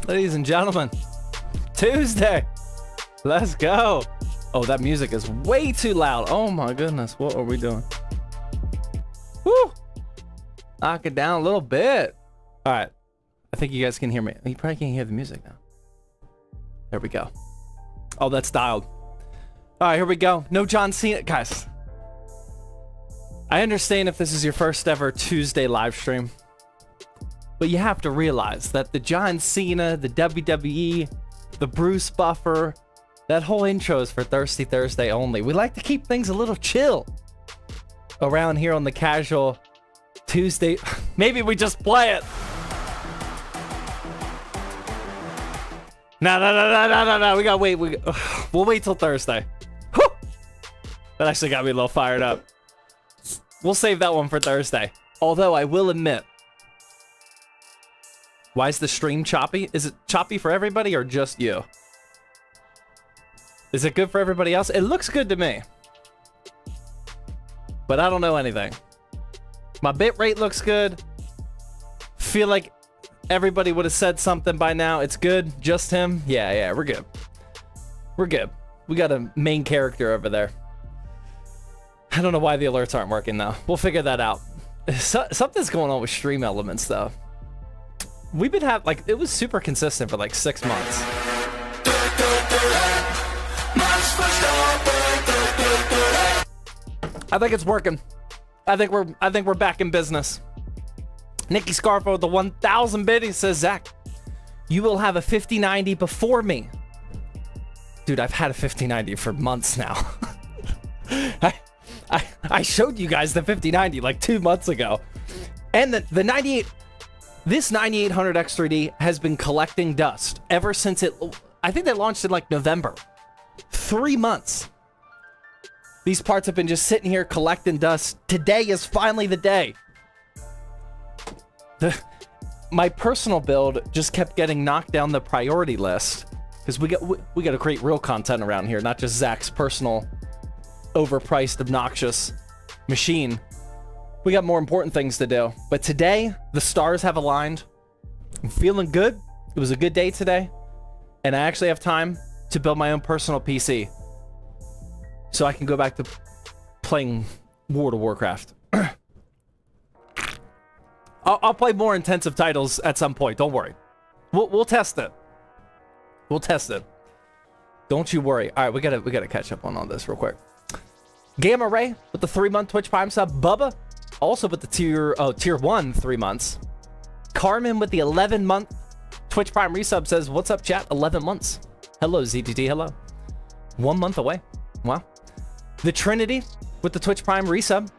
Ladies and gentlemen, Tuesday. Let's go. Oh, that music is way too loud. Oh my goodness. What are we doing? Woo! Knock it down a little bit. All right. I think you guys can hear me. You probably can't hear the music now. There we go. Oh, that's dialed. All right, here we go. No John Cena. Guys, I understand if this is your first ever Tuesday live stream, but you have to realize that the John Cena, the WWE, the Bruce Buffer, that whole intro is for Thirsty Thursday only. We like to keep things a little chill around here on the casual Tuesday. Maybe we just play it. No. We gotta wait. We'll wait till Thursday. Whew! That actually got me a little fired up. We'll save that one for Thursday. Although I will admit, why is the stream choppy? Is it choppy for everybody or just you? Is it good for everybody else? It looks good to me. But I don't know anything. My bit rate looks good. Feel like everybody would have said something by now. It's good. Just him. Yeah, we're good. We're good. We got a main character over there. I don't know why the alerts aren't working though. We'll figure that out. Something's going on with stream elements though. We've been having, like, it was super consistent for like 6 months. I think it's working. I think we're back in business. Nikki Scarfo with the 1,000 biddies says, Zach, you will have a 5090 before me. Dude, I've had a 5090 for months now. I showed you guys the 5090 like 2 months ago. And the 98, this 9800 X3D has been collecting dust ever since I think they launched in like November. 3 months. These parts have been just sitting here collecting dust. Today is finally the day. My personal build just kept getting knocked down the priority list because we got to create real content around here, not just Zach's personal overpriced, obnoxious machine. We got more important things to do. But today, the stars have aligned. I'm feeling good. It was a good day today. And I actually have time to build my own personal PC. So I can go back to playing World of Warcraft. I'll play more intensive titles at some point. Don't worry. We'll test it. We'll test it. Don't you worry. All right, we gotta catch up on all this real quick. Gamma Ray with the 3-month Twitch Prime sub. Bubba also with the tier 1 3 months. Carmen with the 11-month Twitch Prime resub says, "What's up, chat? 11 months. Hello, ZTT. Hello. 1 month away. Wow." The Trinity with the Twitch Prime resub.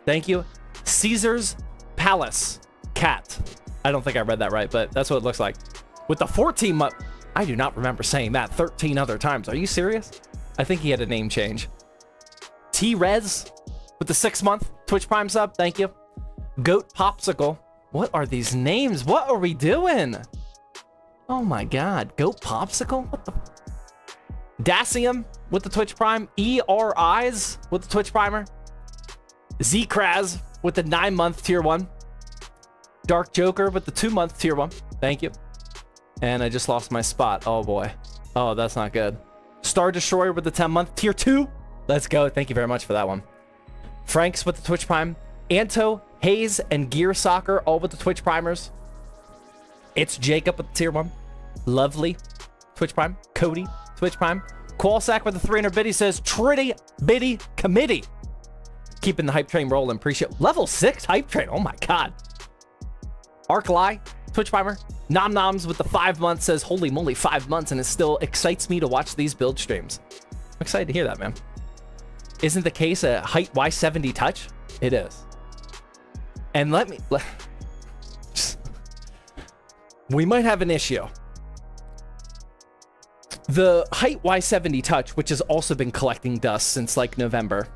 Thank you. Caesar's Palace Cat. I don't think I read that right, but that's what it looks like. With the 14-month, I do not remember saying that 13 other times. Are you serious? I think he had a name change. T-Rez with the 6-month Twitch Prime sub. Thank you. Goat Popsicle. What are these names? What are we doing? Oh my God. Goat Popsicle? What the? Dacium with the Twitch Prime. ERIs with the Twitch Primer. Z-Kraz with the 9-month tier 1. Dark Joker with the 2-month tier 1. Thank you. And I just lost my spot. Oh boy. Oh, that's not good. Star Destroyer with the 10-month tier 2. Let's go. Thank you very much for that one. Franks with the Twitch Prime. Anto, Hayes, and Gear Soccer all with the Twitch Primers. It's Jacob with the tier 1. Lovely. Twitch Prime. Cody. Twitch Prime. Qualsack with the 300 biddy says, Tritty Biddy Committee. Keeping the hype train rolling. Appreciate level 6 hype train. Oh my God. Arcly, Twitch Primer. Nom Noms with the 5 months says, holy moly, 5 months, and it still excites me to watch these build streams. I'm excited to hear that, man. Isn't the case a height Y70 touch? It is. And we might have an issue. The height Y70 touch, which has also been collecting dust since like November.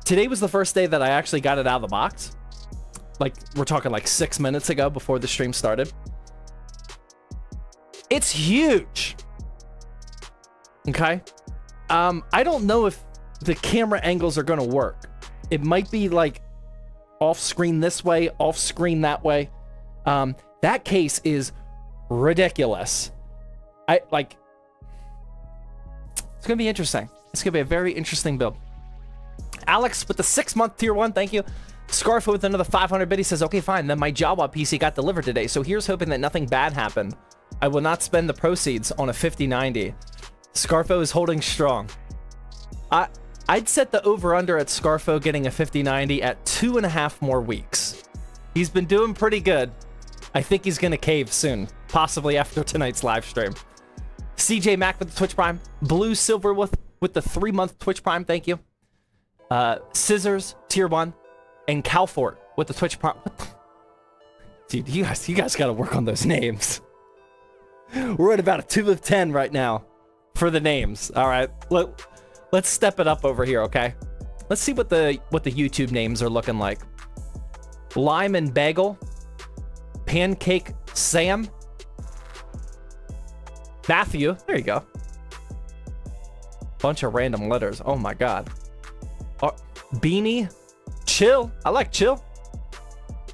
Today was the first day that I actually got it out of the box. Like, we're talking like 6 minutes ago before the stream started. It's huge. Okay. I don't know if the camera angles are going to work. It might be like off screen this way, off screen that way. That case is ridiculous. It's gonna be interesting. It's gonna be a very interesting build. Alex with the 6-month tier 1, thank you. Scarfo with another 500 bit. He says, okay, fine. Then my Jawa PC got delivered today. So here's hoping that nothing bad happened. I will not spend the proceeds on a 5090. Scarfo is holding strong. I'd set the over-under at Scarfo getting a 5090 at 2.5 more weeks. He's been doing pretty good. I think he's going to cave soon, possibly after tonight's live stream. CJ Mac with the Twitch Prime. Blue Silver with the 3-month Twitch Prime, thank you. Scissors, tier 1. And Calfort with the Twitch Prime. Dude, you guys got to work on those names. We're at about a 2 of 10 right now for the names. All right, let's step it up over here, okay? Let's see what the YouTube names are looking like. Lime and Bagel, Pancake Sam, Matthew. There you go. Bunch of random letters. Oh my God. Beanie. Chill. I like Chill.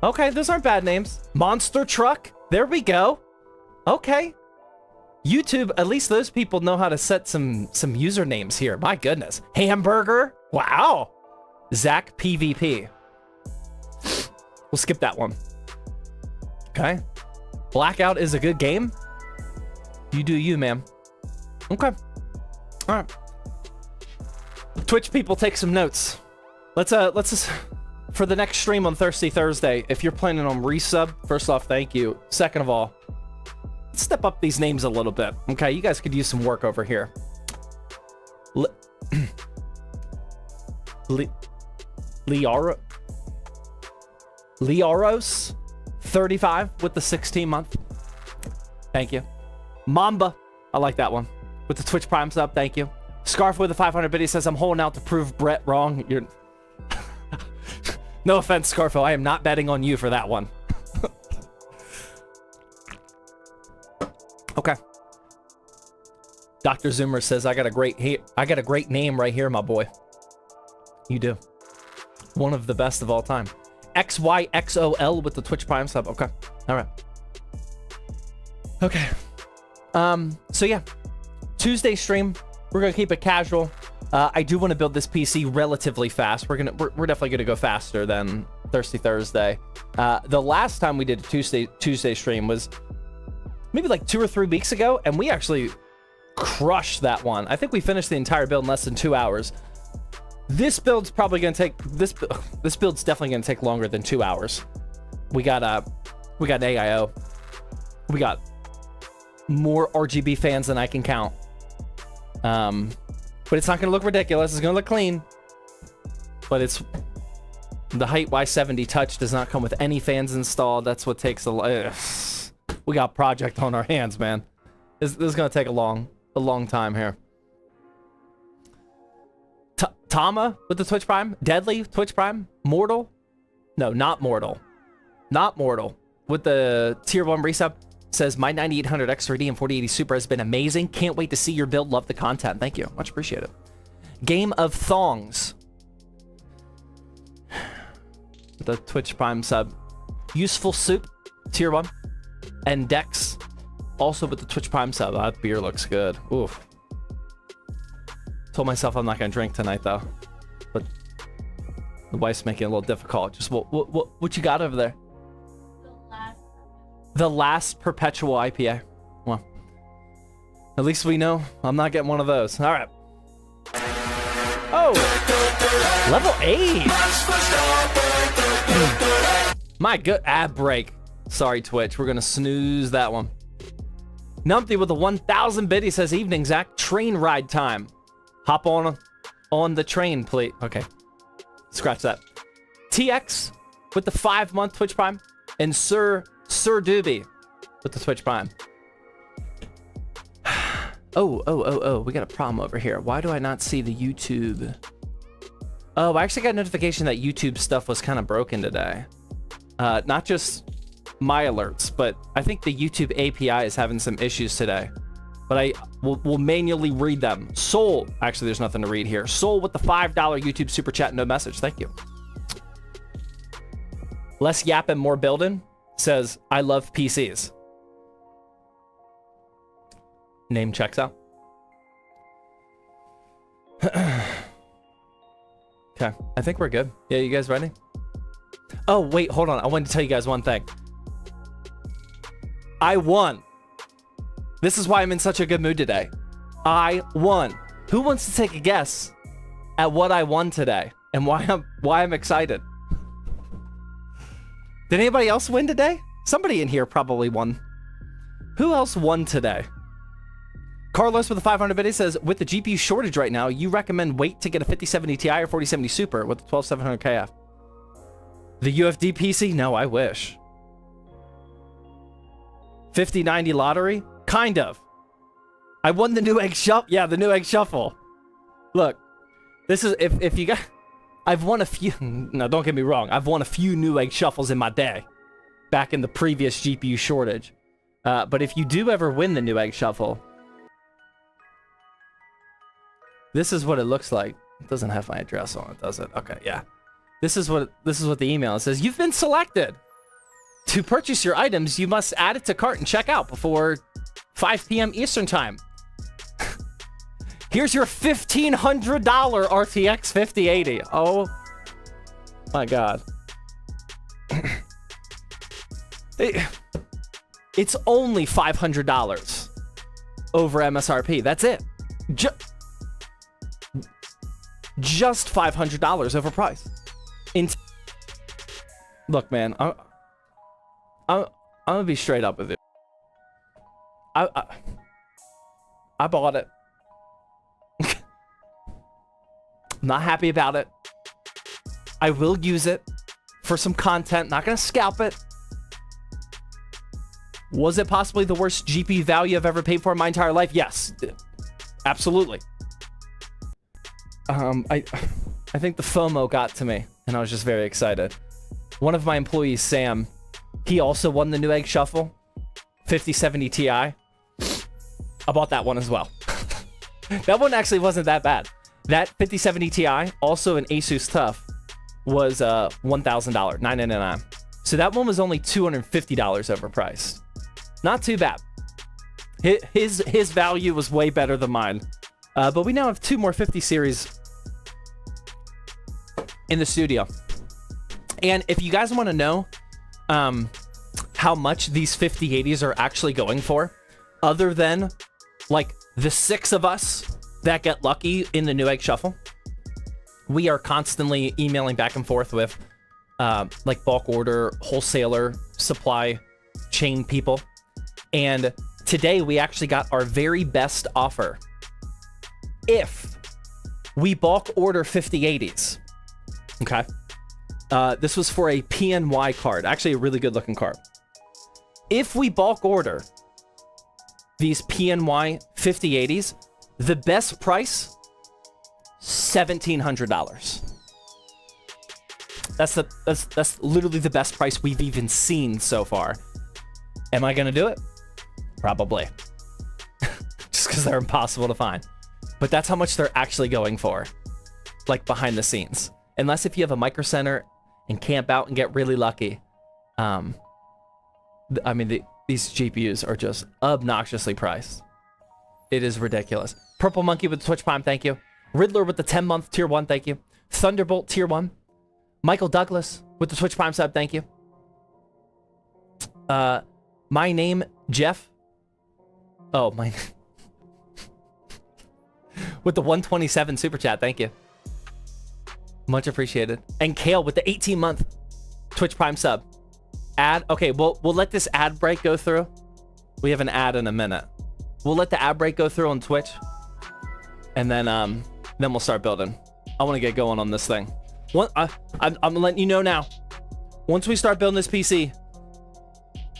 Okay, those aren't bad names. Monster Truck. There we go. Okay. YouTube, at least those people know how to set some usernames here. My goodness. Hamburger. Wow. Zach PvP. We'll skip that one. Okay. Blackout is a good game. You do you, man. Okay. All right. Twitch people, take some notes. Let's just, for the next stream on Thirsty Thursday, if you're planning on resub, first off, thank you. Second of all, let's step up these names a little bit. Okay, you guys could use some work over here. Liaros 35 with the 16-month. Thank you. Mamba, I like that one. With the Twitch Prime sub, thank you. Scarf with the 500 bit, he says, I'm holding out to prove Brett wrong. You're... No offense, Scarfo, I am not betting on you for that one. Okay. Dr. Zoomer says, I got a great name right here, my boy. You do. One of the best of all time. XYXOL with the Twitch Prime sub. Okay. All right. Okay. So yeah, Tuesday stream, we're gonna keep it casual. I do want to build this PC relatively fast. We're definitely gonna go faster than Thirsty Thursday. The last time we did a Tuesday stream was maybe like 2 or 3 weeks ago, and we actually crushed that one. I think we finished the entire build in less than 2 hours. This build's probably gonna take this build's definitely gonna take longer than 2 hours. We got AIO. We got more RGB fans than I can count. But it's not gonna look ridiculous. It's gonna look clean. But it's the height Y70 touch does not come with any fans installed. That's what takes we got a project on our hands, man. This is gonna take a long time here. Tama with the Twitch Prime, Deadly Twitch Prime, Mortal, no, not Mortal, with the tier 1 resub. Says my 9800 X3D and 4080 Super has been amazing. Can't wait to see your build. Love the content. Thank you. Much appreciated. Game of Thongs. The Twitch Prime sub. Useful Soup, tier 1. And Dex, also with the Twitch Prime sub. That beer looks good. Oof. Told myself I'm not going to drink tonight, though. But the wife's making it a little difficult. Just what you got over there? The last perpetual IPA. Well, at least we know I'm not getting one of those. All right. Oh, level 8. My good ad break. Sorry, Twitch. We're gonna snooze that one. Numpty with the 1,000 bit. He says, "Evening, Zach. Train ride time. Hop on the train, please." Okay, scratch that. TX with the 5-month Twitch Prime, and Sir Doobie with the Twitch Prime. Oh, we got a problem over here. Why do I not see the YouTube? Oh, I actually got a notification that YouTube stuff was kind of broken today. Not just my alerts, but I think the YouTube API is having some issues today. But I will manually read them. Soul, actually there's nothing to read here. Soul with the $5 YouTube super chat, no message. Thank you. Less yapping, more building. Says, I love PCs. Name checks out. Okay, I think we're good. Yeah, you guys ready? Oh, wait, hold on. I wanted to tell you guys one thing. I won. This is why I'm in such a good mood today. I won. Who wants to take a guess at what I won today and why I'm excited? Did anybody else win today? Somebody in here probably won. Who else won today? Carlos with the 500 biddy says, with the GPU shortage right now, you recommend wait to get a 5070 Ti or 4070 Super with the 12700 KF. The UFD PC? No, I wish. 5090 lottery? Kind of. I won the Newegg Shuffle. Yeah, the Newegg Shuffle. Look, this is, if you got, I've won a few, no, don't get me wrong. I've won a few Newegg Shuffles in my day, back in the previous GPU shortage. But if you do ever win the Newegg Shuffle, this is what it looks like. It doesn't have my address on it, does it? Okay, yeah. This is what the email says. You've been selected. To purchase your items, you must add it to cart and check out before 5 p.m. Eastern time. Here's your $1,500 RTX 5080. Oh my God. It's only $500 over MSRP. That's it. Just $500 over price. Look, man, I'm gonna be straight up with it. I bought it. I'm not happy about it. I will use it for some content. Not gonna scalp it. Was it possibly the worst GPU value I've ever paid for in my entire life? Yes, absolutely. I think the FOMO got to me, and I was just very excited. One of my employees, Sam, he also won the Newegg Shuffle, 5070 Ti. I bought that one as well. That one actually wasn't that bad. That 5070 Ti, also an Asus TUF, was $1,000, $999. So that one was only $250 overpriced. Not too bad. His value was way better than mine. But we now have 2 more 50 series in the studio. And if you guys want to know how much these 5080s are actually going for, other than like the 6 of us that get lucky in the Newegg Shuffle, we are constantly emailing back and forth with like bulk order, wholesaler, supply chain people. And today we actually got our very best offer. If we bulk order 5080s, okay? This was for a PNY card, actually a really good looking card. If we bulk order these PNY 5080s, the best price, $1,700. That's literally the best price we've even seen so far. Am I gonna do it? Probably. Just because they're impossible to find. But that's how much they're actually going for, like behind the scenes. Unless if you have a micro center and camp out and get really lucky. I mean, these GPUs are just obnoxiously priced. It is ridiculous. Purple Monkey with the Twitch Prime, thank you. Riddler with the 10-month tier 1, thank you. Thunderbolt tier 1. Michael Douglas with the Twitch Prime sub, thank you. My name, Jeff. Oh, my... with the 127 super chat, thank you. Much appreciated. And Kale with the 18-month Twitch Prime sub. Ad, okay, we'll let this ad break go through. We have an ad in a minute. We'll let the ad break go through on Twitch, and then we'll start building. I want to get going on this thing. I'm letting you know now. Once we start building this PC,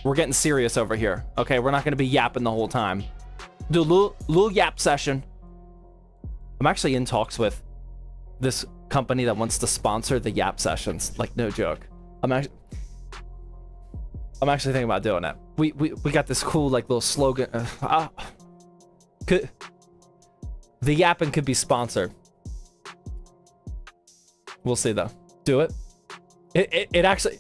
we're getting serious over here. Okay, we're not going to be yapping the whole time. Do a little yap session. I'm actually in talks with this company that wants to sponsor the yap sessions. Like, no joke. I'm actually thinking about doing it. We got this cool like little slogan. The yapping could be sponsored. We'll see though. Do it. It actually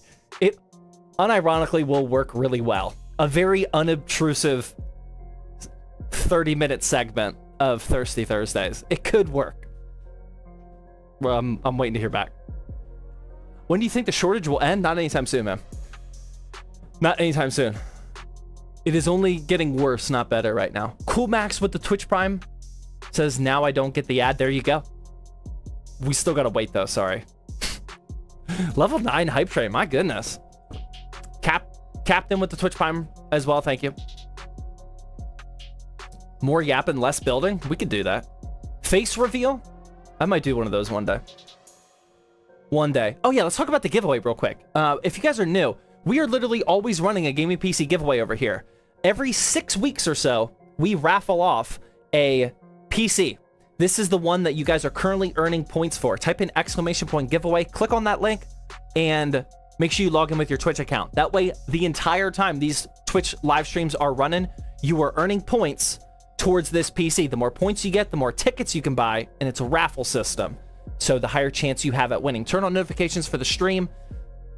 unironically will work really well. A very unobtrusive 30-minute segment of Thirsty Thursdays. It could work. Well, I'm waiting to hear back. When do you think the shortage will end? Not anytime soon, man. Not anytime soon. It is only getting worse, not better right now. Cool Max with the Twitch Prime says, now I don't get the ad. There you go. We still gotta wait though, sorry. Level 9 hype train, my goodness. Captain with the Twitch Prime as well, thank you. More yapping, less building. We could do that. Face reveal? I might do one of those one day. One day. Oh yeah, let's talk about the giveaway real quick. If you guys are new, we are literally always running a gaming PC giveaway over here. Every 6 weeks or so, we raffle off a PC. This is the one that you guys are currently earning points for. Type in ! giveaway, click on that link, and make sure you log in with your Twitch account. That way, the entire time these Twitch live streams are running, you are earning points towards this PC. The more points you get, the more tickets you can buy, and it's a raffle system. So the higher chance you have at winning. Turn on notifications for the stream.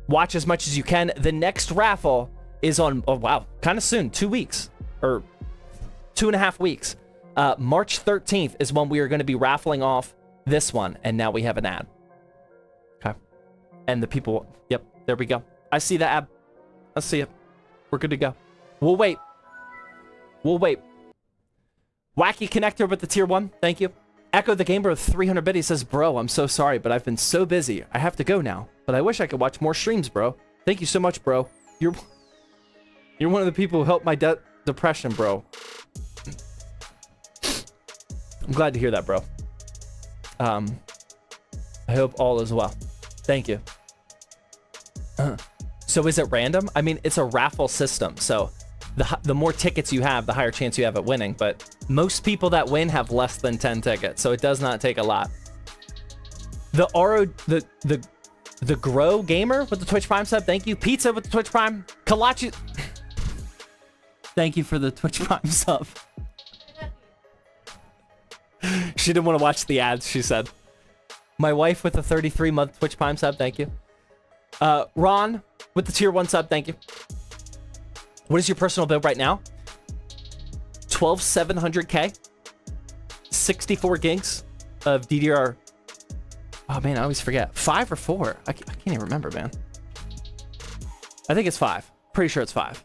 Watch as much as you can. The next raffle is on, oh wow, kind of soon, 2 weeks, or 2.5 weeks. March 13th is when we are going to be raffling off this one, and now we have an ad. Okay. And the people, yep, there we go. I see the ad. I see it. We're good to go. We'll wait. We'll wait. Wacky Connector with the tier 1, thank you. Echo the Gamer with 300 bit, he says, bro, I'm so sorry, but I've been so busy. I have to go now, but I wish I could watch more streams, bro. Thank you so much, bro. You're one of the people who helped my depression, bro. I'm glad to hear that, bro. I hope all is well. Thank you. So is it random? I mean, it's a raffle system, so the more tickets you have, the higher chance you have at winning, but most people that win have less than 10 tickets, so it does not take a lot. The Grow Gamer with the Twitch Prime sub, thank you. Pizza with the Twitch Prime. Kalachi, thank you for the Twitch Prime sub. She didn't want to watch the ads, she said. My wife with the 33-month Twitch Prime sub, thank you. Ron with the tier 1 sub, thank you. What is your personal build right now? 12700K, 64 gigs of DDR. Oh man, I always forget. 5 or 4? I can't even remember, man. I think it's 5. Pretty sure it's 5.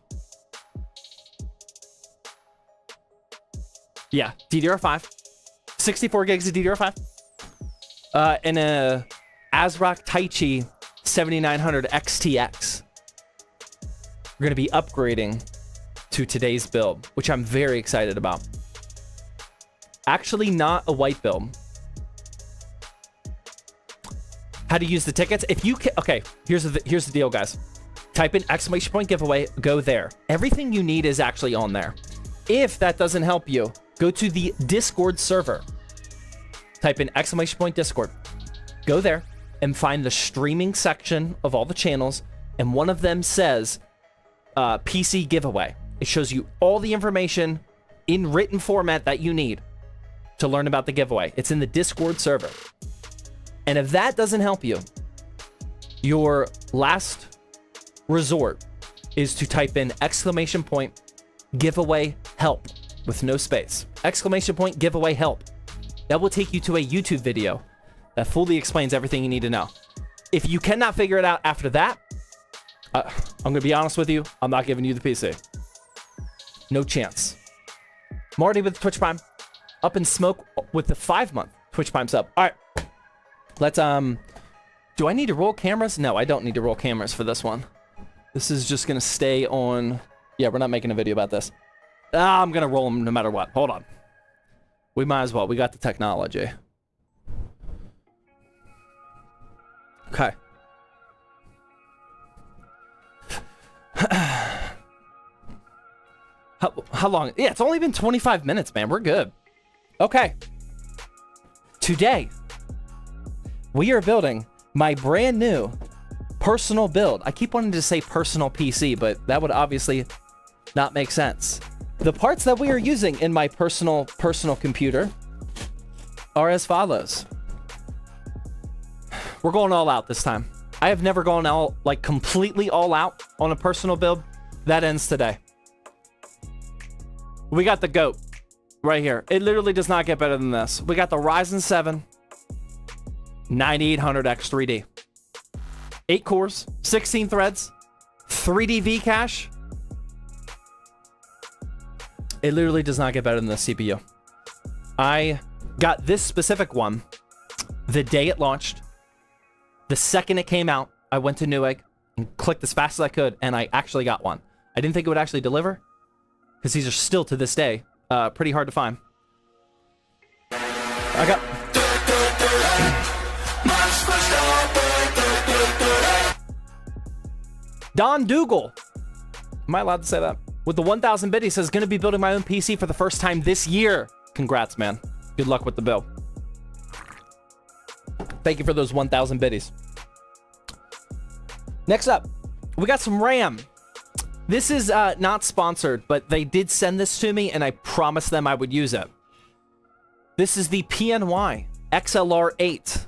Yeah, DDR5. 64 gigs of DDR5. And a ASRock Taichi 7900 XTX. We're going to be upgrading to today's build, which I'm very excited about. Actually, not a white build. How to use the tickets? If you can, okay, here's the deal, guys. Type in ! giveaway, go there. Everything you need is actually on there. If that doesn't help you, go to the Discord server. Type in ! Discord. Go there and find the streaming section of all the channels, and one of them says PC giveaway. It shows you all the information in written format that you need to learn about the giveaway. It's in the Discord server. And if that doesn't help you, your last resort is to type in !giveaway help with no space. !giveaway help. That will take you to a YouTube video that fully explains everything you need to know. If you cannot figure it out after that, I'm going to be honest with you, I'm not giving you the PC. No chance. Marty with the Twitch Prime. Up in Smoke with the 5-month Twitch Prime sub. All right. Let's, do I need to roll cameras? No, I don't need to roll cameras for this one. This is just going to stay on. Yeah, we're not making a video about this. I'm going to roll them no matter what. Hold on. We might as well. We got the technology. Okay. How long? Yeah, it's only been 25 minutes, man. We're good. Okay. Today, we are building my brand new personal build. I keep wanting to say personal PC, but that would obviously not make sense. The parts that we are using in my personal computer are as follows. We're going all out this time. I have never gone all, like, completely all out on a personal build. That ends today. We got the GOAT. Right here. It literally does not get better than this. We got the Ryzen 7 9800X 3D. 8 cores, 16 threads, 3D V cache. It literally does not get better than the CPU. I got this specific one the day it launched. The second it came out, I went to Newegg and clicked as fast as I could, and I actually got one. I didn't think it would actually deliver, because these are still, to this day, pretty hard to find. I got... Don Dougal. Am I allowed to say that? With the 1,000 bit, he says, going to be building my own PC for the first time this year. Congrats, man. Good luck with the build. Thank you for those 1,000 biddies. Next up, we got some RAM. This is not sponsored, but they did send this to me, and I promised them I would use it. This is the PNY XLR8.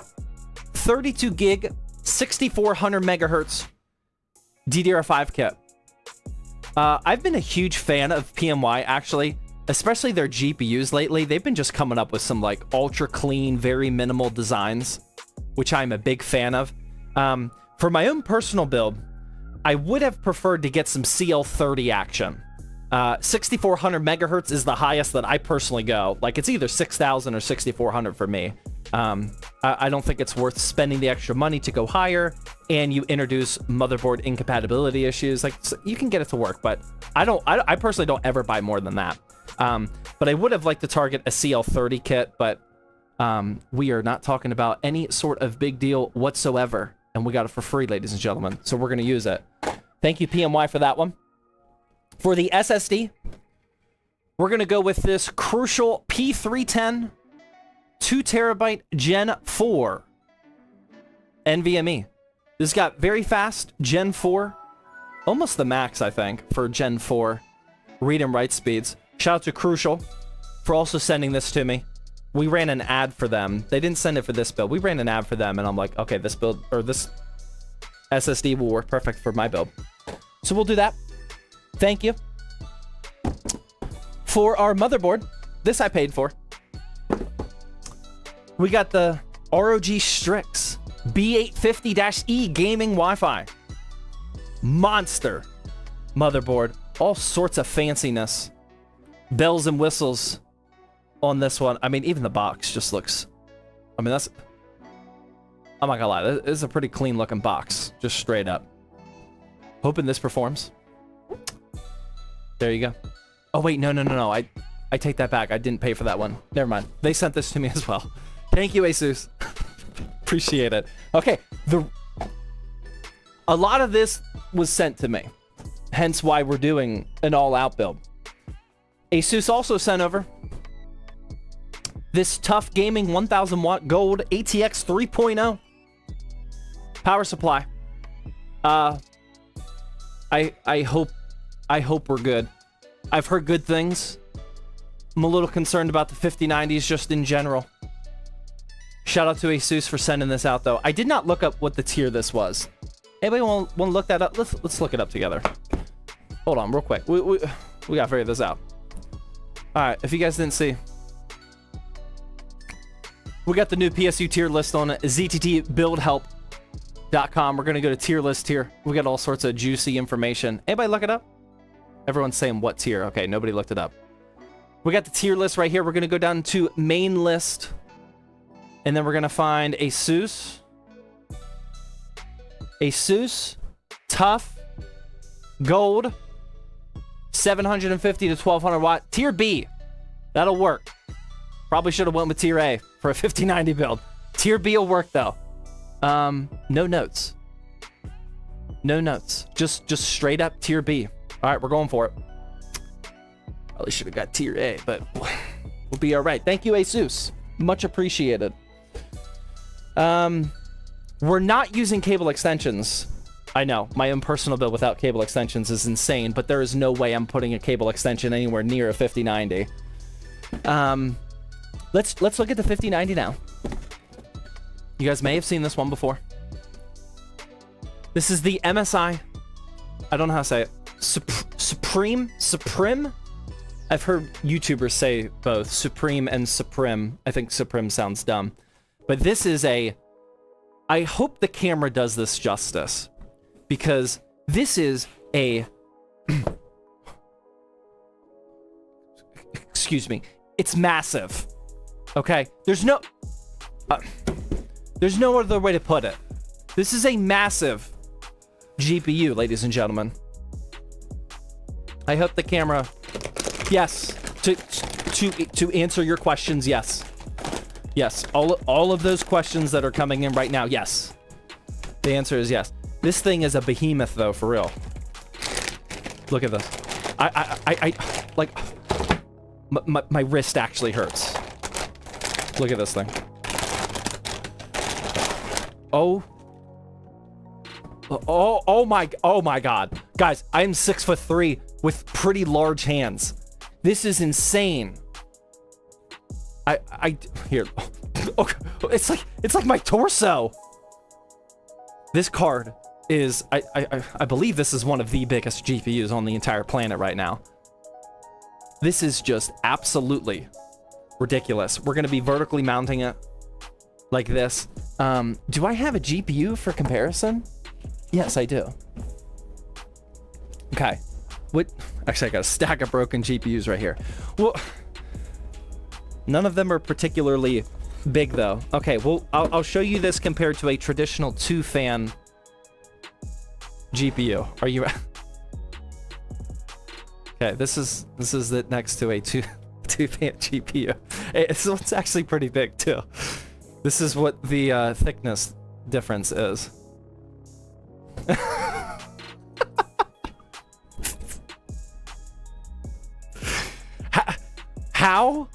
32 gig, 6400 megahertz DDR5 kit. I've been a huge fan of PMY, actually, especially their GPUs lately. They've been just coming up with some like ultra clean, very minimal designs, which I'm a big fan of. For my own personal build, I would have preferred to get some CL30 action. 6400 megahertz is the highest that I personally go. Like, it's either 6000 or 6400 for me. I don't think it's worth spending the extra money to go higher, and you introduce motherboard incompatibility issues. Like, so you can get it to work, but I personally don't ever buy more than that. But I would have liked to target a CL30 kit, but we are not talking about any sort of big deal whatsoever, and we got it for free, ladies and gentlemen, so we're going to use it. Thank you, PMY, for that one. For the SSD, we're going to go with this Crucial P310 2 terabyte Gen 4 NVMe. This got very fast Gen 4, almost the max, I think, for Gen 4 read and write speeds. Shout out to Crucial for also sending this to me. We ran an ad for them. They didn't send it for this build. We ran an ad for them, and I'm like, okay, this build, or this SSD will work perfect for my build. So we'll do that. Thank you. For our motherboard, this I paid for. We got the ROG Strix B850-E gaming Wi-Fi. Monster motherboard. All sorts of fanciness. Bells and whistles on this one. I mean, even the box just looks... I mean, that's... I'm not gonna lie. This is a pretty clean looking box. Just straight up. Hoping this performs. There you go. Oh, wait. No. I take that back. I didn't pay for that one. Never mind. They sent this to me as well. Thank you, Asus. Appreciate it. Okay. A lot of this was sent to me. Hence why we're doing an all-out build. Asus also sent over this Tough Gaming 1000 watt gold ATX 3.0 power supply. I hope we're good. I've heard good things. I'm a little concerned about the 5090s just in general. Shout out to Asus for sending this out, though. I did not look up what the tier this was. Anybody want to look that up? Let's look it up together. Hold on, real quick. We gotta figure this out. All right, if you guys didn't see, we got the new PSU tier list on zttbuildhelp.com. We're gonna go to tier list here. We got all sorts of juicy information. Anybody look it up? Everyone's saying what tier? Okay, nobody looked it up. We got the tier list right here. We're gonna go down to main list, and then we're gonna find Asus, Tough, Gold, 750 to 1200 watt. Tier B, that'll work. Probably should have went with Tier A for a 5090 build. Tier B will work though. No notes. No notes. Just straight up Tier B. All right, we're going for it. Probably should have got Tier A, but we'll be all right. Thank you, Asus. Much appreciated. We're not using cable extensions. I know, my own personal build without cable extensions is insane, but there is no way I'm putting a cable extension anywhere near a 5090. Let's look at the 5090 now. You guys may have seen this one before. This is the MSI. I don't know how to say it. Supreme I've heard YouTubers say both Supreme and Supreme. I think Supreme sounds dumb. But this is a... I hope the camera does this justice. Because this is a... Excuse me. It's massive. Okay? There's no other way to put it. This is a massive GPU, ladies and gentlemen. I hope the camera... Yes. To answer your questions, yes. Yes. All of those questions that are coming in right now, yes. The answer is yes. This thing is a behemoth, though, for real. Look at this. I like... My wrist actually hurts. Look at this thing. Oh my God. Guys, I am 6'3" with pretty large hands. This is insane. Here. Okay. It's like my torso. This card is, I believe this is one of the biggest GPUs on the entire planet right now. This is just absolutely ridiculous. We're going to be vertically mounting it like this. Do I have a GPU for comparison? Yes, I do. Okay. Actually, I got a stack of broken GPUs right here. Well, none of them are particularly big, though. Okay, well, I'll show you this compared to a traditional 2-fan GPU. Are you... Okay, this is it next to a 2-fan GPU. It's actually pretty big, too. This is what the thickness difference is. How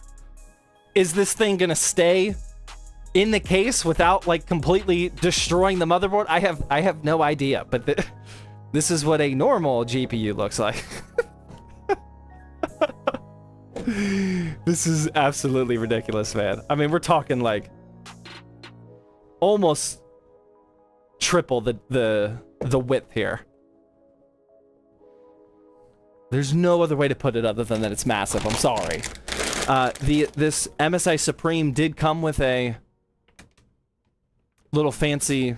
is this thing gonna stay in the case without like completely destroying the motherboard? I have no idea, but this is what a normal GPU looks like. This is absolutely ridiculous, man. I mean, we're talking like almost triple the width here. There's no other way to put it other than that it's massive. I'm sorry. This MSI Supreme did come with a little fancy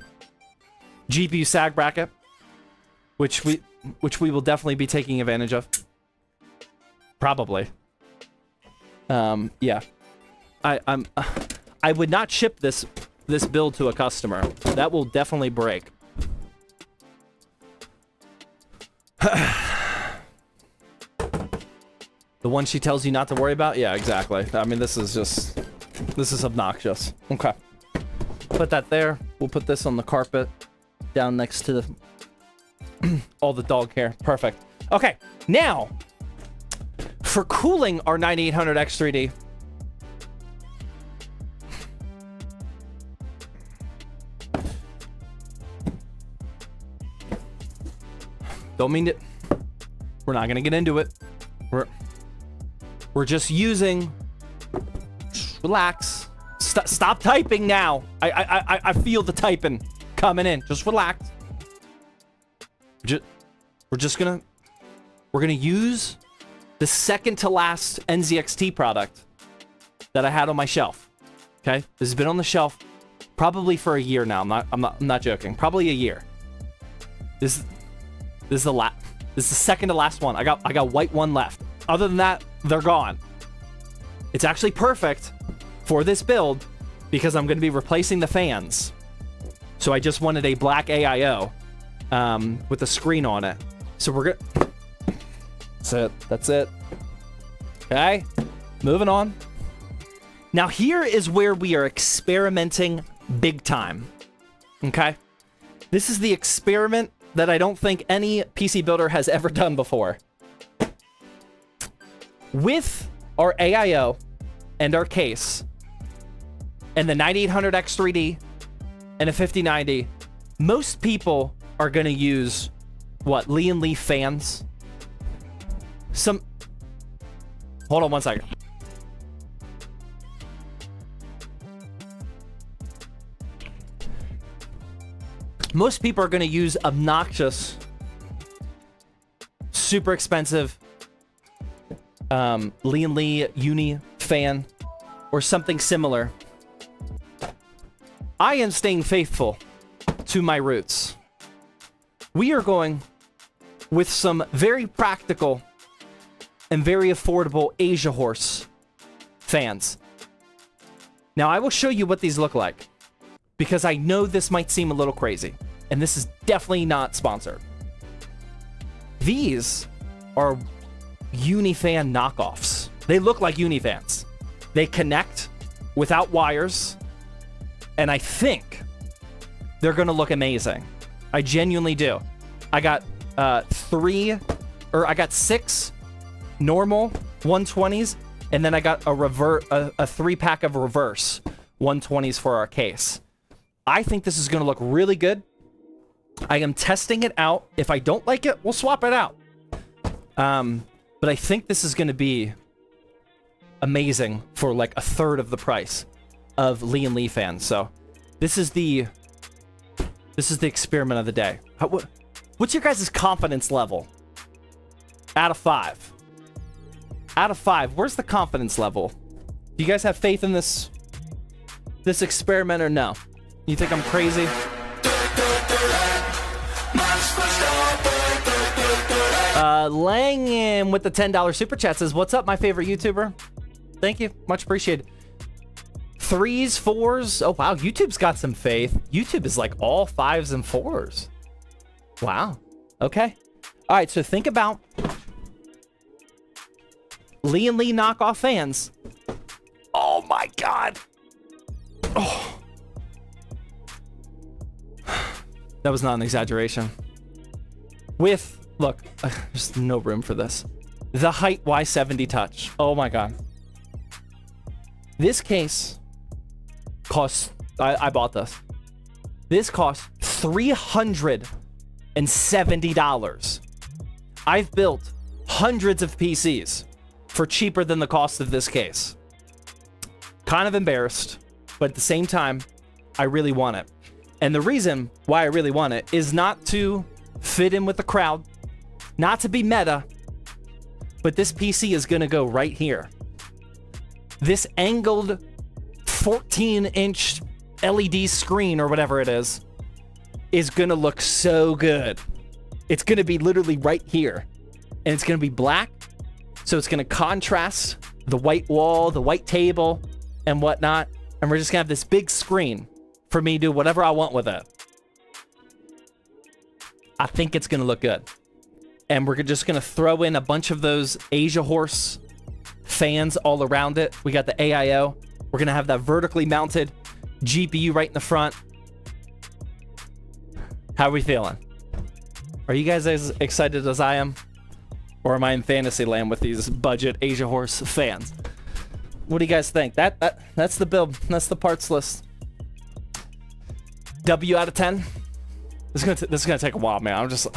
GPU sag bracket, which we will definitely be taking advantage of. Probably. Yeah. I would not ship this build to a customer. That will definitely break. The one she tells you not to worry about? Yeah, exactly. I mean, this is obnoxious. Okay. Put that there. We'll put this on the carpet down next to all the dog hair. Perfect. Okay, now, for cooling our 9800X3D, don't mean it. We're not gonna get into it. We're just using. Just relax. Stop typing now. I feel the typing coming in. Just relax. We're gonna use the second to last NZXT product that I had on my shelf. Okay, this has been on the shelf probably for a year now. I'm not joking. Probably a year. This is the second to last one. I got white one left. Other than that, they're gone. It's actually perfect for this build because I'm going to be replacing the fans. So I just wanted a black AIO with a screen on it. So we're good. That's it. Okay, moving on. Now here is where we are experimenting big time. Okay, this is the experiment that I don't think any PC builder has ever done before. With our AIO and our case and the 9800X3D and a 5090, most people are going to use what, Lee and Lee fans? Hold on one second. Most people are going to use obnoxious, super expensive Lee & Lee Uni fan or something similar, I am staying faithful to my roots. We are going with some very practical and very affordable Asia Horse fans. Now, I will show you what these look like, because I know this might seem a little crazy, and this is definitely not sponsored. These are Unifan knockoffs. They look like Unifans. They connect without wires, and I think they're gonna look amazing. I genuinely do. I got I got 6 normal 120s, and then I got a 3-pack of reverse 120s for our case. I think this is gonna look really good. I am testing it out. If I don't like it, we'll swap it out. But I think this is gonna be amazing for like a third of the price of Lee & Lee fans. So this is the experiment of the day. What's your guys' confidence level? Out of 5. Out of 5, where's the confidence level? Do you guys have faith in this experiment or no? You think I'm crazy? Langham with the $10 super chat says, "What's up, my favorite YouTuber?" Thank you, much appreciated. 3s, 4s. Oh wow, YouTube's got some faith. YouTube is like all 5s and 4s. Wow. Okay. All right. So think about Lee & Lee knockoff fans. Oh my God. Oh. That was not an exaggeration. Look, there's no room for this. The Height Y70 Touch. Oh my God. This case costs, I bought this. This costs $370. I've built hundreds of PCs for cheaper than the cost of this case. Kind of embarrassed, but at the same time, I really want it. And the reason why I really want it is not to fit in with the crowd, not to be meta, but this PC is gonna go right here. This angled 14-inch LED screen or whatever it is gonna look so good. It's gonna be literally right here, and it's gonna be black, so it's gonna contrast the white wall, the white table, and whatnot, and we're just gonna have this big screen for me to do whatever I want with it. I think it's gonna look good. And we're just gonna throw in a bunch of those Asia Horse fans all around it. We got the AIO. We're gonna have that vertically mounted GPU right in the front. How are we feeling? Are you guys as excited as I am? Or am I in fantasy land with these budget Asia Horse fans? What do you guys think? That's the build. That's the parts list. W out of 10. This is gonna take a while, man. I'm just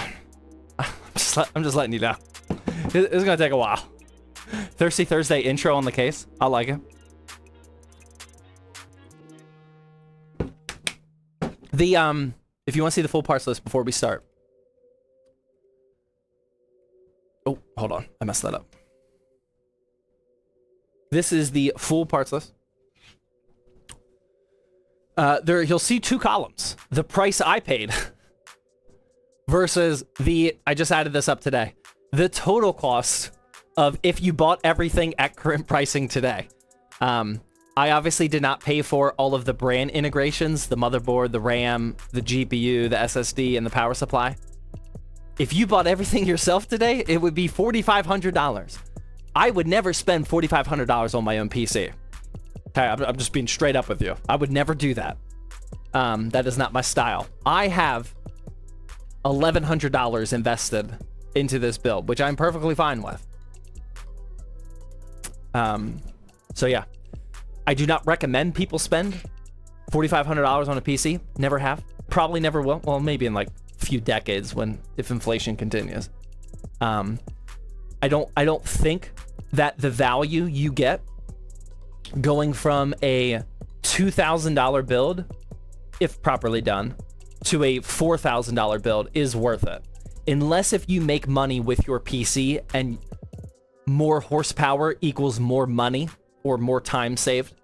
letting you know. It's gonna take a while. Thirsty Thursday intro on the case. I like it. If you want to see the full parts list before we start. Oh, hold on. I messed that up. This is the full parts list. You'll see 2 columns. The price I paid versus I just added this up today. The total cost of if you bought everything at current pricing today. I obviously did not pay for all of the brand integrations, the motherboard, the RAM, the GPU, the SSD, and the power supply. If you bought everything yourself today, it would be $4,500. I would never spend $4,500 on my own PC. Okay, I'm just being straight up with you. I would never do that. That is not my style. I have $1,100 invested into this build, which I'm perfectly fine with. So yeah, I do not recommend people spend $4,500 on a PC. Never have. Probably never will. Well, maybe in like a few decades if inflation continues. I don't think that the value you get going from a $2,000 build, if properly done, to a $4,000 build is worth it. Unless if you make money with your PC and more horsepower equals more money or more time saved.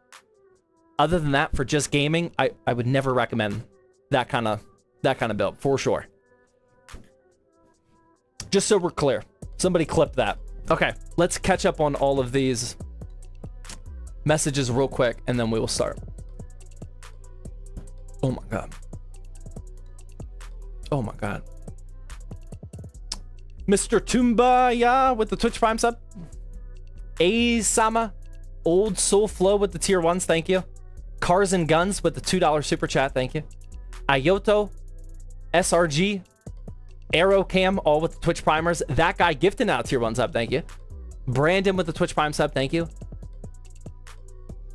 Other than that, for just gaming, I would never recommend that kind of build, for sure. Just so we're clear. Somebody clip that. Okay, let's catch up on all of these messages real quick, and then we will start. Oh my god. Oh my god. Mr. Tumbaya with the Twitch Prime sub. A-sama. Old Soul Flow with the tier 1s, thank you. Cars and Guns with the $2 super chat, thank you. Ayoto. SRG. Aerocam, all with the Twitch Primers. That guy gifting out tier 1 sub, thank you. Brandon with the Twitch Prime sub, thank you.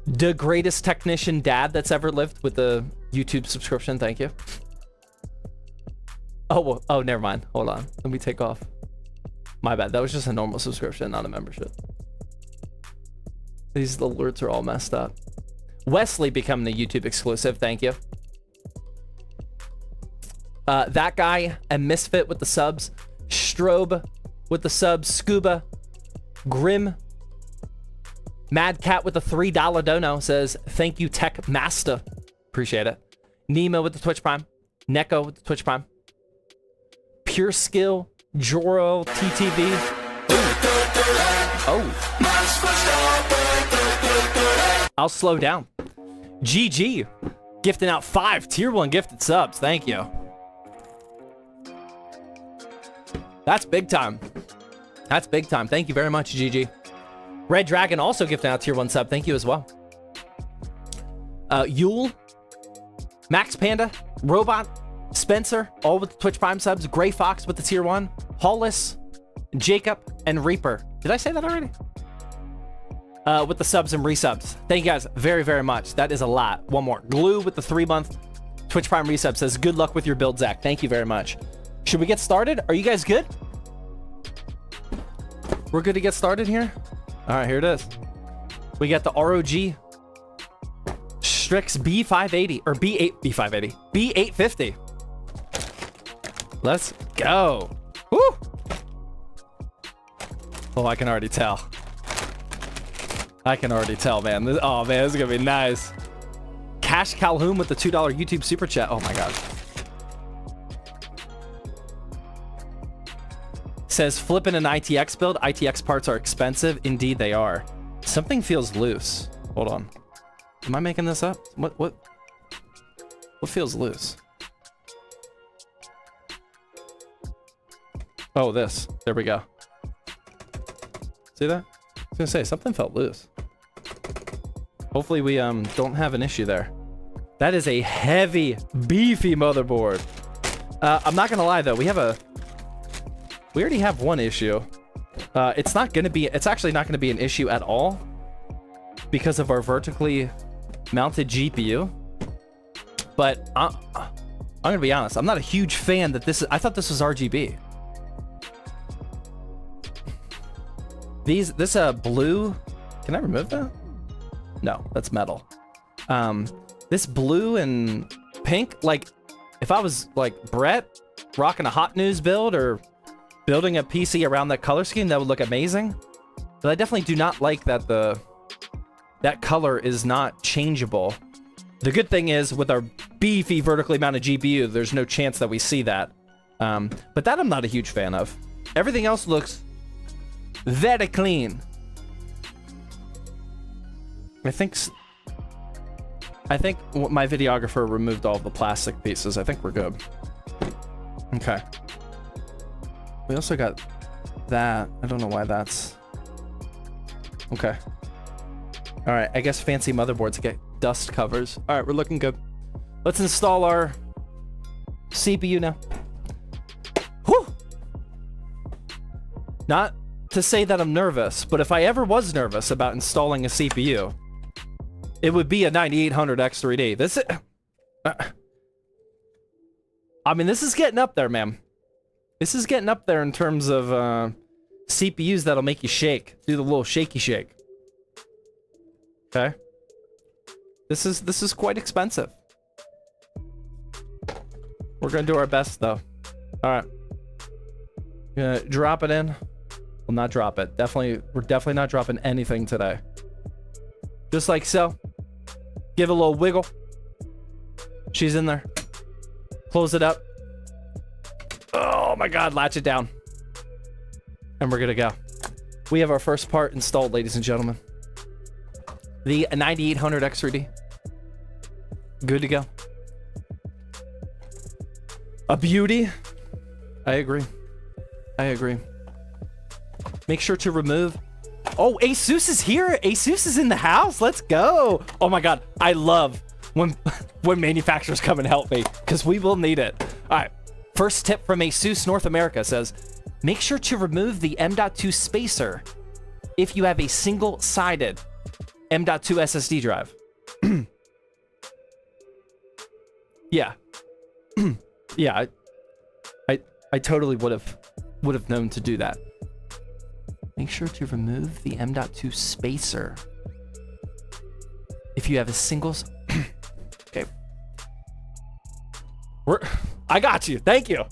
The greatest technician dad that's ever lived with the YouTube subscription, thank you. Oh, never mind. Hold on. Let me take off. My bad. That was just a normal subscription, not a membership. These alerts are all messed up. Wesley becoming the YouTube exclusive. Thank you. That guy, a Misfit with the subs. Strobe with the subs. Scuba. Grim. Mad Cat with the $3 dono says, thank you, Tech Master. Appreciate it. Nemo with the Twitch Prime. Neko with the Twitch Prime. Pure Skill. Joro TTV. Oh. I'll slow down. GG. Gifting out 5 tier 1 gifted subs. Thank you. That's big time. That's big time. Thank you very much, GG. Red Dragon also gifting out tier 1 sub. Thank you as well. Yule. Max Panda. Robot. Spencer, all with the Twitch Prime subs. Gray Fox with the tier 1. Hollis, Jacob, and Reaper. Did I say that already? With the subs and resubs. Thank you guys very, very much. That is a lot. One more. Glue with the 3-month Twitch Prime resub says, good luck with your build, Zach. Thank you very much. Should we get started? Are you guys good? We're good to get started here? All right, here it is. We got the ROG Strix B580 or B580. B850. Let's go. Woo! Oh, I can already tell. I can already tell, man. Oh, man, this is going to be nice. Cash Calhoun with the $2 YouTube super chat. Oh, my God. Says, flipping an ITX build. ITX parts are expensive. Indeed, they are. Something feels loose. Hold on. Am I making this up? What feels loose? Oh, this. There we go. See that? I was gonna say, something felt loose. Hopefully we don't have an issue there. That is a heavy, beefy motherboard. I'm not gonna lie though, we already have one issue. It's actually not gonna be an issue at all because of our vertically mounted GPU. But I'm gonna be honest, I'm not a huge fan that I thought this was RGB. This blue, can I remove that? No, that's metal. This blue and pink, like if I was like Brett rocking a Hot News build or building a PC around that color scheme, that would look amazing. But I definitely do not like that that color is not changeable. The good thing is with our beefy vertically mounted GPU, there's no chance that we see that. But that I'm not a huge fan of. Everything else looks very clean. I think my videographer removed all the plastic pieces. I think we're good. Okay. We also got that. I don't know why that's... Okay. All right, I guess fancy motherboards get dust covers. All right, we're looking good. Let's install our CPU now. Whew! Not to say that I'm nervous, but if I ever was nervous about installing a CPU, it would be a 9800 X3D. This is... I mean, this is getting up there, man. This is getting up there in terms of CPUs that'll make you shake. Do the little shaky shake. Okay. This is quite expensive. We're gonna do our best though. All right. Gonna drop it in. Will not drop it. We're definitely not dropping anything today. Just like so. Give it a little wiggle. She's in there. Close it up. Oh my God, latch it down. And we're gonna go. We have our first part installed, ladies and gentlemen. The 9800 X3D. Good to go. A beauty. I agree. I agree. Make sure to remove. Oh, Asus is here. Asus is in the house. Let's go. Oh my God. I love when manufacturers come and help me because we will need it. All right. First tip from Asus North America says, make sure to remove the M.2 spacer if you have a single-sided M.2 SSD drive. Yeah. Yeah, I totally would have known to do that. Make sure to remove the M.2 spacer if you have a single. Okay. I got you. Thank you.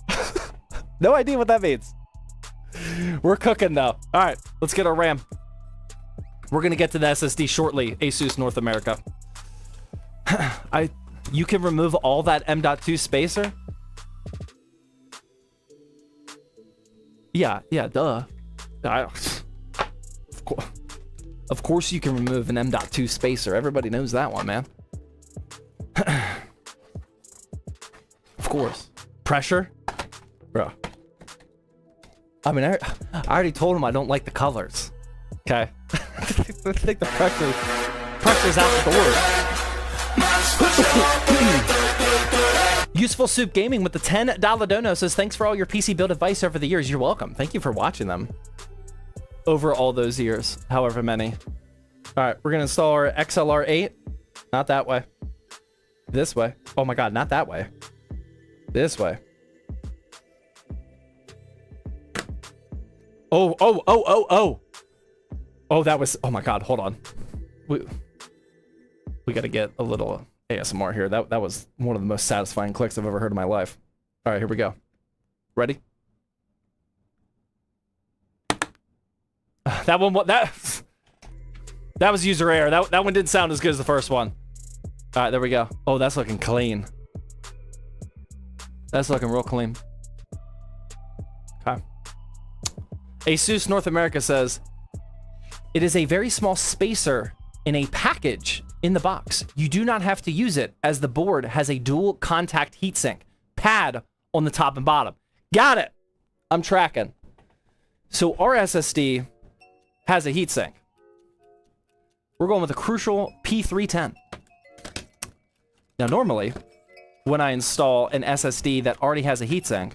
No idea what that means. We're cooking though. All right, let's get our RAM. We're gonna get to the SSD shortly. Asus North America. You can remove all that M.2 spacer. Yeah, duh. Of course you can remove an M.2 spacer. Everybody knows that one, man. Of course. Pressure? Bro. I mean, I already told him I don't like the colors. Okay? I think the pressure's out the door. Useful Soup Gaming with the $10 dono says, thanks for all your PC build advice over the years. You're welcome. Thank you for watching them over all those years, however many. All right, we're going to install our XLR8. Not that way. This way. Oh my God, not that way. This way. Oh, that was, oh my God, hold on. We got to get a little ASMR here. That was one of the most satisfying clicks I've ever heard in my life. All right, here we go. Ready? That one, that was user error. That one didn't sound as good as the first one. All right, there we go. Oh, that's looking clean. That's looking real clean. Okay. Asus North America says, it is a very small spacer in a package in the box. You do not have to use it as the board has a dual contact heatsink pad on the top and bottom. Got it. I'm tracking. So our SSD has a heatsink. We're going with a Crucial P310. Now, normally, when I install an SSD that already has a heatsink,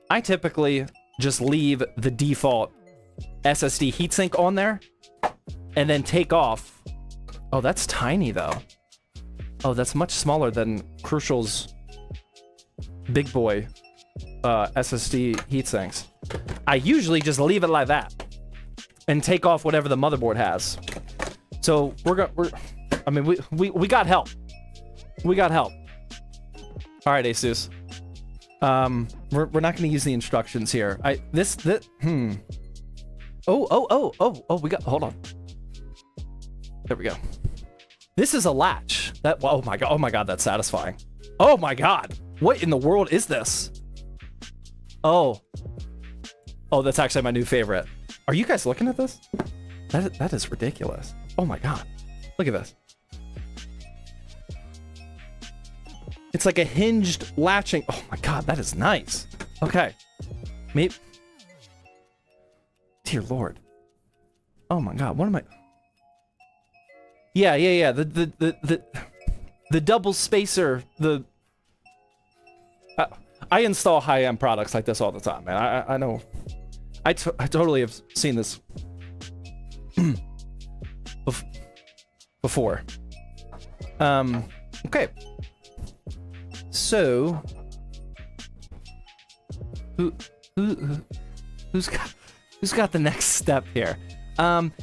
I typically just leave the default SSD heatsink on there and then take off. Oh, that's tiny though. Oh, that's much smaller than Crucial's big boy SSD heatsinks. I usually just leave it like that and take off whatever the motherboard has. So I mean, we got help. We got help. All right, Asus. We're not going to use the instructions here. Oh, we got, hold on. There we go. This is a latch. Oh my God, that's satisfying. Oh my God. What in the world is this? Oh, that's actually my new favorite. Are you guys looking at this? That is ridiculous. Oh my God. Look at this. It's like a hinged latching. Oh my God, that is nice. Okay. Maybe. Dear Lord. Oh my God, what am I? Yeah. The double spacer. I install high-end products like this all the time, man. I know. I totally have seen this before. Okay. So, who's got the next step here? I'm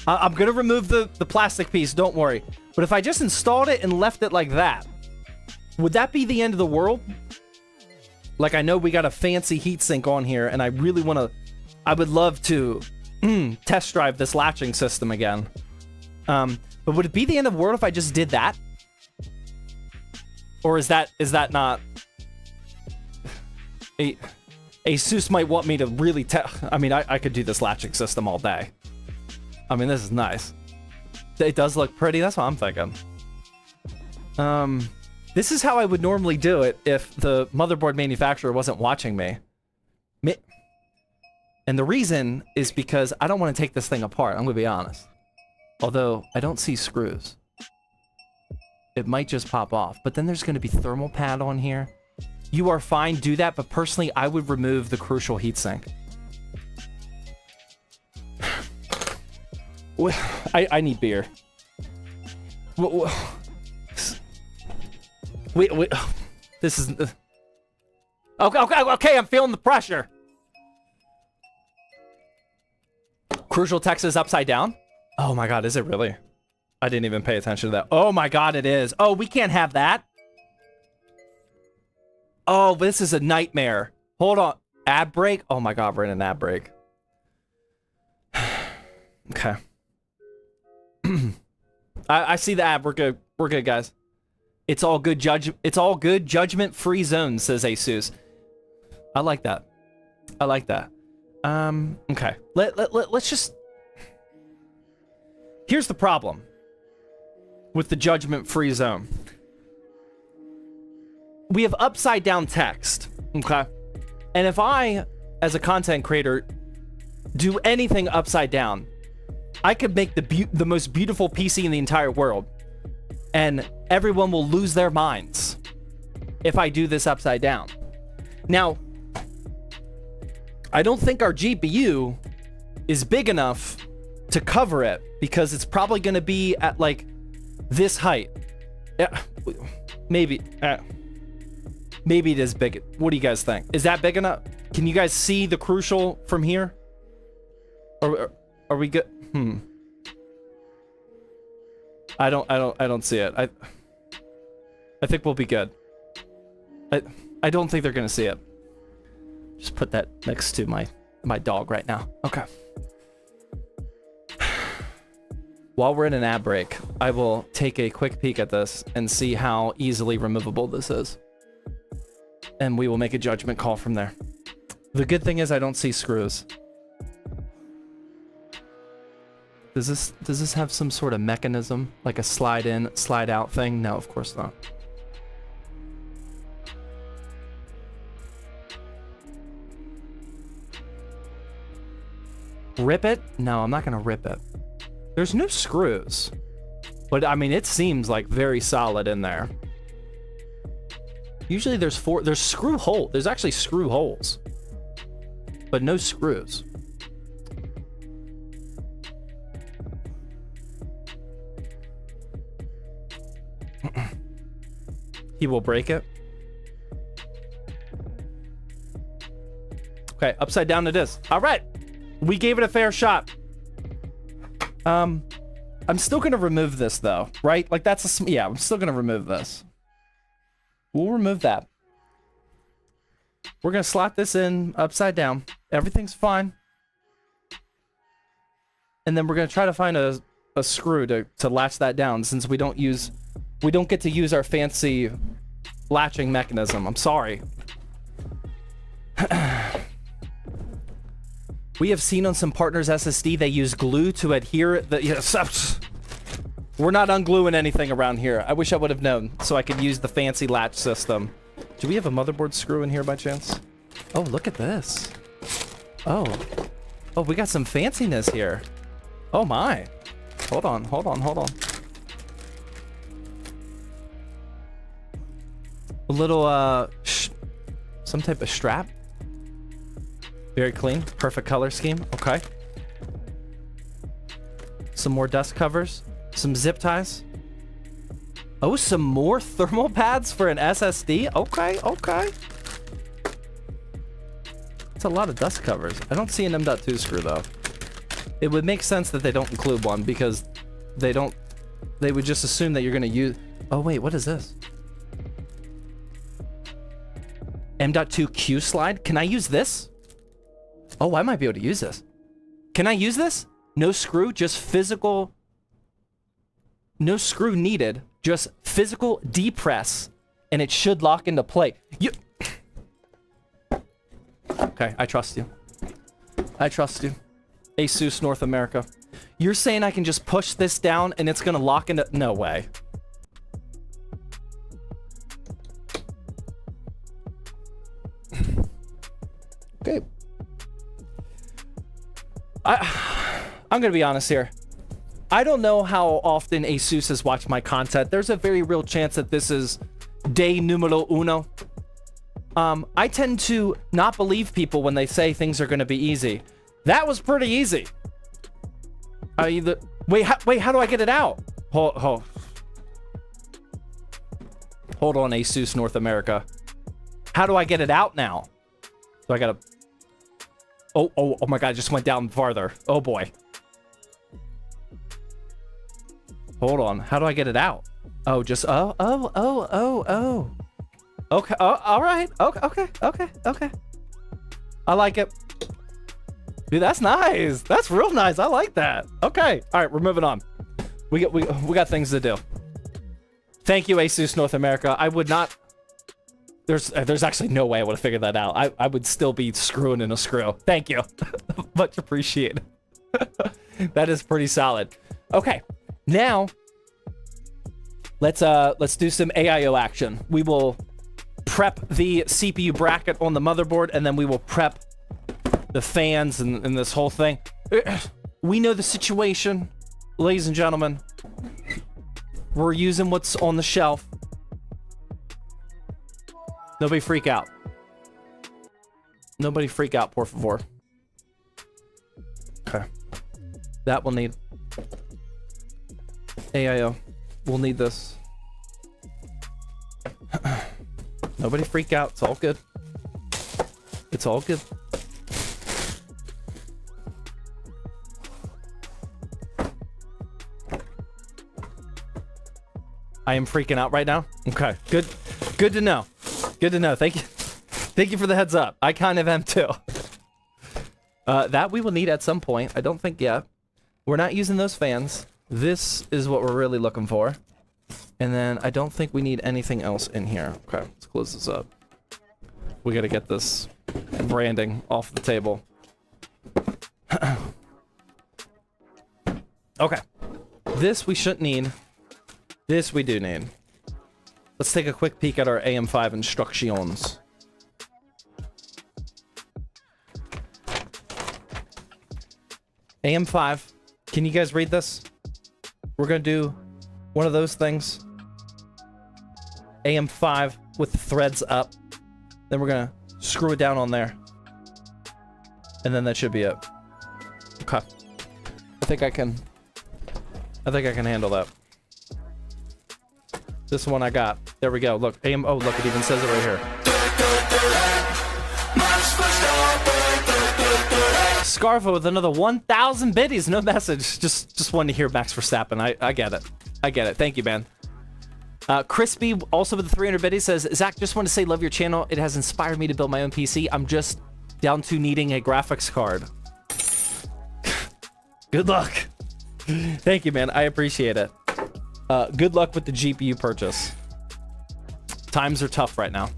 gonna remove the plastic piece. Don't worry. But if I just installed it and left it like that, would that be the end of the world? Like, I know we got a fancy heatsink on here, and I really want to... I would love to test drive this latching system again. But would it be the end of the world if I just did that? Or is that not... Asus might want me to really I mean, I could do this latching system all day. I mean, this is nice. It does look pretty. That's what I'm thinking. This is how I would normally do it if the motherboard manufacturer wasn't watching me. And the reason is because I don't want to take this thing apart. I'm going to be honest. Although, I don't see screws. It might just pop off. But then there's going to be thermal pad on here. You are fine, do that. But personally, I would remove the crucial heatsink. I need beer. Wait. This is... Okay, I'm feeling the pressure. Crucial text is upside down? Oh my god, is it really? I didn't even pay attention to that. Oh my god, it is. Oh, we can't have that. Oh, this is a nightmare. Hold on. Ad break? Oh my god, we're in an ad break. Okay. I see the ad. We're good. We're good, guys. It's all good. It's all good. Judgment-free zone, says Asus. I like that. I like that. Okay. Let's just... Here's the problem with the judgment-free zone. We have upside-down text, okay? And if I, as a content creator, do anything upside down, I could make the most beautiful PC in the entire world, and everyone will lose their minds if I do this upside down. Now, I don't think our GPU is big enough to cover it, because it's probably going to be at, like, this height. Yeah, maybe it is big. What do you guys think? Is that big enough? Can you guys see the crucial from here? Or are we good? I don't see it. I think we'll be good. I don't think they're gonna see it. Just put that next to my dog right now. Okay. While we're in an ad break, I will take a quick peek at this and see how easily removable this is. And we will make a judgment call from there. The good thing is I don't see screws. Does this have some sort of mechanism? Like a slide in, slide out thing? No, of course not. Rip it? No, I'm not gonna rip it. There's no screws. But I mean, it seems like very solid in there. Usually there's screw hole. There's actually screw holes. But no screws. He will break it. Okay, upside down it is. All right. We gave it a fair shot. I'm still gonna remove this though, right? Like that's yeah, I'm still gonna remove this. We'll remove that. We're gonna slot this in upside down. Everything's fine. And then we're gonna try to find a screw to latch that down, since we don't get to use our fancy latching mechanism. I'm sorry. We have seen on some partners' SSD they use glue to adhere we're not ungluing anything around here. I wish I would have known so I could use the fancy latch system. Do we have a motherboard screw in here by chance? Oh, look at this. Oh, we got some fanciness here. Oh my. Hold on. A little, some type of strap. Very clean. Perfect color scheme. Okay. Some more dust covers. Some zip ties. Oh, some more thermal pads for an SSD? Okay. It's a lot of dust covers. I don't see an M.2 screw, though. It would make sense that they don't include one, because they would just assume that you're going to use... Oh, wait, what is this? M.2 Q slide. Can I use this? Oh, I might be able to use this. Can I use this? No screw, just physical. No screw needed, just physical depress, and it should lock into place. Okay, I trust you. I trust you. Asus North America. You're saying I can just push this down and it's gonna lock into... No way. Okay. I'm gonna be honest here. I don't know how often Asus has watched my content. There's a very real chance that this is day numero uno. I tend to not believe people when they say things are gonna be easy. That was pretty easy. Wait, how do I get it out? Hold on, Asus North America. How do I get it out now? So I gotta... Oh my god, I just went down farther. Oh boy. Hold on, how do I get it out? Oh, just... Oh. Okay, all right. Okay. I like it. Dude, that's nice. That's real nice. I like that. Okay. All right, we're moving on. We got things to do. Thank you, Asus North America. I would not... There's actually no way I would have figured that out. I would still be screwing in a screw. Thank you. Much appreciated. That is pretty solid. Okay. Now, let's do some AIO action. We will prep the CPU bracket on the motherboard, and then we will prep the fans and this whole thing. We know the situation, ladies and gentlemen. We're using what's on the shelf. Nobody freak out. Nobody freak out, por favor. Okay. That will need AIO. We'll need this. Nobody freak out. It's all good. It's all good. I am freaking out right now. Okay, good to know. Good to know. Thank you for the heads up. I kind of am too. That we will need at some point. I don't think yet. We're not using those fans. This is what we're really looking for. And then I don't think we need anything else in here. Okay, let's close this up. We gotta get this branding off the table. Okay. This we shouldn't need. This we do need. Let's take a quick peek at our AM5 instructions. AM5. Can you guys read this? We're gonna do one of those things. AM5 with the threads up. Then we're gonna screw it down on there. And then that should be it. Okay. I think I can handle that. This one I got. There we go. Look, AM. Oh, look, it even says it right here. Scarfa with another 1,000 biddies. No message. Just wanted to hear Max Verstappen. I get it. I get it. Thank you, man. Crispy, also with the 300 biddies, says, Zach, just want to say love your channel. It has inspired me to build my own PC. I'm just down to needing a graphics card. Good luck. Thank you, man. I appreciate it. Good luck with the GPU purchase. Times are tough right now.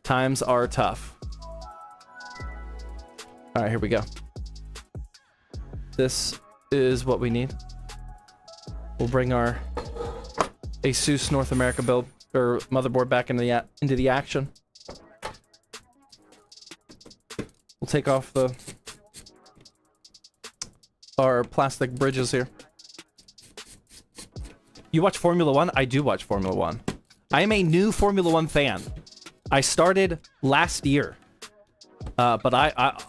Times are tough. All right, here we go. This is what we need. We'll bring our Asus North America build or motherboard back into the action. We'll take off our plastic bridges here. You watch Formula One? I do watch Formula One. I am a new Formula One fan. I started last year. But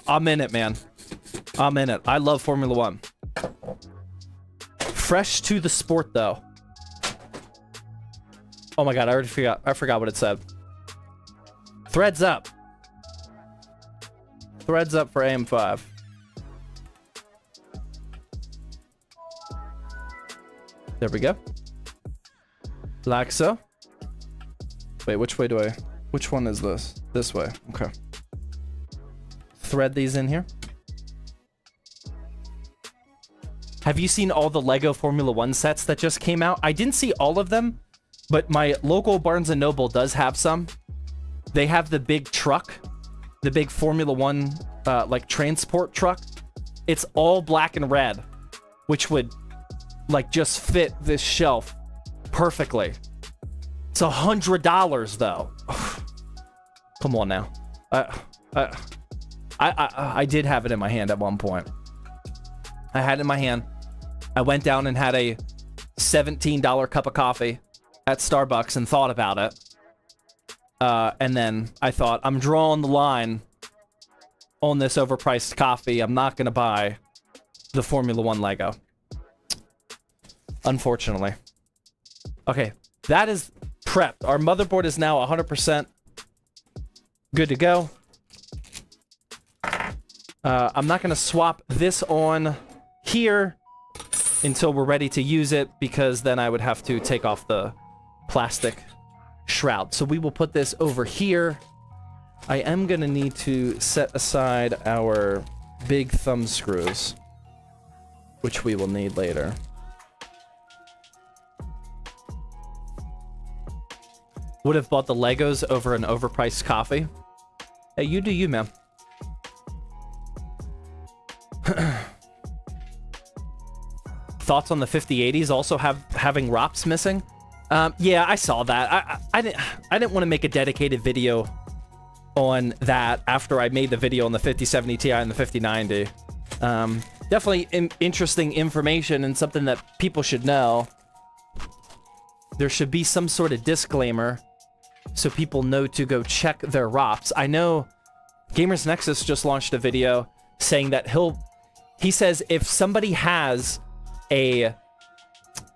I'm in it, man. I'm in it. I love Formula One. Fresh to the sport, though. Oh my god, I already forgot. I forgot what it said. Threads up. Threads up for AM5. There we go. Like so. Wait, which way do I... Which one is this? This way. Okay. Thread these in here. Have you seen all the Lego Formula 1 sets that just came out? I didn't see all of them, but my local Barnes & Noble does have some. They have the big truck, the big Formula 1 like transport truck. It's all black and red, which would like just fit this shelf perfectly. It's $100 though. Come on now. I did have it in my hand at one point. I had it in my hand. I went down and had a $17 cup of coffee at Starbucks and thought about it. And then I thought, I'm drawing the line on this overpriced coffee. I'm not going to buy the Formula 1 Lego. Unfortunately. Okay, that is prepped. Our motherboard is now 100% good to go. I'm not going to swap this on here until we're ready to use it, because then I would have to take off the plastic shroud. So we will put this over here. I am going to need to set aside our big thumb screws, which we will need later. Would have bought the Legos over an overpriced coffee. Hey, you do you, man. Thoughts on the 5080s also having ROPs missing? Yeah, I saw that. I didn't want to make a dedicated video on that after I made the video on the 5070 Ti and the 5090. Definitely interesting information and something that people should know. There should be some sort of disclaimer so people know to go check their ROPs. I know Gamers Nexus just launched a video saying that he says if somebody has a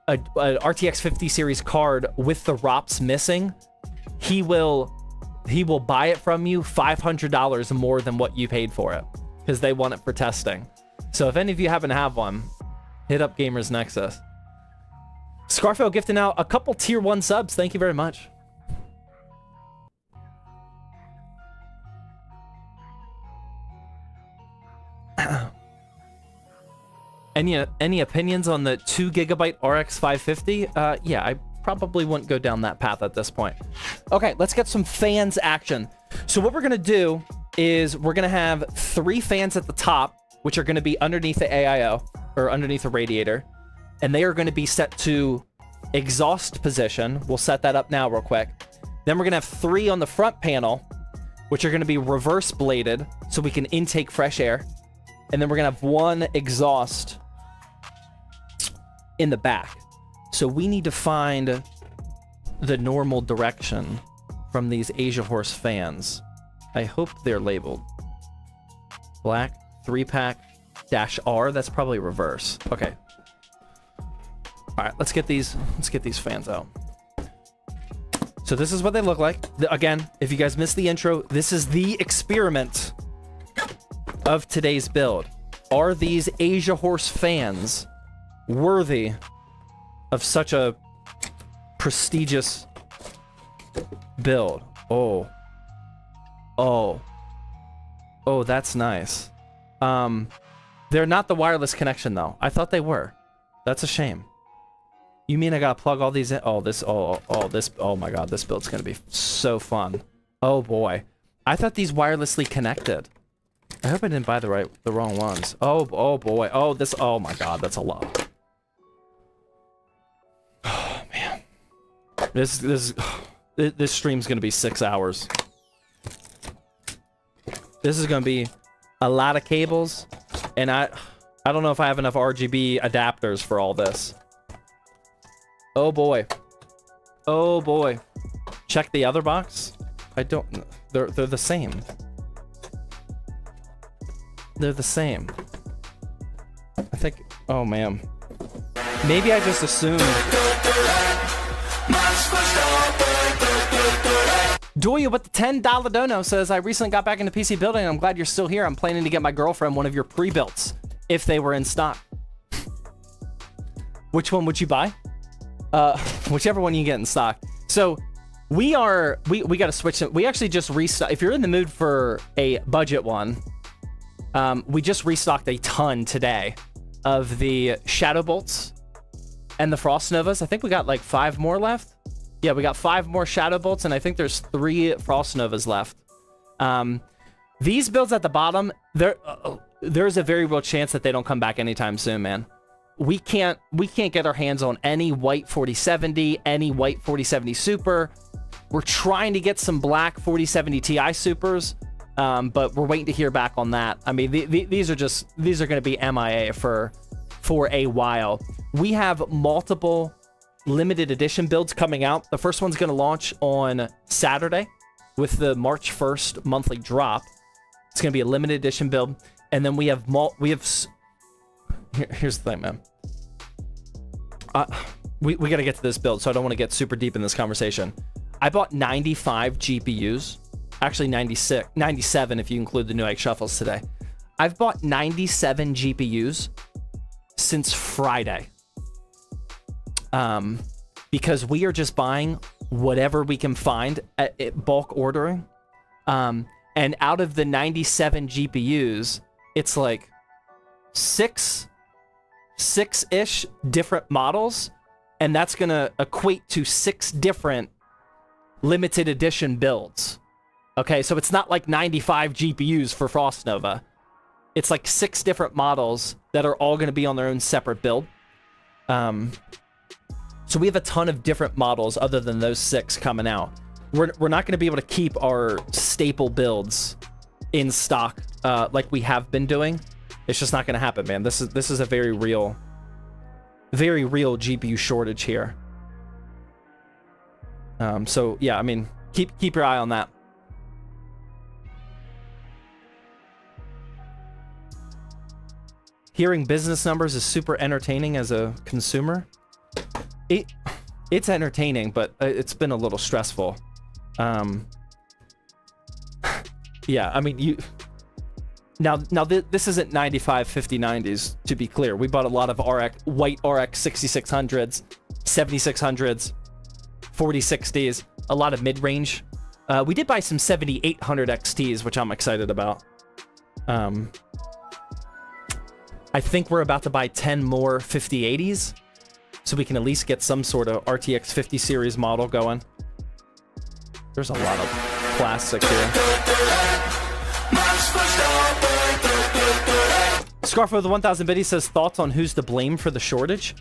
RTX 50 series card with the ROPs missing, he will buy it from you $500 more than what you paid for it, because they want it for testing. So if any of you happen to have one, hit up Gamers Nexus. Scarfo gifting out a couple tier 1 subs. Thank you very much. Any opinions on the 2 GB RX 550? Yeah, I probably wouldn't go down that path at this point. Okay, let's get some fans action. So what we're gonna do is we're gonna have 3 fans at the top, which are gonna be underneath the AIO, or underneath the radiator, and they are gonna be set to exhaust position. We'll set that up now real quick. Then we're gonna have 3 on the front panel, which are gonna be reverse bladed, so we can intake fresh air. And then we're gonna have 1 exhaust in the back. So we need to find the normal direction from these Asia Horse fans. I hope they're labeled. Black 3-pack -R. That's probably reverse. Okay. All right, let's get these fans out. So this is what they look like. Again, if you guys missed the intro, this is the experiment of today's build. Are these Asia Horse fans worthy of such a prestigious build? Oh, that's nice. They're not the wireless connection though. I thought they were. That's a shame. You mean I gotta plug all these in? Oh my god, this build's gonna be so fun. Oh boy. I thought these wirelessly connected. I hope I didn't buy the wrong ones. Oh boy. Oh my god, that's a lot. Oh man. This stream's gonna be 6 hours. This is gonna be a lot of cables, and I don't know if I have enough RGB adapters for all this. Oh boy. Oh boy. Check the other box. They're the same. They're the same. I think, oh man. Maybe I just assumed. Doya with the $10 dono says, I recently got back into PC building. I'm glad you're still here. I'm planning to get my girlfriend one of your pre-builts if they were in stock. Which one would you buy? Whichever one you get in stock. So We got to switch it. We actually just restocked. If you're in the mood for a budget one, we just restocked a ton today of the Shadow Bolts and the Frost Novas. I think we got like 5 more left. Yeah, we got 5 more Shadow Bolts, and I think there's 3 Frost Novas left. These builds at the bottom, there's a very real chance that they don't come back anytime soon, man. We can't get our hands on any white 4070, any white 4070 Super. We're trying to get some black 4070 Ti Supers, but we're waiting to hear back on that. I mean, these are going to be MIA for a while. We have multiple limited edition builds coming out. The first one's going to launch on Saturday with the March 1st monthly drop. It's going to be a limited edition build, and then we have here's the thing, man. We got to get to this build, so I don't want to get super deep in this conversation. I bought 95 GPUs, actually 97 if you include the Newegg shuffles today. I've bought 97 GPUs since Friday, because we are just buying whatever we can find at bulk ordering. And out of the 97 GPUs, it's like six-ish different models, and that's gonna equate to 6 different limited edition builds. Okay, so it's not like 95 GPUs for Frost Nova. It's like 6 different models that are all gonna be on their own separate build. So we have a ton of different models other than those 6 coming out. We're not gonna be able to keep our staple builds in stock like we have been doing. It's just not gonna happen, man. This is a very real GPU shortage here. So yeah, I mean, keep your eye on that. Hearing business numbers is super entertaining as a consumer. It's entertaining, but it's been a little stressful. Yeah, I mean, this isn't 95 5090s, to be clear. We bought a lot of white RX 6600s, 7600s, 4060s, a lot of mid-range. We did buy some 7800 XTs, which I'm excited about. I think we're about to buy 10 more 5080s, so we can at least get some sort of RTX 50 series model going. There's a lot of plastic here. Scarfo the 1000 biddy says, thoughts on who's to blame for the shortage?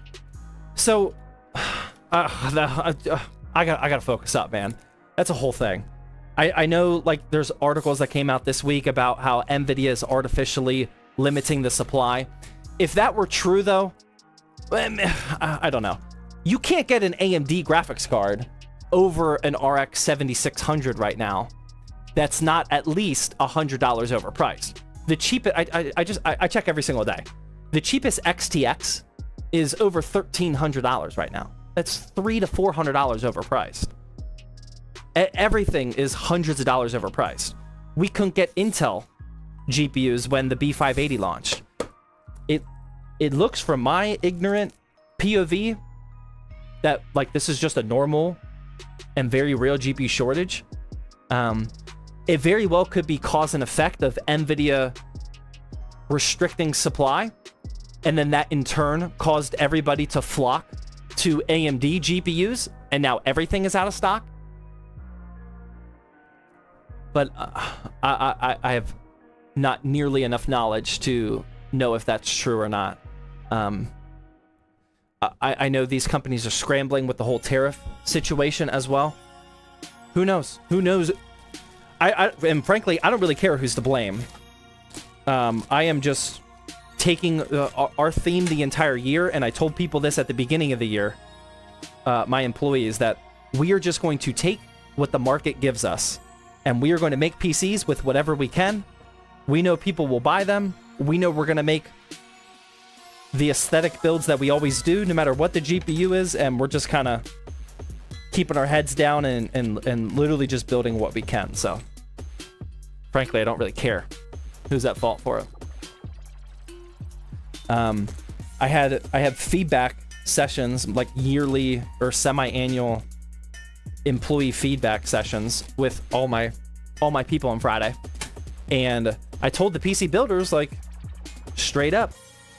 So, I gotta focus up, man. That's a whole thing. I know, like, there's articles that came out this week about how NVIDIA is artificially limiting the supply. If that were true, though, I don't know. You can't get an AMD graphics card over an RX 7600 right now that's not at least $100 overpriced. The cheapest, I check every single day. The cheapest XTX is over $1,300 right now. That's $300 to $400 overpriced. Everything is hundreds of dollars overpriced. We couldn't get Intel GPUs when the B580 launched. It looks, from my ignorant POV, that like this is just a normal and very real GPU shortage. It very well could be cause and effect of NVIDIA restricting supply, and then that in turn caused everybody to flock to AMD GPUs, and now everything is out of stock. But I have not nearly enough knowledge to know if that's true or not. I know these companies are scrambling with the whole tariff situation as well. Who knows? Who knows? And frankly, I don't really care who's to blame. I am just taking our theme the entire year, and I told people this at the beginning of the year, my employees, that we are just going to take what the market gives us, and we are going to make PCs with whatever we can. We know people will buy them. We know we're going to make the aesthetic builds that we always do, no matter what the GPU is, and we're just kind of keeping our heads down and literally just building what we can. So, frankly, I don't really care who's at fault for it. I have feedback sessions, like yearly or semi-annual employee feedback sessions with all my people on Friday. And I told the PC builders, like, straight up,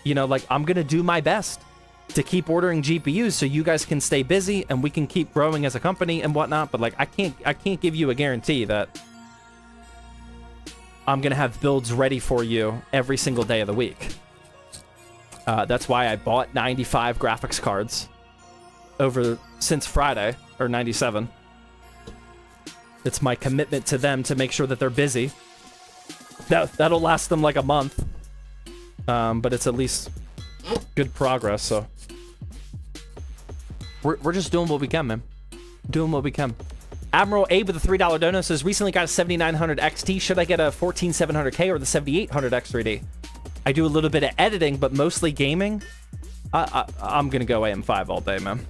you know, like, I'm going to do my best to keep ordering GPUs so you guys can stay busy and we can keep growing as a company and whatnot. But like, I can't give you a guarantee that I'm going to have builds ready for you every single day of the week. That's why I bought 95 graphics cards since Friday, or 97. It's my commitment to them to make sure that they're busy. That'll last them like a month. But it's at least good progress, so. We're just doing what we can, man. Doing what we can. Admiral A with a $3 dono says, recently got a 7900 XT. Should I get a 14700K or the 7800 X3D? I do a little bit of editing, but mostly gaming. I'm going to go AM5 all day, man.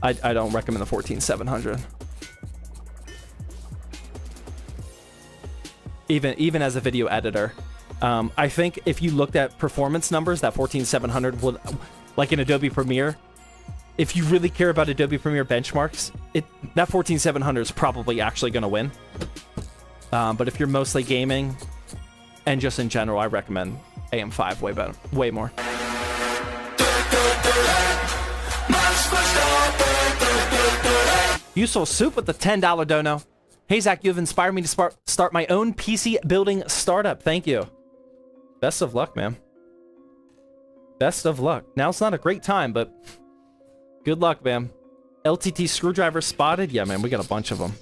I don't recommend the 14700. Even as a video editor. I think if you looked at performance numbers, that 14700 would, like in Adobe Premiere, if you really care about Adobe Premiere benchmarks, that 14700 is probably actually going to win. But if you're mostly gaming and just in general, I recommend AM5 way better, way more. Useful Soup with the $10 dono. Hey Zach, you have inspired me to start my own PC building startup. Thank you. Best of luck, man. Best of luck. Now it's not a great time, but good luck, man. LTT screwdriver spotted? Yeah, man, we got a bunch of them.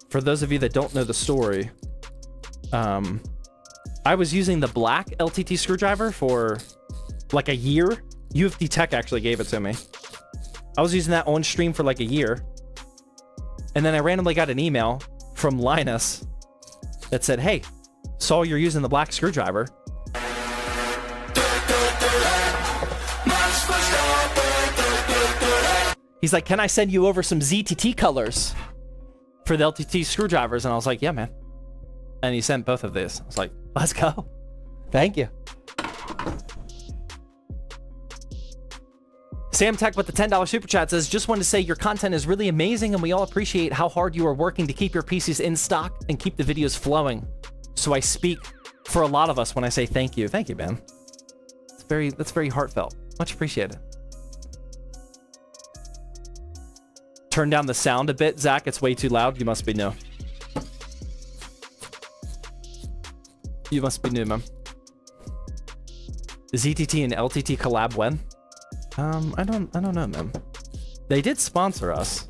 For those of you that don't know the story, I was using the black LTT screwdriver for like a year. UFD Tech actually gave it to me. I was using that on stream for like a year. And then I randomly got an email from Linus that said, hey, saw you're using the black screwdriver. He's like, can I send you over some ZTT colors for the LTT screwdrivers? And I was like, yeah, man. And he sent both of these. I was like, let's go. Thank you. Sam Tech with the $10 super chat says, just wanted to say your content is really amazing and we all appreciate how hard you are working to keep your PCs in stock and keep the videos flowing. So I speak for a lot of us when I say thank you. Thank you, man. That's very heartfelt. Much appreciated. Turn down the sound a bit, Zach. It's way too loud. You must be new. You must be new, man. ZTT and LTT collab when? I don't know, man. They did sponsor us.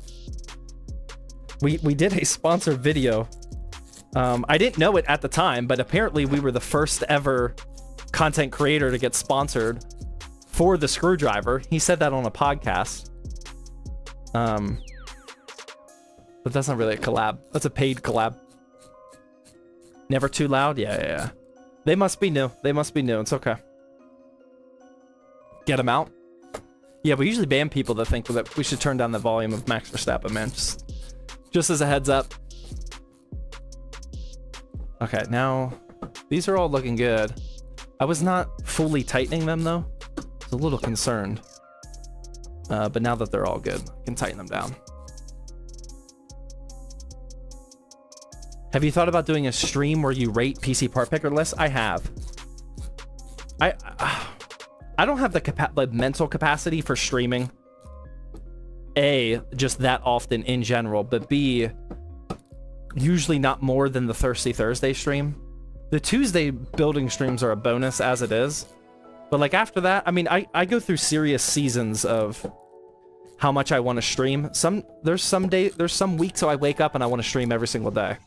We did a sponsored video. I didn't know it at the time, but apparently we were the first ever content creator to get sponsored for the screwdriver. He said that on a podcast. But that's not really a collab. That's a paid collab. Never too loud? Yeah. They must be new. They must be new. It's okay. Get them out. Yeah, we usually ban people that think that we should turn down the volume of Max Verstappen, man. Just as a heads up. Okay, now these are all looking good. I was not fully tightening them though. I was a little concerned. But now that they're all good, I can tighten them down. Have you thought about doing a stream where you rate PC part picker lists? I have. I don't have the mental capacity for streaming. A, just that often in general, but B, usually not more than the Thirsty Thursday stream. The Tuesday building streams are a bonus as it is. But like after that, I mean, I go through serious seasons of how much I want to stream. There's some weeks so I wake up and I want to stream every single day.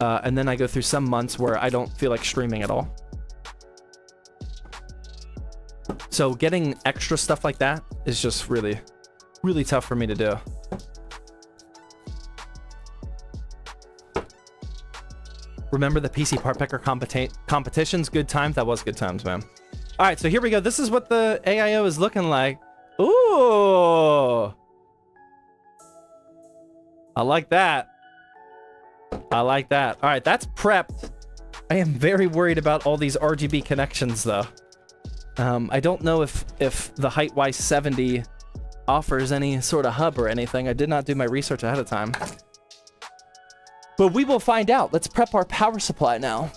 And then I go through some months where I don't feel like streaming at all. So getting extra stuff like that is just really, really tough for me to do. Remember the PC part picker competitions? Good times? That was good times, man. All right, so here we go. This is what the AIO is looking like. Ooh. I like that. I like that. All right, that's prepped. I am very worried about all these RGB connections, though. I don't know if the height-wise 70 offers any sort of hub or anything. I did not do my research ahead of time. But we will find out. Let's prep our power supply now.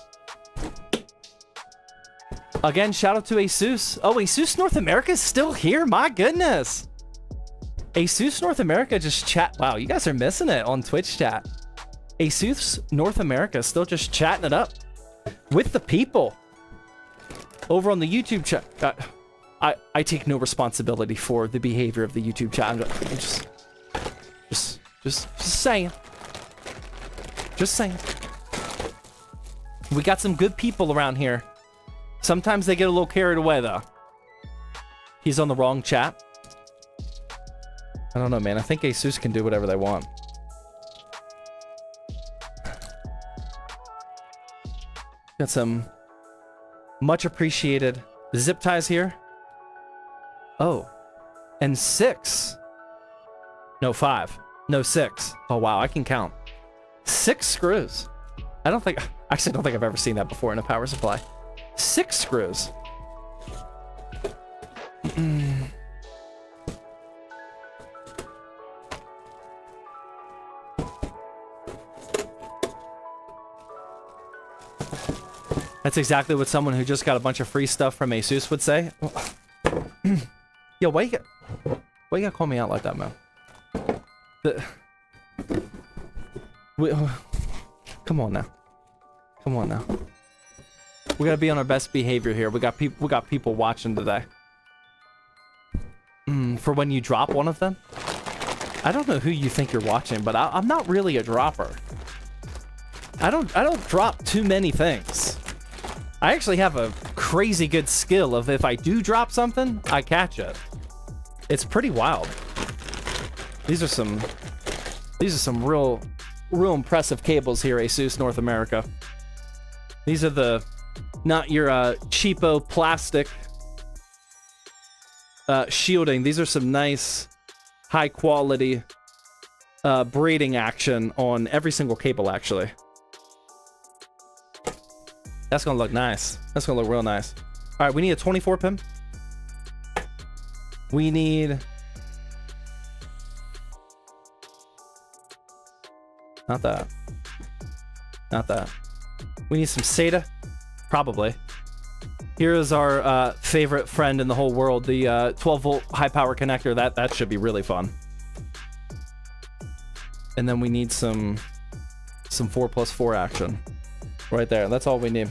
Again, shout out to Asus. Oh, Asus North America is still here? My goodness. Asus North America just chat. Wow, you guys are missing it on Twitch chat. Asus North America still just chatting it up with the people over on the YouTube chat. I take no responsibility for the behavior of the YouTube chat. I'm just saying. Just saying. We got some good people around here. Sometimes they get a little carried away, though. He's on the wrong chat. I don't know, man. I think Asus can do whatever they want. Got some much appreciated zip ties here. Oh, and 6. No, 5. No, 6. Oh, wow. I can count. 6 screws. Actually don't think I've ever seen that before in a power supply. 6 screws. That's exactly what someone who just got a bunch of free stuff from Asus would say. Yo, why you gotta call me out like that, man? Come on now. Come on now. We gotta be on our best behavior here. We got people watching today. For when you drop one of them? I don't know who you think you're watching, but I'm not really a dropper. I don't drop too many things. I actually have a crazy good skill of if I do drop something, I catch it. It's pretty wild. These are some real impressive cables here, Asus North America. These are not your cheapo plastic shielding. These are some nice, high quality braiding action on every single cable, actually. That's gonna look nice. That's gonna look real nice. All right, we need a 24 pin. We need... Not that. Not that. We need some SATA. Probably. Here is our favorite friend in the whole world, the 12-volt high-power connector. That should be really fun. And then we need some 4+4 action. Right there. That's all we need.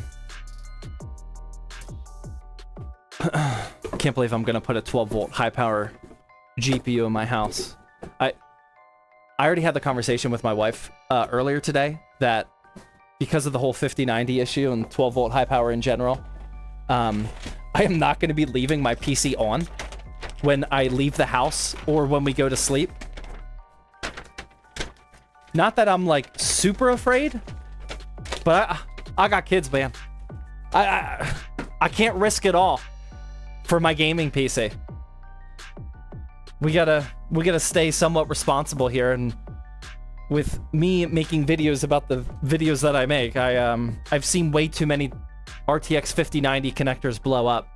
Can't believe I'm gonna put a 12-volt high-power GPU in my house. I already had the conversation with my wife earlier today that because of the whole 5090 issue and 12-volt high-power in general, I am not going to be leaving my PC on when I leave the house or when we go to sleep. Not that I'm like super afraid, but I got kids, man. I can't risk it all for my gaming PC. We gotta stay somewhat responsible here, and with me making videos about the videos that I make, I've seen way too many RTX 5090 connectors blow up,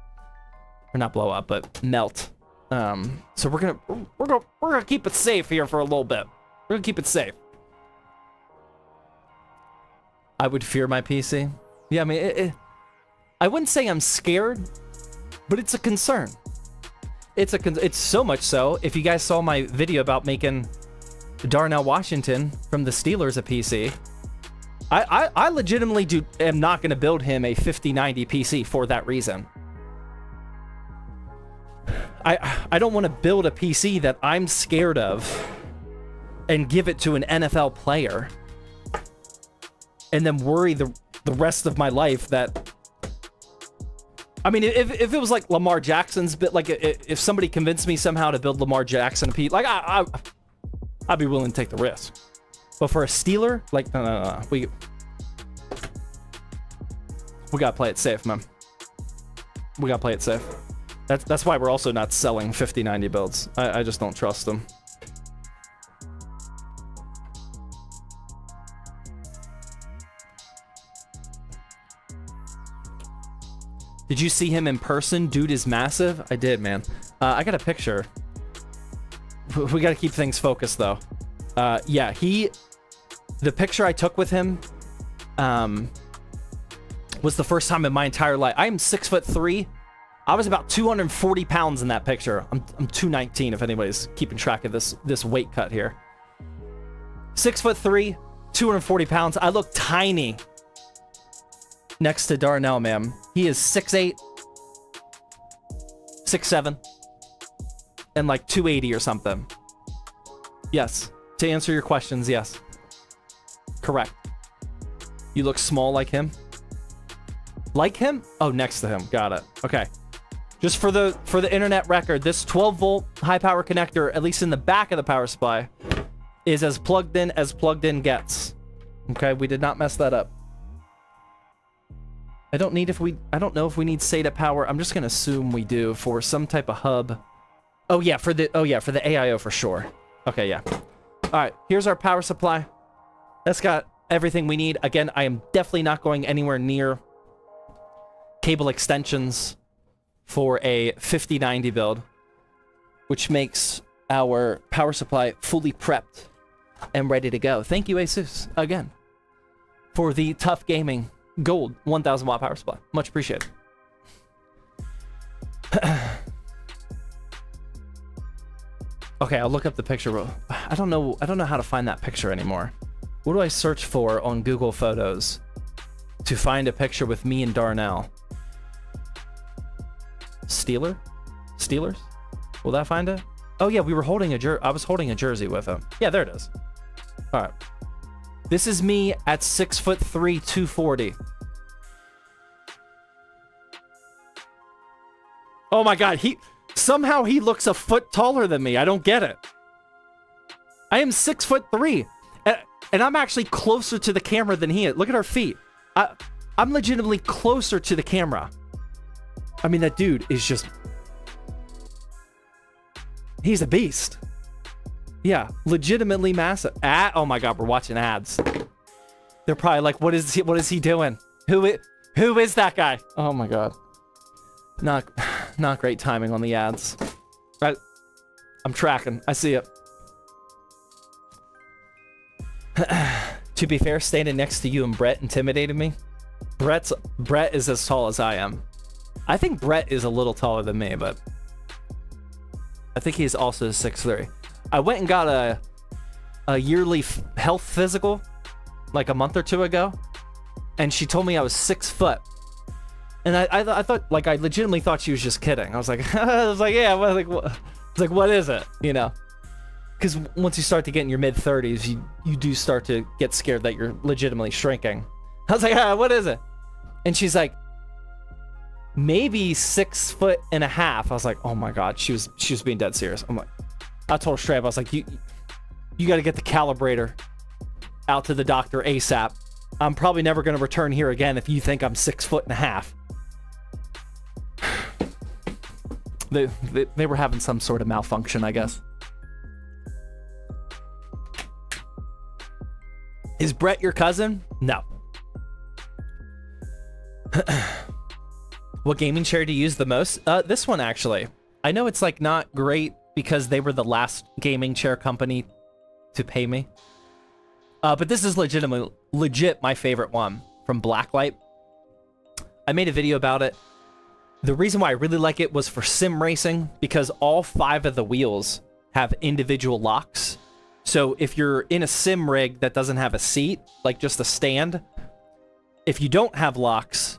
or not blow up, but melt. So we're gonna keep it safe here for a little bit. We're gonna keep it safe. I would fear my PC. Yeah, I mean, I wouldn't say I'm scared, but it's a concern. It's so much so, if you guys saw my video about making Darnell Washington from the Steelers a PC, I legitimately am not going to build him a 5090 PC for that reason. I don't want to build a PC that I'm scared of and give it to an NFL player and then worry the rest of my life that... I mean, if it was like Lamar Jackson's bit, like if somebody convinced me somehow to build Lamar Jackson a PC, like I'd be willing to take the risk. But for a Steeler, like no. We gotta play it safe, man. We gotta play it safe. That's why we're also not selling 5090 builds. I just don't trust them. Did you see him in person? Dude is massive. I did, man. I got a picture. we got to keep things focused though. Yeah, the picture I took with him was the first time in my entire life. I am 6'3". I was about 240 pounds in that picture. I'm 219 if anybody's keeping track of this weight cut here. 6'3", 240 pounds. I look tiny next to Darnell, man. He is 6'8", 6'7", and like 280 or something. Yes. To answer your questions, yes. Correct. You look small like him? Like him? Oh, next to him. Got it. Okay. Just for the internet record, this 12-volt high-power connector, at least in the back of the power supply, is as plugged in gets. Okay, we did not mess that up. I don't know if we need SATA power. I'm just gonna assume we do for some type of hub. Oh yeah, for the AIO for sure. Okay, yeah. All right, here's our power supply. That's got everything we need. Again, I am definitely not going anywhere near cable extensions for a 5090 build, which makes our power supply fully prepped and ready to go. Thank you, Asus, again, for the Tough Gaming Gold 1000 watt power supply. Much appreciated. Okay, I'll look up the picture. I don't know how to find that picture anymore. What do I search for on Google Photos to find a picture with me and Darnell? Steelers? Will that find it? Oh yeah, we were holding I was holding a jersey with him. Yeah, there it is. All right. This is me at 6'3", 240. Oh my God, somehow he looks a foot taller than me. I don't get it. I am 6'3", and I'm actually closer to the camera than he is. Look at our feet. I'm legitimately closer to the camera. I mean, that dude is just... He's a beast. Yeah, legitimately massive. Oh my God, we're watching ads. They're probably like, what is he doing? Who is that guy? Oh my God. Not great timing on the ads. I'm tracking. I see it. To be fair, standing next to you and Brett intimidated me. Brett is as tall as I am. I think Brett is a little taller than me, but I think he's also 6'3". I went and got a yearly health physical like a month or two ago, and she told me I was 6 foot. And I thought, like, I legitimately thought she was just kidding. I was like, yeah, what is it? You know? Because once you start to get in your mid-30s, you do start to get scared that you're legitimately shrinking. I was like, what is it? And she's like, maybe 6'1.5". I was like, oh my God, she was being dead serious. I'm like, I told her straight up, I was like, you got to get the calibrator out to the doctor ASAP. I'm probably never going to return here again if you think I'm 6'1.5". They were having some sort of malfunction, I guess. Is Brett your cousin? No. What gaming chair do you use the most? This one, actually. I know it's like not great because they were the last gaming chair company to pay me. But this is legit my favorite one from Blacklight. I made a video about it. The reason why I really like it was for sim racing, because all 5 of the wheels have individual locks. So if you're in a sim rig that doesn't have a seat, like just a stand, if you don't have locks,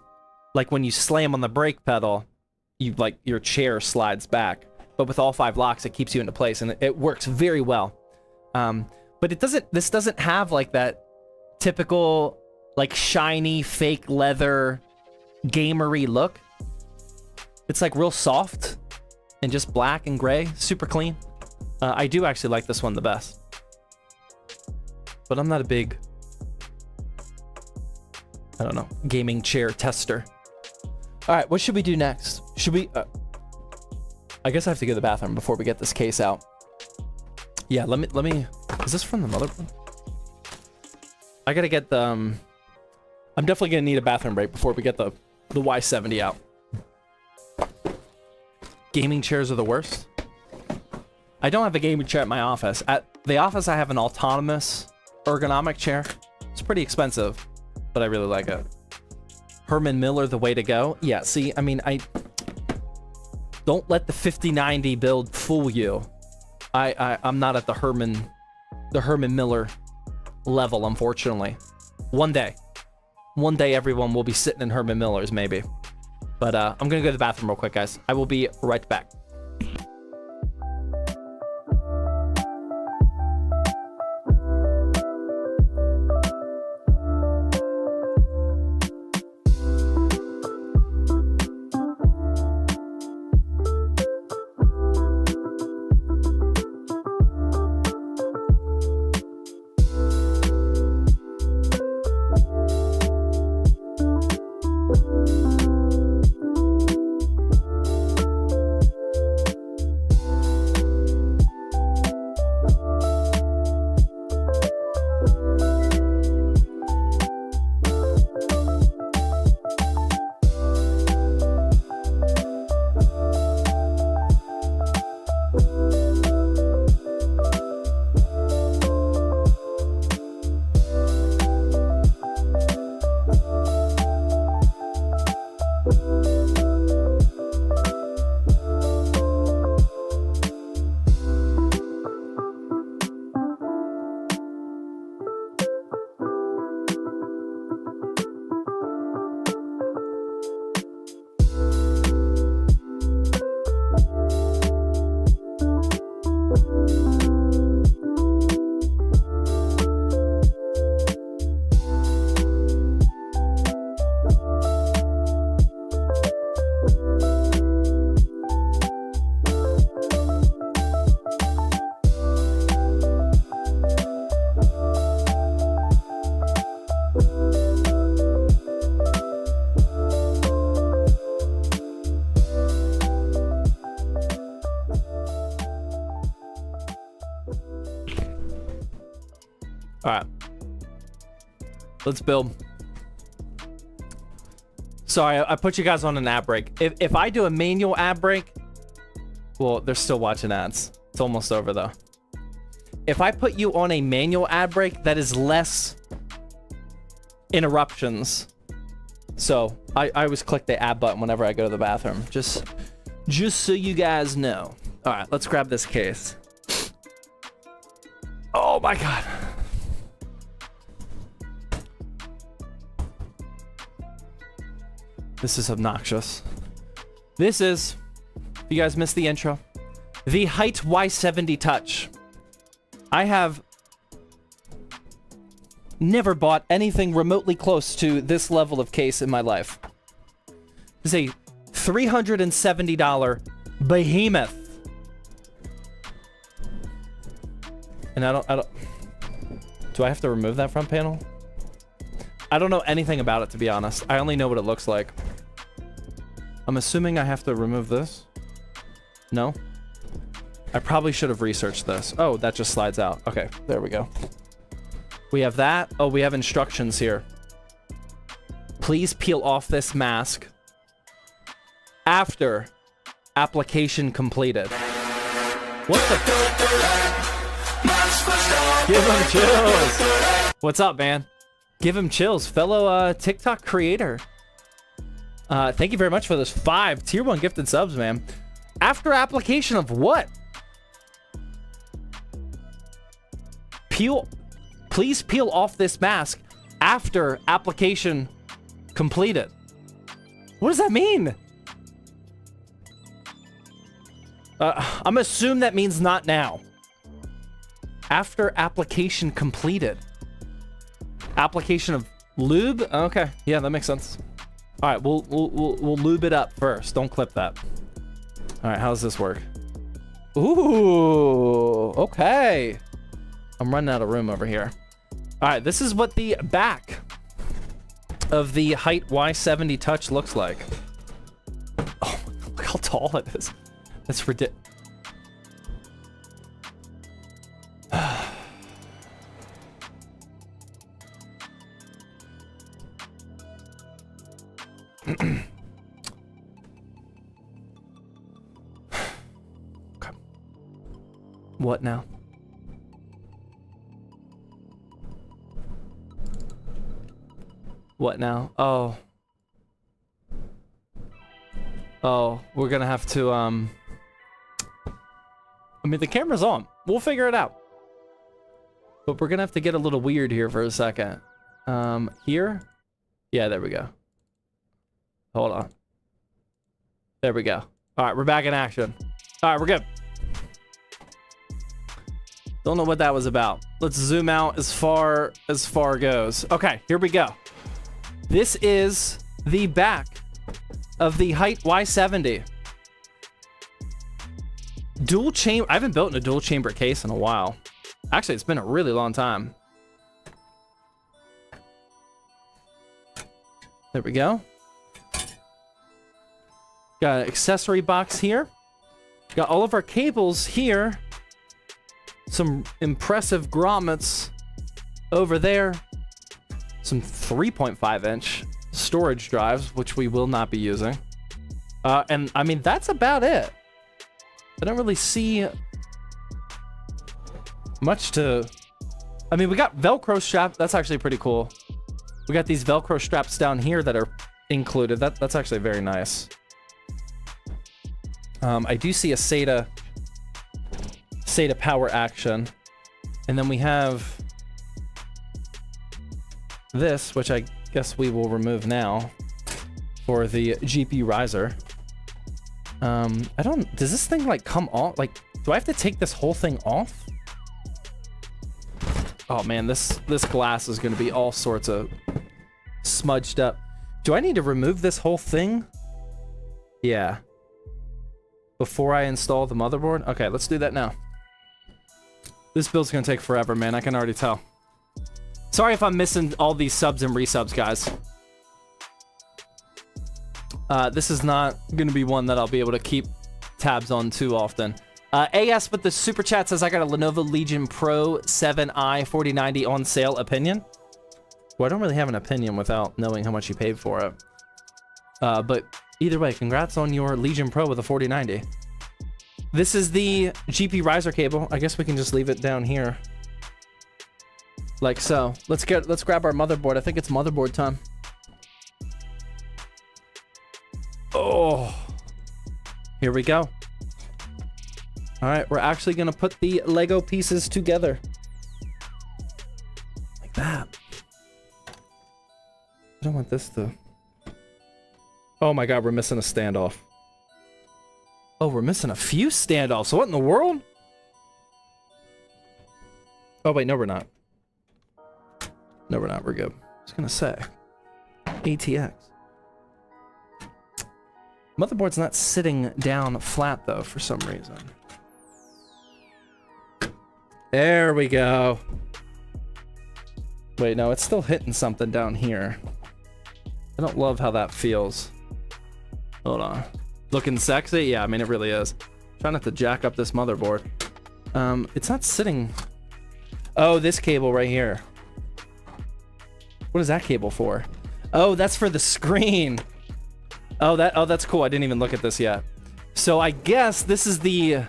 like when you slam on the brake pedal, your chair slides back. But with all 5 locks, it keeps you into place, and it works very well. But this doesn't have like that typical like shiny fake leather gamery look. It's like real soft and just black and gray, super clean. I do actually like this one the best, but I'm not a big, I don't know, gaming chair tester. All right, what should we do next? Should we, I guess I have to go to the bathroom before we get this case out. Yeah, let me, is this from the motherboard? I gotta get the, I'm definitely gonna need a bathroom break before we get the Y70 out. Gaming chairs are the worst. I don't have a gaming chair at my office. At the office, I have an autonomous ergonomic chair. It's pretty expensive, but I really like it. Herman Miller, the way to go. Yeah, see, I mean, don't let the 5090 build fool you. I'm not at the Herman Miller level, unfortunately. One day everyone will be sitting in Herman Miller's, maybe. But I'm gonna go to the bathroom real quick, guys. I will be right back. Let's build. Sorry, I put you guys on an ad break. If I do a manual ad break, well, they're still watching ads. It's almost over though. If I put you on a manual ad break, that is less interruptions. So I always click the ad button whenever I go to the bathroom. Just so you guys know. All right, let's grab this case. Oh my God. This is obnoxious. This is, if you guys missed the intro, the Height Y70 Touch. I have never bought anything remotely close to this level of case in my life. This is a $370 behemoth. And I don't, do I have to remove that front panel? I don't know anything about it, to be honest. I only know what it looks like. I'm assuming I have to remove this. No? I probably should have researched this. Oh, that just slides out. Okay, there we go. We have that. Oh, we have instructions here. Please peel off this mask after application completed. What the? Give him chills. What's up, man? Give him chills, fellow TikTok creator. Thank you very much for those 5 tier 1 gifted subs, man. After application of what? Please peel off this mask after application completed. What does that mean? I'm assuming that means not now. After application completed. Application of lube? Okay, yeah, that makes sense. All right, we'll lube it up first. Don't clip that. All right, how does this work? Ooh, okay. I'm running out of room over here. All right, this is what the back of the Height Y70 Touch looks like. Oh, look how tall it is. That's ridiculous. Okay. What now? What now? Oh. Oh, we're gonna have to, I mean, the camera's on. We'll figure it out. But we're gonna have to get a little weird here for a second. Here? Yeah, there we go. Hold on. There we go. Alright, we're back in action. Alright, we're good. Don't know what that was about. Let's zoom out as far goes. Okay, here we go. This is the back of the Height Y70. Dual chamber. I haven't built in a dual chamber case in a while. Actually, it's been a really long time. There we go. Got an accessory box here. Got all of our cables here. Some impressive grommets over there. Some 3.5-inch storage drives, which we will not be using. And I mean, that's about it. I don't really see much to... I mean, we got Velcro strap. That's actually pretty cool. We got these Velcro straps down here that are included. That's actually very nice. I do see a SATA power action. And then we have this, which I guess we will remove now for the GPU riser. Does this thing like come off? Like, do I have to take this whole thing off? Oh man, this glass is gonna be all sorts of smudged up. Do I need to remove this whole thing? Yeah. Before I install the motherboard? Okay, let's do that now. This build's gonna take forever, man. I can already tell. Sorry if I'm missing all these subs and resubs, guys. This is not gonna be one that I'll be able to keep tabs on too often. AS with the super chat says, I got a Lenovo Legion Pro 7i 4090 on sale. Opinion? Well, I don't really have an opinion without knowing how much you paid for it. But either way, congrats on your Legion Pro with a 4090. This is the GP riser cable. I guess we can just leave it down here. Like so. Let's grab our motherboard. I think it's motherboard time. Oh. Here we go. All right, we're actually gonna put the Lego pieces together. Like that. I don't want this to... Oh my god, we're missing a standoff. Oh, we're missing a few standoffs. What in the world? Oh wait, no we're not. No we're not, we're good. I was gonna say. ATX. Motherboard's not sitting down flat though for some reason. There we go. Wait, no, it's still hitting something down here. I don't love how that feels. Hold on. Looking sexy? Yeah, I mean, it really is. Try not to jack up this motherboard. It's not sitting... Oh, this cable right here. What is that cable for? Oh, that's for the screen. Oh, that's cool. I didn't even look at this yet. So I guess this is the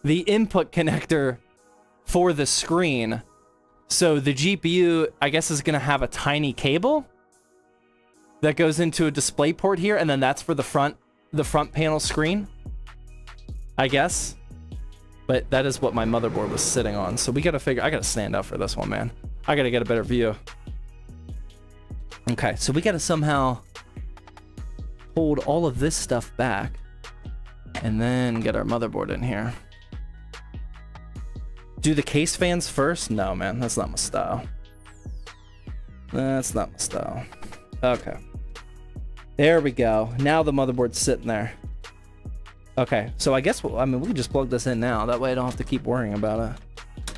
input connector for the screen. So the GPU, I guess, is going to have a tiny cable that goes into a display port here, and then that's for the front panel screen, I guess. But that is what my motherboard was sitting on. So we got to figure... I got to stand up for this one, man. I got to get a better view. Okay, so we got to somehow hold all of this stuff back and then get our motherboard in here. Do the case fans first? No, man, that's not my style. That's not my style. Okay. There we go. Now the motherboard's sitting there. Okay, so I guess, we can just plug this in now. That way I don't have to keep worrying about it.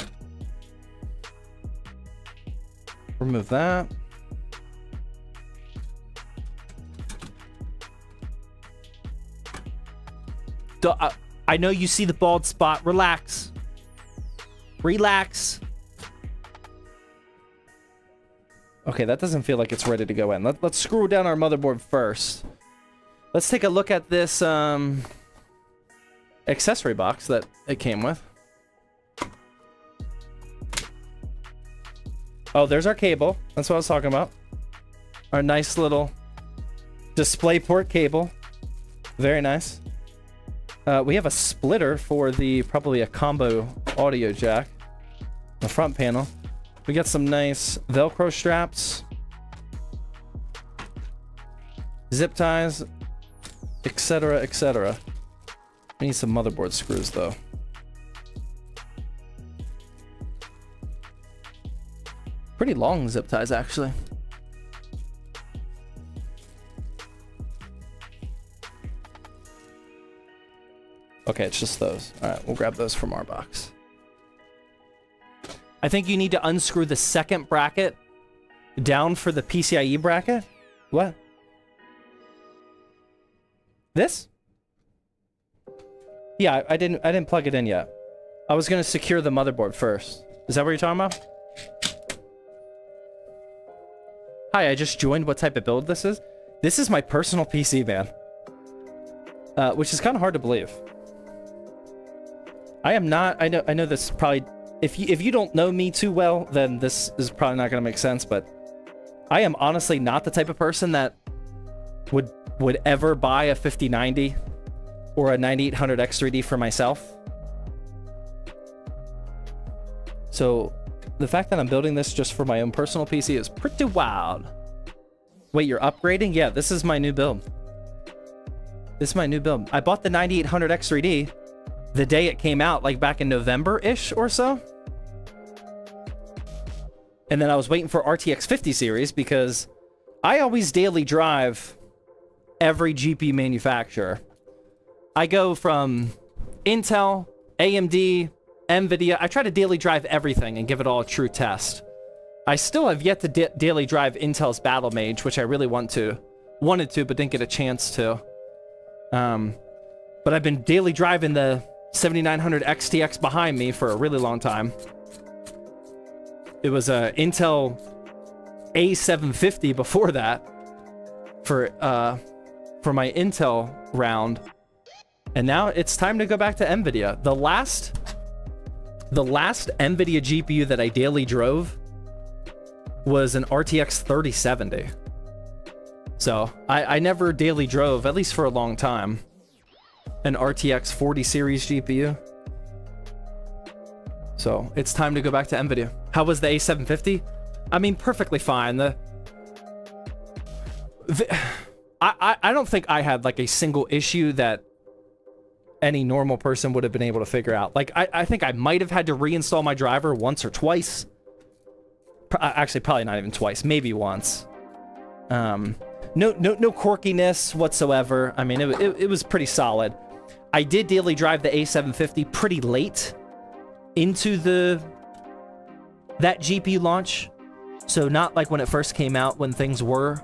Remove that. I know you see the bald spot. Relax. Relax. Okay, that doesn't feel like it's ready to go in. Let's screw down our motherboard first. Let's take a look at this. accessory box that it came with. Oh, there's our cable. That's what I was talking about. Our nice little DisplayPort cable. Very nice. We have a splitter for probably a combo audio jack. The front panel. We got some nice Velcro straps. Zip ties. Etc, etc. I need some motherboard screws though. Pretty long zip ties actually. Okay, it's just those. All right, we'll grab those from our box. I think you need to unscrew the second bracket down for the PCIe bracket. What? This? Yeah, I didn't plug it in yet. I was gonna secure the motherboard first. Is that what you're talking about? Hi, I just joined. What type of build this is? This is my personal PC, man. Which is kind of hard to believe. I am not. I know this probably. If you don't know me too well, then this is probably not gonna make sense. But I am honestly not the type of person that would ever buy a 5090 or a 9800X3D for myself. So the fact that I'm building this just for my own personal PC is pretty wild. Wait, you're upgrading? Yeah, this is my new build. This is my new build. I bought the 9800X3D the day it came out, like back in November-ish or so. And then I was waiting for RTX 50 series because I always daily drive every GPU manufacturer. I go from Intel, AMD, NVIDIA. I try to daily drive everything and give it all a true test. I still have yet to daily drive Intel's Battle Mage, which I really wanted to, but didn't get a chance to. But I've been daily driving the 7900 XTX behind me for a really long time. It was a Intel A750 before that for my Intel round. And now it's time to go back to NVIDIA. The last NVIDIA GPU that I daily drove was an RTX 3070. So I never daily drove, at least for a long time, an RTX 40 series GPU. So it's time to go back to NVIDIA. How was the A750? I mean, perfectly fine. I don't think I had like a single issue that any normal person would have been able to figure out. Like, I think I might have had to reinstall my driver once or twice. Actually, probably not even twice. Maybe once. No quirkiness whatsoever. I mean, it was pretty solid. I did daily drive the A750 pretty late into that GPU launch. So not like when it first came out, when things were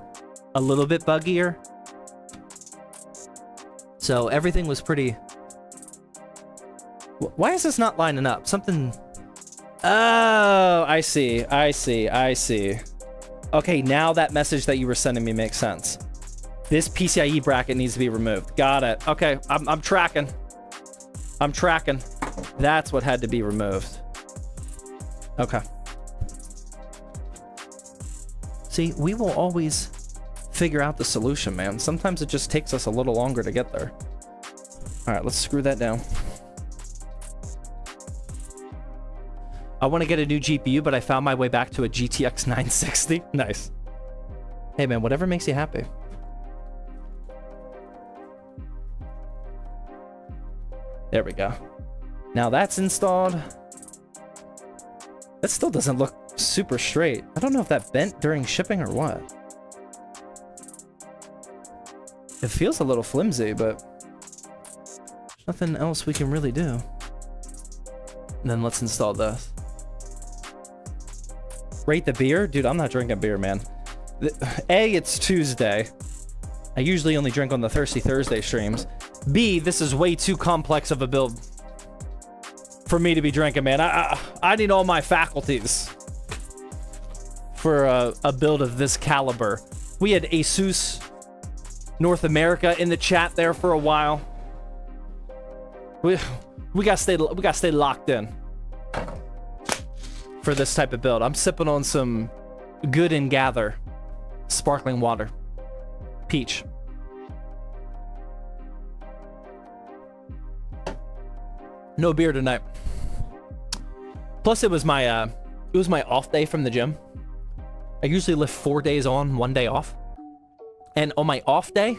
a little bit buggier. So everything was pretty... Why is this not lining up? Something... Oh, I see. Okay, now that message that you were sending me makes sense. This PCIe bracket needs to be removed. Got it. Okay, I'm tracking. I'm tracking. That's what had to be removed. Okay. See, we will always figure out the solution, man. Sometimes it just takes us a little longer to get there. All right, let's screw that down. I want to get a new GPU, but I found my way back to a GTX 960. Nice. Hey, man, whatever makes you happy. There we go. Now that's installed. That still doesn't look super straight. I don't know if that bent during shipping or what. It feels a little flimsy, but nothing else we can really do. And then let's install this. Rate the beer? Dude, I'm not drinking beer, man. A, it's Tuesday. I usually only drink on the Thirsty Thursday streams. B, this is way too complex of a build for me to be drinking, man. I need all my faculties for a build of this caliber. We had Asus North America in the chat there for a while. We gotta stay locked in for this type of build. I'm sipping on some Good and Gather sparkling water. Peach. No beer tonight. Plus, it was my off day from the gym. I usually lift 4 days on, 1 day off. And on my off day,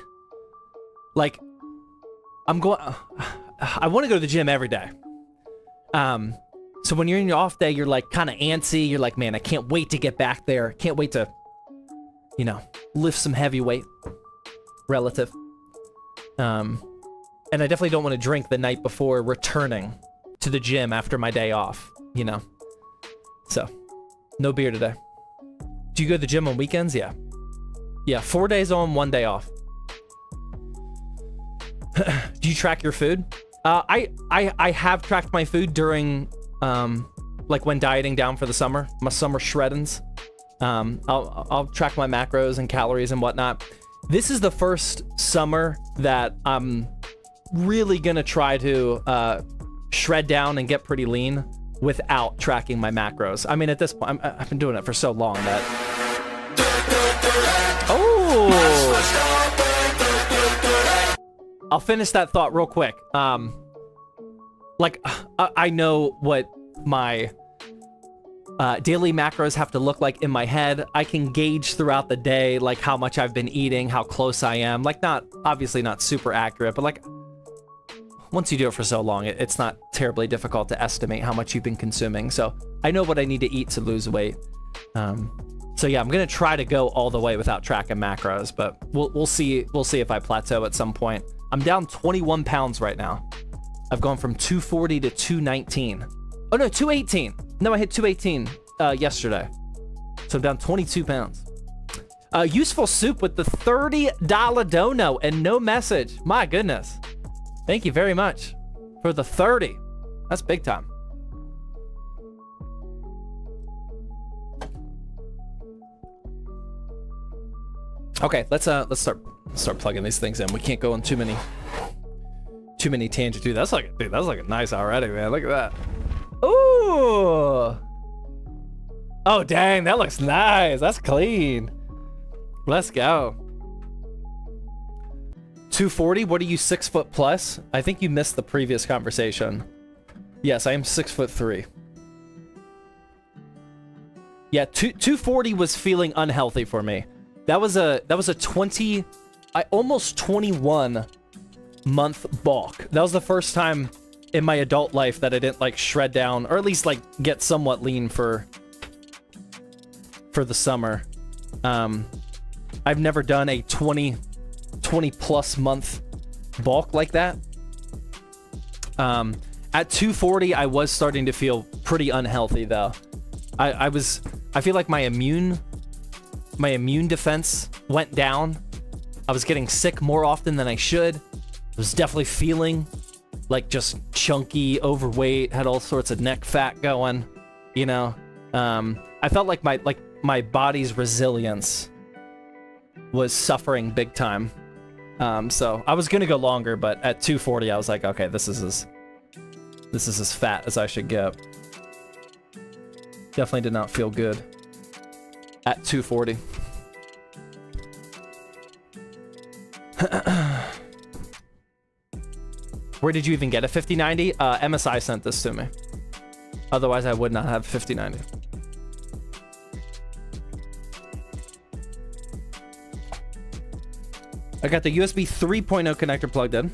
like, I want to go to the gym every day. So when you're in your off day, you're like kind of antsy. You're like, man, I can't wait to get back there. Can't wait to, you know, lift some heavy weight. Relative. And I definitely don't want to drink the night before returning to the gym after my day off, you know? So, no beer today. Do you go to the gym on weekends? Yeah. Yeah, 4 days on, 1 day off. Do you track your food? I have tracked my food during, like when dieting down for the summer, my summer shreddings. I'll track my macros and calories and whatnot. This is the first summer that I'm really gonna try to shred down and get pretty lean without tracking my macros. I mean, at this point, I've been doing it for so long that... Oh! I'll finish that thought real quick. Like, I know what my daily macros have to look like in my head. I can gauge throughout the day, like, how much I've been eating, how close I am. Like, obviously not super accurate, but, like, once you do it for so long, it's not terribly difficult to estimate how much you've been consuming. So I know what I need to eat to lose weight. So yeah, I'm gonna try to go all the way without tracking macros, but we'll see if I plateau at some point. I'm down 21 pounds right now. I've gone from 240 to 219. Oh no, 218. No, I hit 218 yesterday. So I'm down 22 pounds. Useful soup with the $30 dono and no message. My goodness. Thank you very much for the 30. That's big time. Okay, let's start plugging these things in. We can't go on too many tangents. Dude, that's like a nice already, man. Look at that. Ooh. Oh dang, that looks nice. That's clean. Let's go. 240, what are you, 6 foot plus? I think you missed the previous conversation. Yes, I am 6'3". Yeah, 240 was feeling unhealthy for me. That was a almost 21 month bulk. That was the first time in my adult life that I didn't like shred down, or at least like get somewhat lean for the summer. I've never done a 20 plus month bulk like that. At 240, I was starting to feel pretty unhealthy though. I feel like my immune defense went down. I was getting sick more often than I should. I was definitely feeling like just chunky, overweight, had all sorts of neck fat going, you know. I felt like my body's resilience was suffering big time. So I was gonna go longer, but at 240, I was like, okay, this is as fat as I should get. Definitely did not feel good at 240. Where did you even get a 5090? MSI sent this to me. Otherwise, I would not have 5090. I got the USB 3.0 connector plugged in.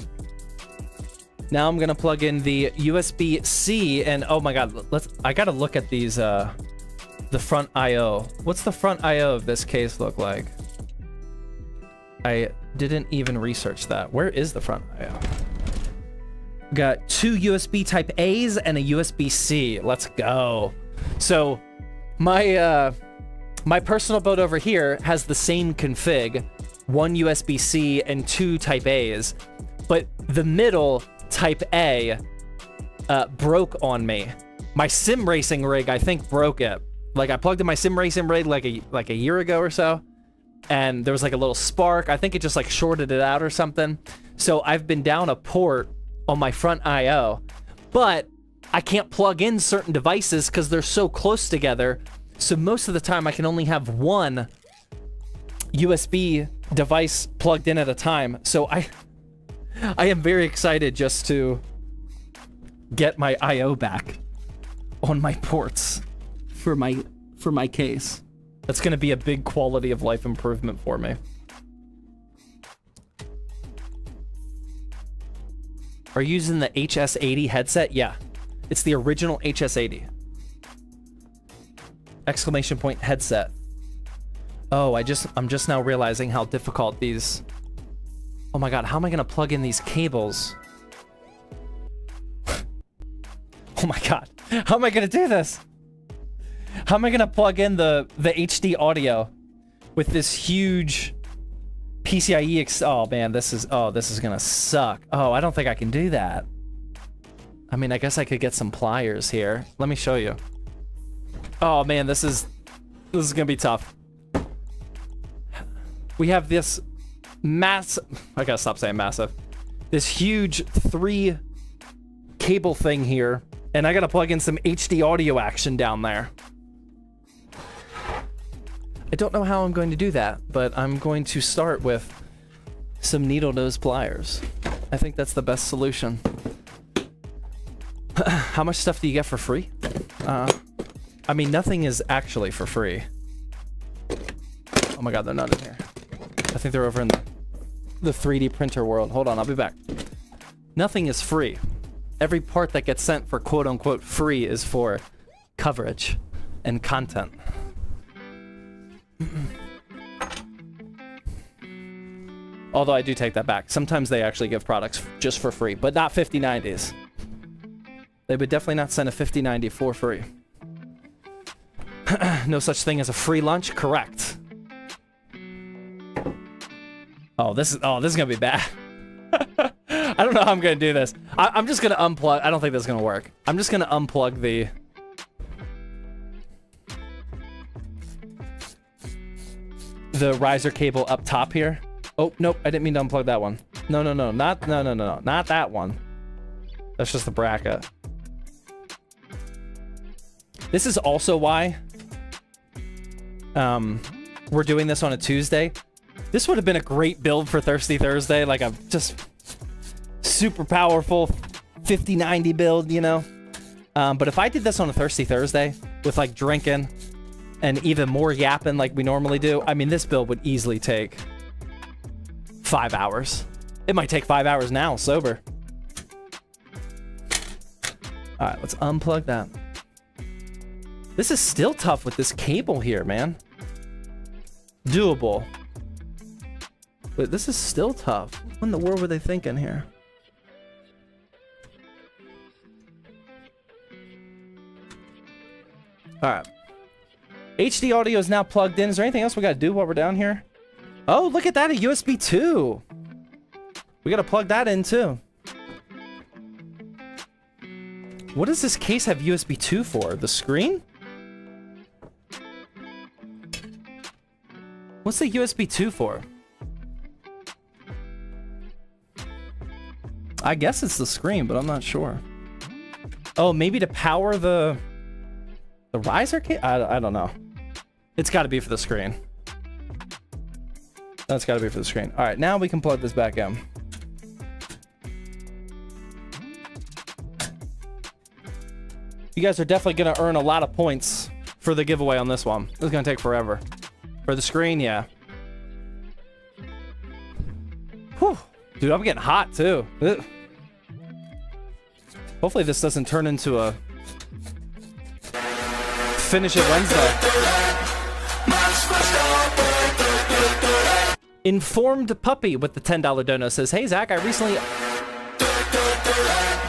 Now I'm gonna plug in the USB-C, and oh my god, I gotta look at these, the front I/O. What's the front I/O of this case look like? I didn't even research that. Where is the front I/O? Got 2 USB Type A's and a USB-C. Let's go. So my personal boat over here has the same config, 1 USB-C and 2 Type A's, but the middle Type A broke on me. My sim racing rig, I think, broke it. Like, I plugged in my sim racing rig like a year ago or so, and there was like a little spark. I think it just like shorted it out or something. So I've been down a port on my front I/O, but I can't plug in certain devices because they're so close together. So most of the time I can only have one USB device plugged in at a time. So I am very excited just to get my I/O back on my ports for my case. That's going to be a big quality of life improvement for me. Are you using the HS80 headset? Yeah. It's the original HS80. Exclamation point headset. Oh, I'm just now realizing how difficult these... Oh my god, how am I gonna plug in these cables? Oh my god, how am I gonna do this? How am I gonna plug in the HD audio with this huge PCIe oh man, this is gonna suck. Oh, I don't think I can do that. I mean, I guess I could get some pliers here. Let me show you. Oh man, this is gonna be tough. We have this massive, I gotta stop saying massive, this huge 3 cable thing here, and I gotta plug in some HD audio action down there. I don't know how I'm going to do that, but I'm going to start with some needle nose pliers. I think that's the best solution. How much stuff do you get for free? I mean, nothing is actually for free. Oh my god, they're not in here. I think they're over in the 3D printer world. Hold on, I'll be back. Nothing is free. Every part that gets sent for quote-unquote free is for coverage and content. Although I do take that back. Sometimes they actually give products just for free, but not 5090s. They would definitely not send a 5090 for free. No such thing as a free lunch? Correct. Oh, this is gonna be bad. I don't know how I'm gonna do this. I'm just gonna unplug. I don't think this is gonna work. I'm just gonna unplug the riser cable up top here. Oh, nope, I didn't mean to unplug that one. No, not that one. That's just the bracket. This is also why we're doing this on a Tuesday. This would have been a great build for Thirsty Thursday, like a just super powerful 5090 build, you know? But if I did this on a Thirsty Thursday with like drinking and even more yapping like we normally do, I mean, this build would easily take 5 hours. It might take 5 hours now, sober. All right, let's unplug that. This is still tough with this cable here, man. Doable. But this is still tough. What in the world were they thinking here? All right. HD audio is now plugged in. Is there anything else we got to do while we're down here? Oh, look at that, a USB 2. We got to plug that in too. What does this case have USB 2 for? The screen? What's the USB 2 for? I guess it's the screen, but I'm not sure. Oh, maybe to power the riser case? I don't know. It's got to be for the screen. That's got to be for the screen. All right, now we can plug this back in. You guys are definitely going to earn a lot of points for the giveaway on this one. This is going to take forever. For the screen, yeah. Whew. Dude, I'm getting hot, too. Ugh. Hopefully this doesn't turn into a Finish It Wednesday. Informed Puppy with the $10 dono says, hey, Zach, I recently...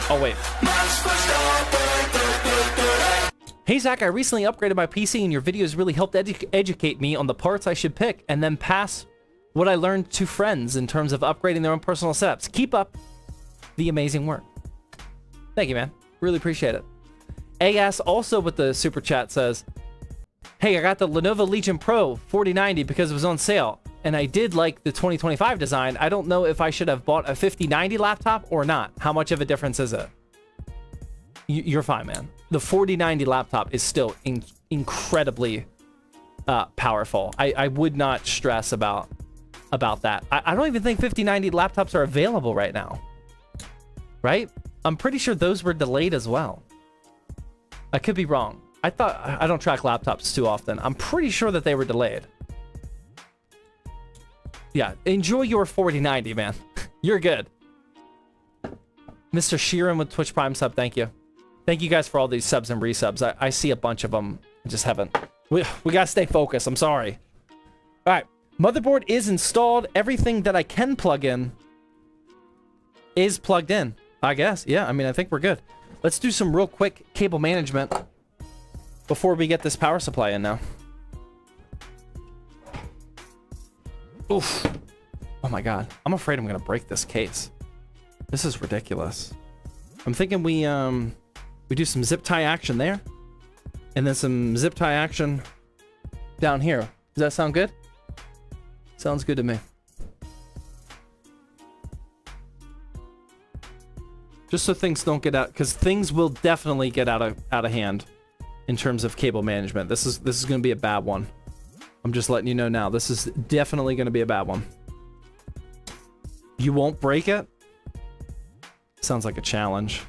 Oh, wait. Hey, Zach, I recently upgraded my PC and your videos really helped educate me on the parts I should pick and then pass what I learned to friends in terms of upgrading their own personal setups. Keep up the amazing work. Thank you, man. Really appreciate it. AS also with the super chat says, hey, I got the Lenovo Legion Pro 4090 because it was on sale. and I did like the 2025 design. I don't know if I should have bought a 5090 laptop or not. How much of a difference is it? You're fine, man. The 4090 laptop is still incredibly powerful. I would not stress about that. I don't even think 5090 laptops are available right now. Right? I'm pretty sure those were delayed as well. I could be wrong. I don't track laptops too often. I'm pretty sure that they were delayed. Yeah, enjoy your 4090, man. You're good. Mr. Sheeran with Twitch Prime sub, thank you. Thank you guys for all these subs and resubs. I see a bunch of them. I just haven't. We gotta stay focused. I'm sorry. All right. Motherboard is installed. Everything that I can plug in is plugged in, I guess. Yeah, I mean, I think we're good. Let's do some real quick cable management before we get this power supply in now. Oof. Oh my god. I'm afraid I'm gonna break this case. This is ridiculous. I'm thinking we do some zip tie action there. And then some zip tie action down here. Does that sound good? Sounds good to me. Just so things don't get out, because things will definitely get out of hand in terms of cable management. This is going to be a bad one. I'm just letting you know now. This is definitely going to be a bad one. You won't break it? Sounds like a challenge.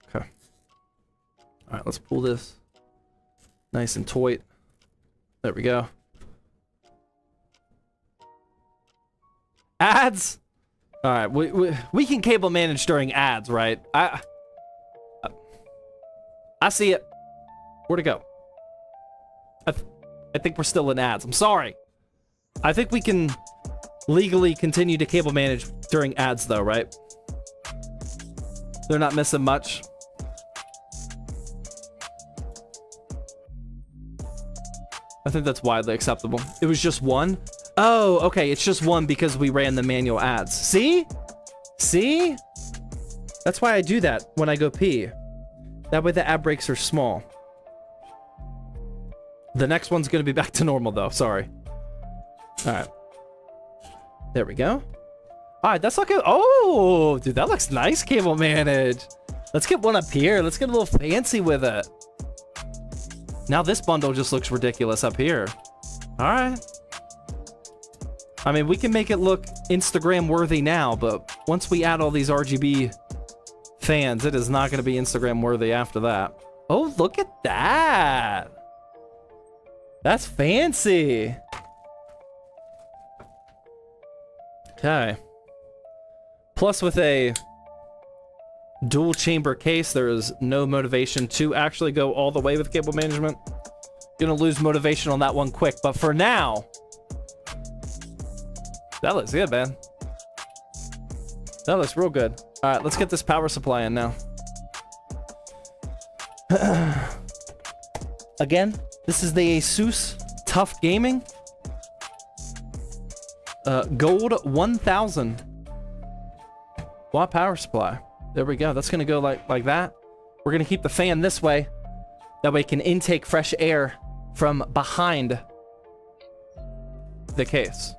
Okay. All right, let's pull this nice and taut. There we go. Ads? All right, we can cable manage during ads, right? I see it. Where'd it go? I think we're still in ads. I'm sorry. I think we can legally continue to cable manage during ads, though, right? They're not missing much. I think that's widely acceptable. It was just one? Oh, okay. It's just one because we ran the manual ads. See? See? That's why I do that when I go pee. That way the ad breaks are small. The next one's going to be back to normal, though. Sorry. All right. There we go. All right, that's looking... Oh, dude, that looks nice, cable manage. Let's get one up here. Let's get a little fancy with it. Now this bundle just looks ridiculous up here. All right. I mean, we can make it look Instagram worthy now, but once we add all these RGB fans, it is not going to be Instagram worthy after that. Oh, look at that. That's fancy. Okay. Plus, with a dual chamber case, there is no motivation to actually go all the way with cable management. You're gonna lose motivation on that one quick, but for now, that looks good, man. That looks real good. All right, let's get this power supply in now. Again, this is the Asus Tough Gaming Gold 1000 watt power supply. There we go. That's gonna go like that. We're gonna keep the fan this way. That way it can intake fresh air from behind the case.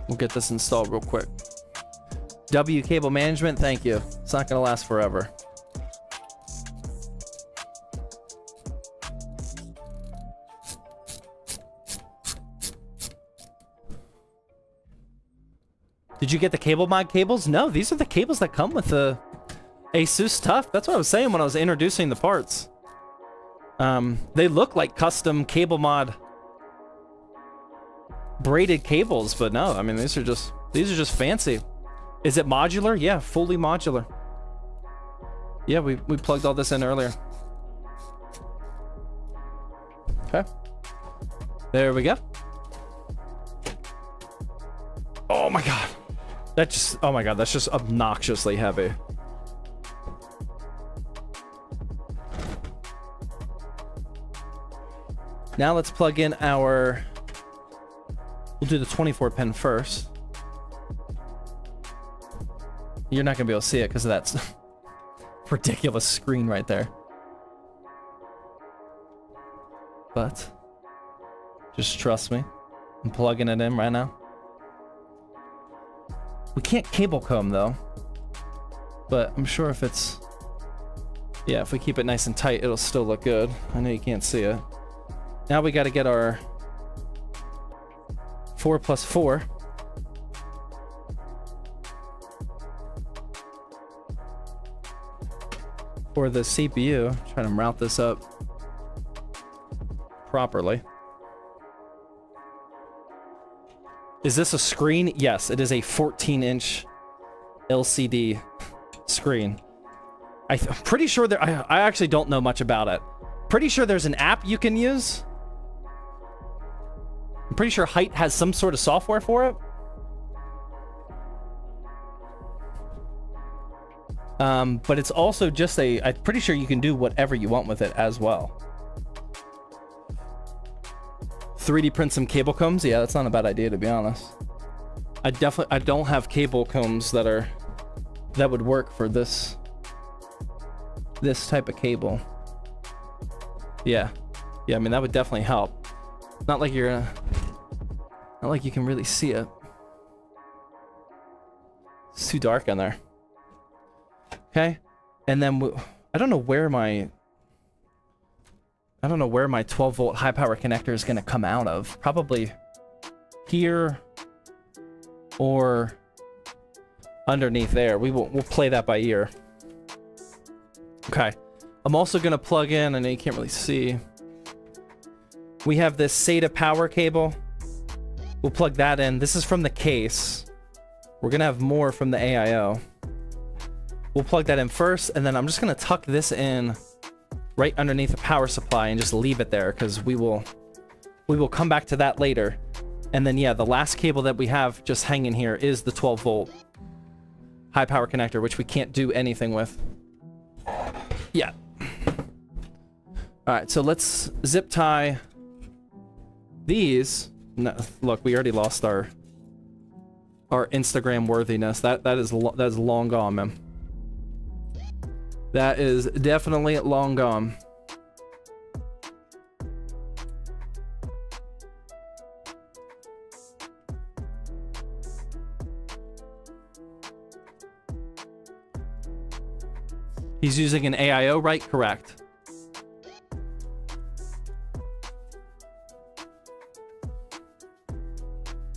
We'll get this installed real quick. W cable management, thank you. It's not gonna last forever. Did you get the cable mod cables? No, these are the cables that come with the Asus Tough. That's what I was saying when I was introducing the parts. They look like custom cable mod braided cables, but no, I mean, these are just fancy. Is it modular? Yeah, fully modular. Yeah, we plugged all this in earlier. Okay. There we go. Oh my god. That just, oh my god, that's just obnoxiously heavy. Now let's plug in our, we'll do the 24 pin first. You're not gonna be able to see it because of that ridiculous screen right there. But just trust me. I'm plugging it in right now. We can't cable comb though. But I'm sure if it's... Yeah, if we keep it nice and tight, it'll still look good. I know you can't see it. Now we got to get our 4+4. For the CPU. Try to route this up properly. Is this a screen? Yes, it is a 14-inch LCD screen. I'm pretty sure there... I actually don't know much about it. Pretty sure there's an app you can use. I'm pretty sure Height has some sort of software for it. But it's also just a... I'm pretty sure you can do whatever you want with it as well. 3D print some cable combs? Yeah, that's not a bad idea, to be honest. I don't have cable combs that would work for this type of cable. Yeah. Yeah, I mean, that would definitely help. Not like you can really see it. It's too dark in there. Okay. And then I don't know where my 12 volt high power connector is going to come out of. Probably here or underneath there. We'll play that by ear. Okay. I'm also going to plug in, I know you can't really see. We have this SATA power cable. We'll plug that in. This is from the case. We're going to have more from the AIO. We'll plug that in first, and then I'm just going to tuck this in right underneath the power supply and just leave it there, because we will come back to that later. And then, yeah, the last cable that we have just hanging here is the 12 volt high power connector, which we can't do anything with. Yeah. All right, so let's zip tie these. No, look, we already lost our Instagram worthiness. That is long gone, man. That is definitely long gone. He's using an AIO, right? Correct.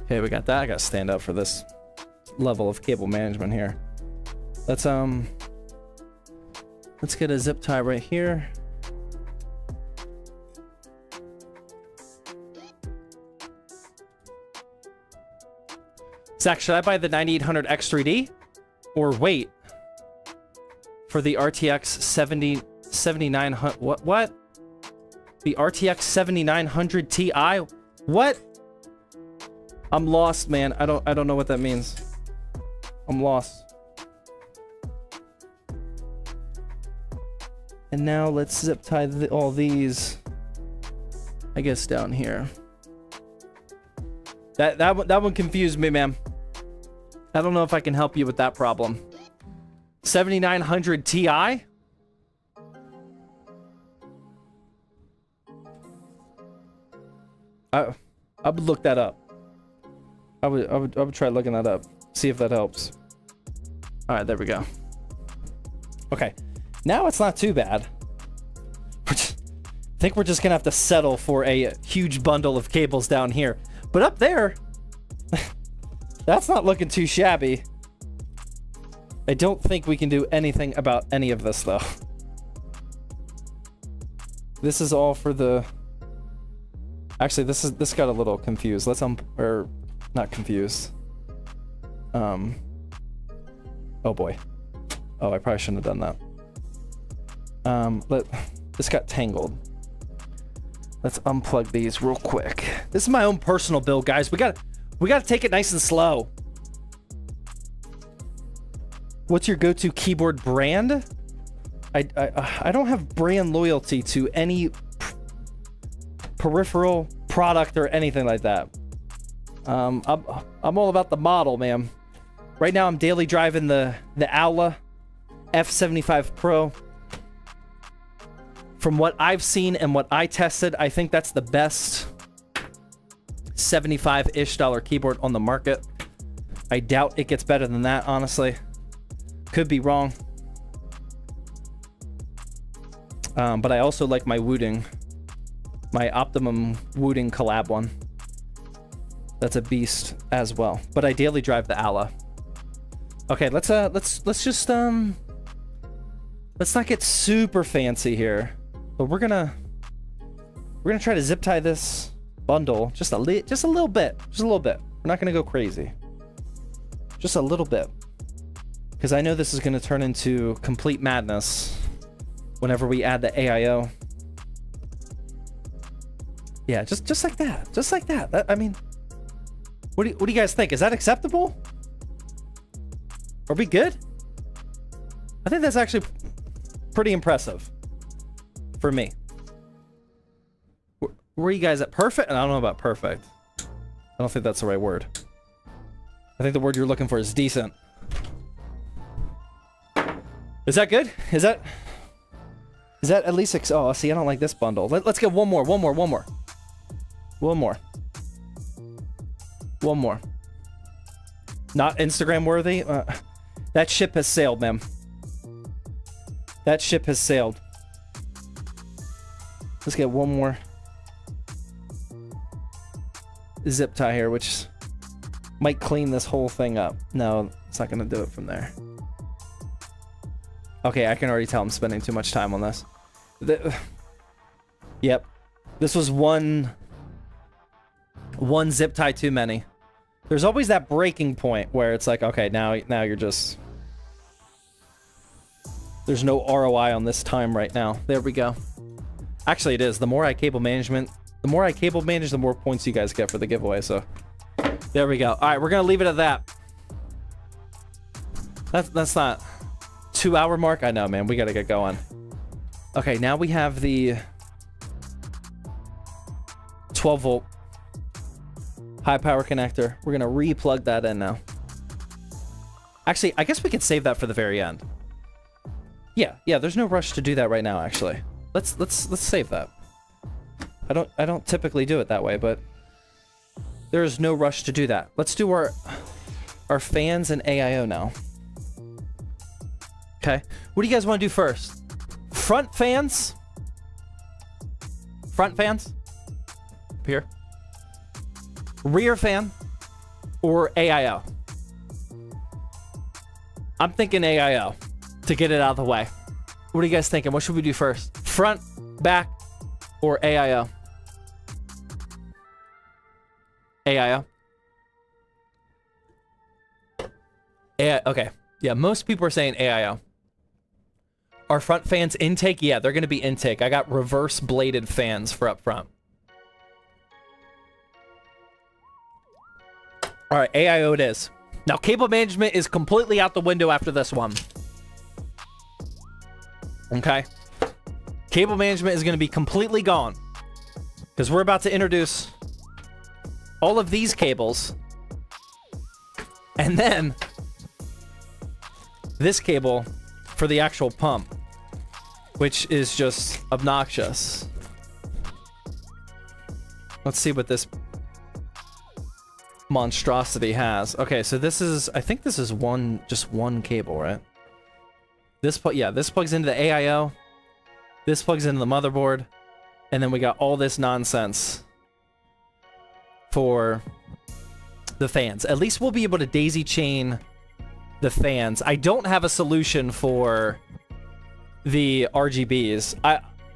Okay, we got that. I gotta stand up for this level of cable management here. Let's get a zip tie right here. Zach, should I buy the 9800 X3D or wait for the RTX 7900? What? The RTX 7900 Ti? What? I'm lost, man. I don't know what that means. I'm lost. And now let's zip tie all these, I guess, down here. That one confused me, man. I don't know if I can help you with that problem. 7900 Ti? I would look that up. I would try looking that up. See if that helps. All right, there we go. Okay. Now it's not too bad. I think we're just gonna have to settle for a huge bundle of cables down here. But up there, that's not looking too shabby. I don't think we can do anything about any of this, though. This is all for the... Actually, this got a little confused. Let's or not confused. Oh boy. Oh, I probably shouldn't have done that. This got tangled. Let's unplug these real quick. This is my own personal build, guys. We gotta take it nice and slow. What's your go-to keyboard brand? I don't have brand loyalty to any peripheral product or anything like that. I'm all about the model, man. Right now I'm daily driving the Aula F75 Pro. From what I've seen and what I tested, I think that's the best $75-ish keyboard on the market. I doubt it gets better than that, honestly. Could be wrong. But I also like my Wooting, my Optimum Wooting collab one. That's a beast as well. But I daily drive the Ala. Okay, let's just let's not get super fancy here. But we're gonna try to zip tie this bundle just a little bit. We're not gonna go crazy. Just a little bit. Because I know this is gonna turn into complete madness whenever we add the AIO. Yeah, just like that. Just like that. I mean, what do you guys think? Is that acceptable? Are we good? I think that's actually pretty impressive for me. Where are you guys at? Perfect? And I don't know about perfect. I don't think that's the right word. I think the word you're looking for is decent. Is that good? Is that at least oh, see, I don't like this bundle. Let's get one more. Not Instagram worthy. That ship has sailed, ma'am. That ship has sailed. Let's get one more zip tie here, which might clean this whole thing up. No, it's not gonna do it from there. Okay, I can already tell I'm spending too much time on this. Yep. This was one zip tie too many. There's always that breaking point where it's like, okay, now you're just... There's no ROI on this time right now. There we go. Actually, it is. The more I cable manage, the more points you guys get for the giveaway, so... There we go. Alright, we're gonna leave it at that. That's not... 2-hour mark? I know, man. We gotta get going. Okay, now we have the 12-volt high power connector. We're gonna re-plug that in now. Actually, I guess we could save that for the very end. Yeah, there's no rush to do that right now, actually. Let's save that. I don't typically do it that way, but there is no rush to do that. Let's do our fans and AIO now. Okay. What do you guys want to do first? Front fans? Front fans? Up here. Rear fan? Or AIO? I'm thinking AIO to get it out of the way. What are you guys thinking? What should we do first? Front, back, or AIO? AIO? Okay. Yeah, most people are saying AIO. Are front fans intake? Yeah, they're going to be intake. I got reverse bladed fans for up front. All right, AIO it is. Now, cable management is completely out the window after this one. Okay. Cable management is going to be completely gone. Because we're about to introduce all of these cables. And then this cable for the actual pump, which is just obnoxious. Let's see what this monstrosity has. Okay, so this is, I think this is just one cable, right? This plugs into the AIO. This plugs into the motherboard. And then we got all this nonsense for the fans. At least we'll be able to daisy chain the fans. I don't have a solution for the RGBs.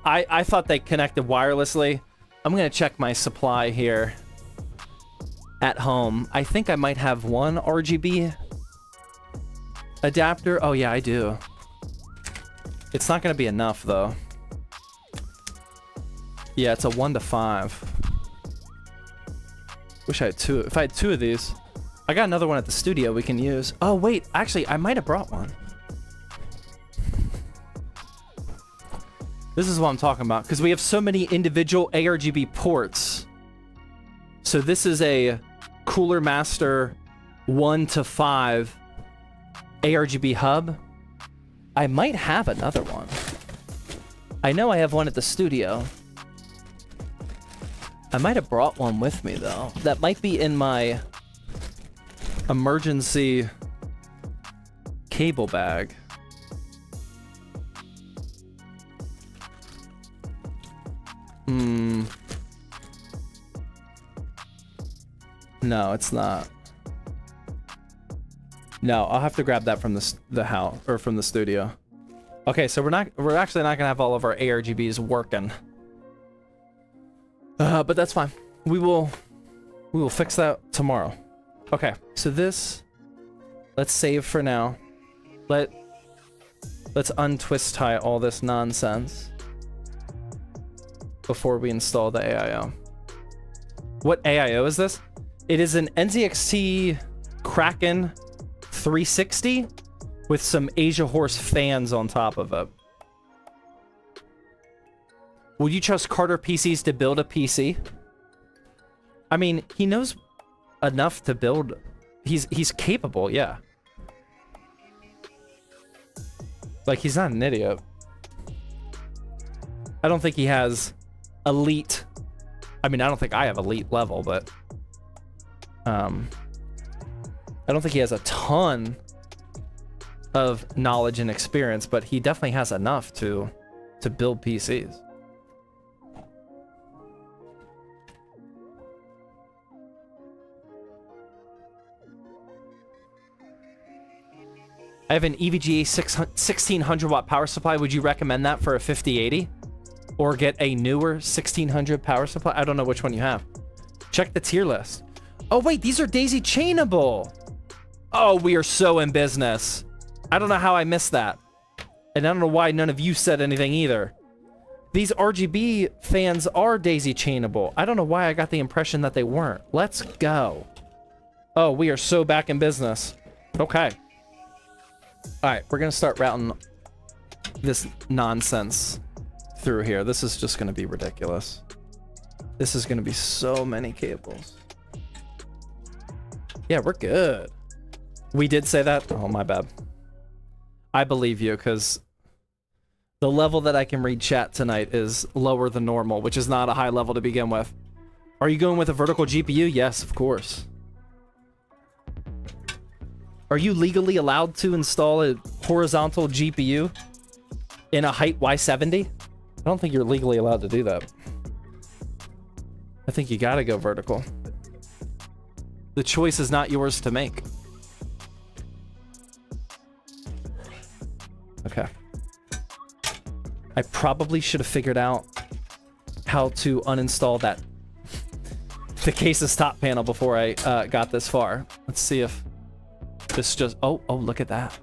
I thought they connected wirelessly. I'm gonna check my supply here at home. I think I might have one RGB adapter. Oh yeah, I do. It's not gonna be enough though. Yeah, it's a 1 to 5. Wish I had two. If I had two of these. I got another one at the studio we can use. Oh wait, actually I might have brought one. This is what I'm talking about, because we have so many individual ARGB ports. So this is a Cooler Master 1 to 5 ARGB hub. I might have another one. I know I have one at the studio. I might have brought one with me, though. That might be in my emergency cable bag. No, it's not. No, I'll have to grab that from the house or from the studio. Okay, so we're actually not gonna have all of our ARGBs working. But that's fine. We will fix that tomorrow. Okay, so let's save for now. Let's untwist tie all this nonsense before we install the AIO. What AIO is this? It is an NZXT Kraken 360 with some Asia Horse fans on top of it. Would you trust Carter PCs to build a PC? I mean, he knows enough to build. He's capable, yeah. Like, he's not an idiot. I don't think he has elite. I mean, I don't think I have elite level, but I don't think he has a ton of knowledge and experience, but he definitely has enough to build PCs. I have an EVGA 1600 watt power supply. Would you recommend that for a 5080? Or get a newer 1600 power supply? I don't know which one you have. Check the tier list. Oh wait, these are daisy chainable. Oh, we are so in business. I don't know how I missed that. And I don't know why none of you said anything either. These RGB fans are daisy chainable. I don't know why I got the impression that they weren't. Let's go. Oh, we are so back in business. Okay. All right, we're gonna start routing this nonsense through here. This is just gonna be ridiculous. This is gonna be so many cables. Yeah, we're good. We did say that? Oh, my bad. I believe you, because the level that I can read chat tonight is lower than normal, which is not a high level to begin with. Are you going with a vertical GPU? Yes, of course. Are you legally allowed to install a horizontal GPU in a height Y70? I don't think you're legally allowed to do that. I think you gotta go vertical. The choice is not yours to make. Okay. I probably should have figured out how to uninstall that the case's top panel before I got this far. Let's see if this just... Oh, look at that.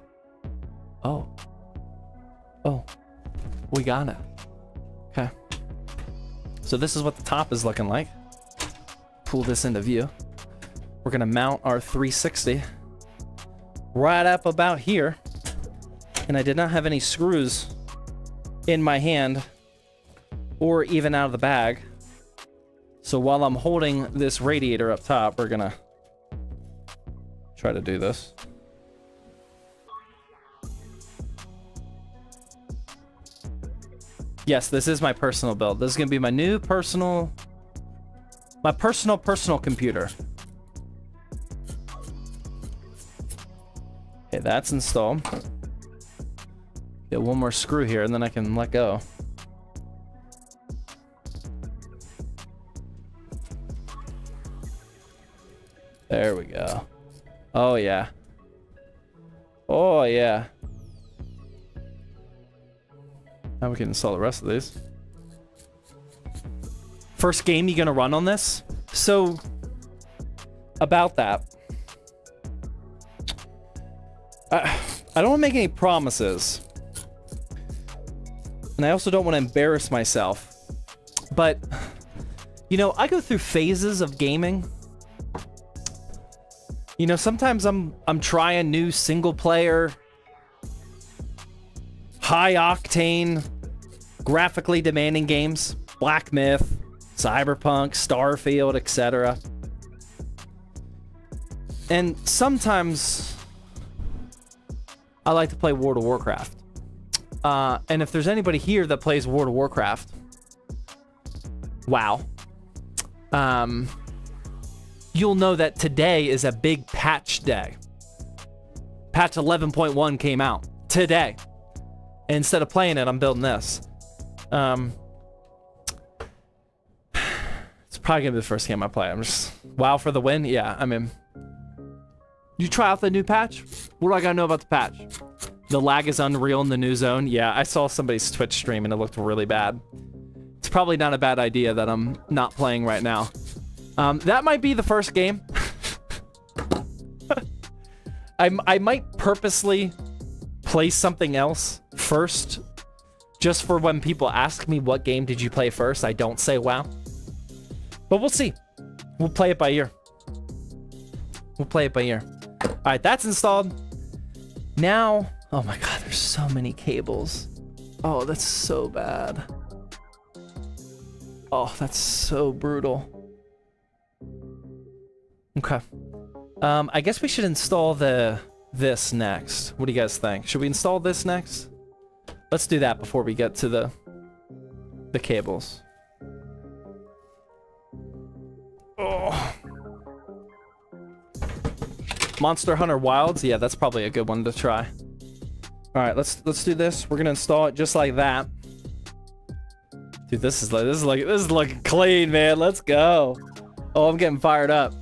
Oh, we got it. Okay. So this is what the top is looking like. Pull this into view. We're gonna mount our 360 right up about here. And I did not have any screws in my hand or even out of the bag. So while I'm holding this radiator up top, we're gonna try to do this. Yes, this is my personal build. This is gonna be my new personal computer. Okay, that's installed. Get one more screw here and then I can let go. There we go. Oh yeah. Oh yeah. Now we can install the rest of these. First game you gonna run on this? So, about that. I don't want to make any promises. And I also don't want to embarrass myself. But, you know, I go through phases of gaming. You know, sometimes I'm trying new single player, high octane, graphically demanding games. Black Myth, Cyberpunk, Starfield, etc. And sometimes I like to play World of Warcraft. And if there's anybody here that plays World of Warcraft, WoW, you'll know that today is a big patch day. Patch 11.1 came out today. And instead of playing it, I'm building this. It's probably gonna be the first game I play. I'm just WoW for the win. Yeah, I mean, you try out the new patch? What do I gotta know about the patch? The lag is unreal in the new zone. Yeah, I saw somebody's Twitch stream and it looked really bad. It's probably not a bad idea that I'm not playing right now. That might be the first game. I might purposely play something else first, just for when people ask me what game did you play first, I don't say WoW. But we'll see. We'll play it by ear. We'll play it by ear. All right, that's installed. Now, oh my God, there's so many cables. Oh, that's so bad. Oh, that's so brutal. Okay. I guess we should install this next. What do you guys think? Should we install this next? Let's do that before we get to the cables. Oh. Monster Hunter Wilds. Yeah, that's probably a good one to try. All right, let's do this. We're gonna install it just like that. Dude, this is looking clean, man. Let's go. Oh, I'm getting fired up.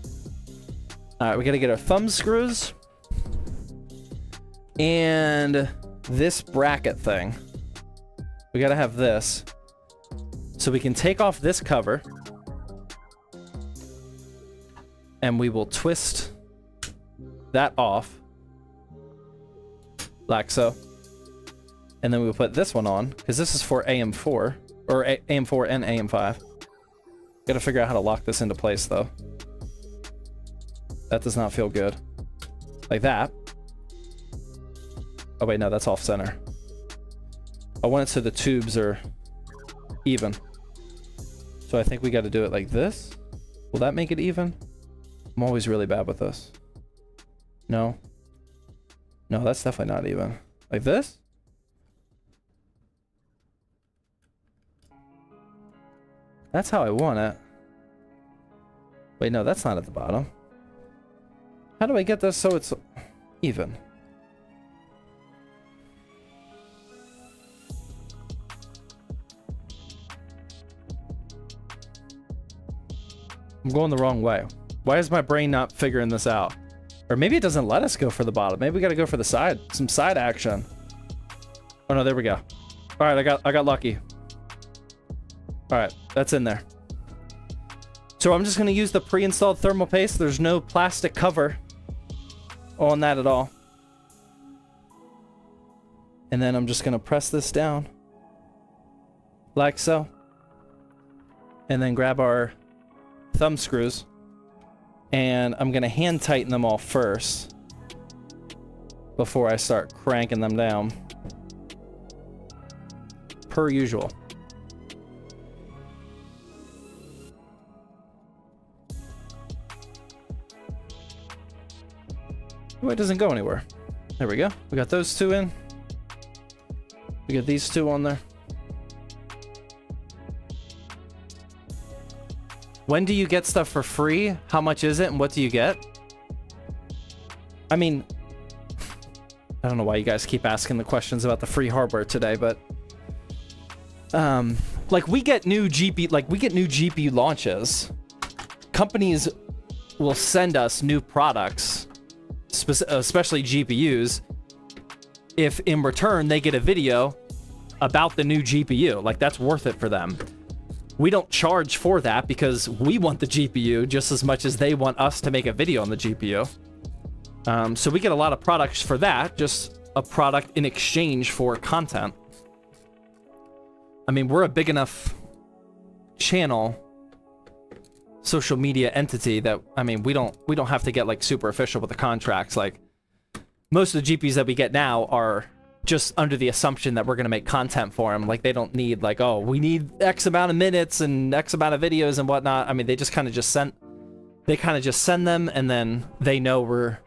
All right, we gotta get our thumb screws and this bracket thing. We gotta have this so we can take off this cover and we will twist that off like so, and then we'll put this one on because this is for AM4 or AM4 and AM5. Gotta figure out how to lock this into place though. That does not feel good. Like that. Oh wait, no, that's off center. I want it so the tubes are even. So I think we got to do it like this. Will that make it even? I'm always really bad with this. No. No, that's definitely not even. Like this? That's how I want it. Wait, no, that's not at the bottom. How do I get this so it's even? I'm going the wrong way. Why is my brain not figuring this out? Or maybe it doesn't let us go for the bottom. Maybe we gotta go for the side. Some side action. Oh no, there we go. All right, I got lucky. All right, that's in there. So I'm just gonna use the pre-installed thermal paste. There's no plastic cover on that at all. And then I'm just gonna press this down like so. And then grab our thumb screws. And I'm gonna hand tighten them all first before I start cranking them down. Per usual. Oh, it doesn't go anywhere. There we go. We got those two in. We got these two on there. When do you get stuff for free? How much is it and what do you get? I mean, I don't know why you guys keep asking the questions about the free hardware today, but like we get new GPU launches. Companies will send us new products, especially GPUs, if in return they get a video about the new GPU. Like that's worth it for them. We don't charge for that because we want the GPU just as much as they want us to make a video on the GPU. So we get a lot of products for that, just a product in exchange for content. I mean, we're a big enough channel, social media entity that, I mean, we don't have to get like super official with the contracts. Like most of the GPUs that we get now are just under the assumption that we're going to make content for them. Like they don't need like, oh, we need X amount of minutes and X amount of videos and whatnot. I mean, they just kind of just send them, and then they know we're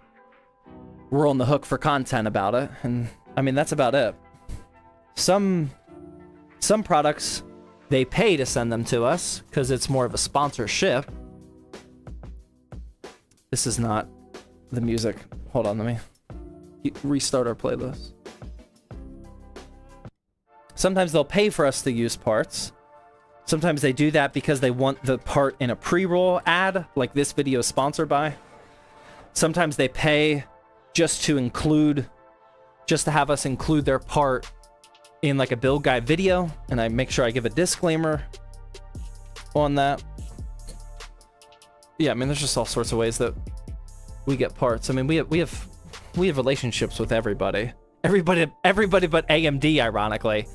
on the hook for content about it. And I mean, that's about it. some products, they pay to send them to us because it's more of a sponsorship. This is not the music. Hold on, let me restart our playlist. Sometimes they'll pay for us to use parts. Sometimes they do that because they want the part in a pre-roll ad, like this video is sponsored by. Sometimes they pay just to have us include their part in like a build guide video, and I make sure I give a disclaimer on that. Yeah, I mean, there's just all sorts of ways that we get parts. I mean, we have relationships with everybody but AMD, ironically.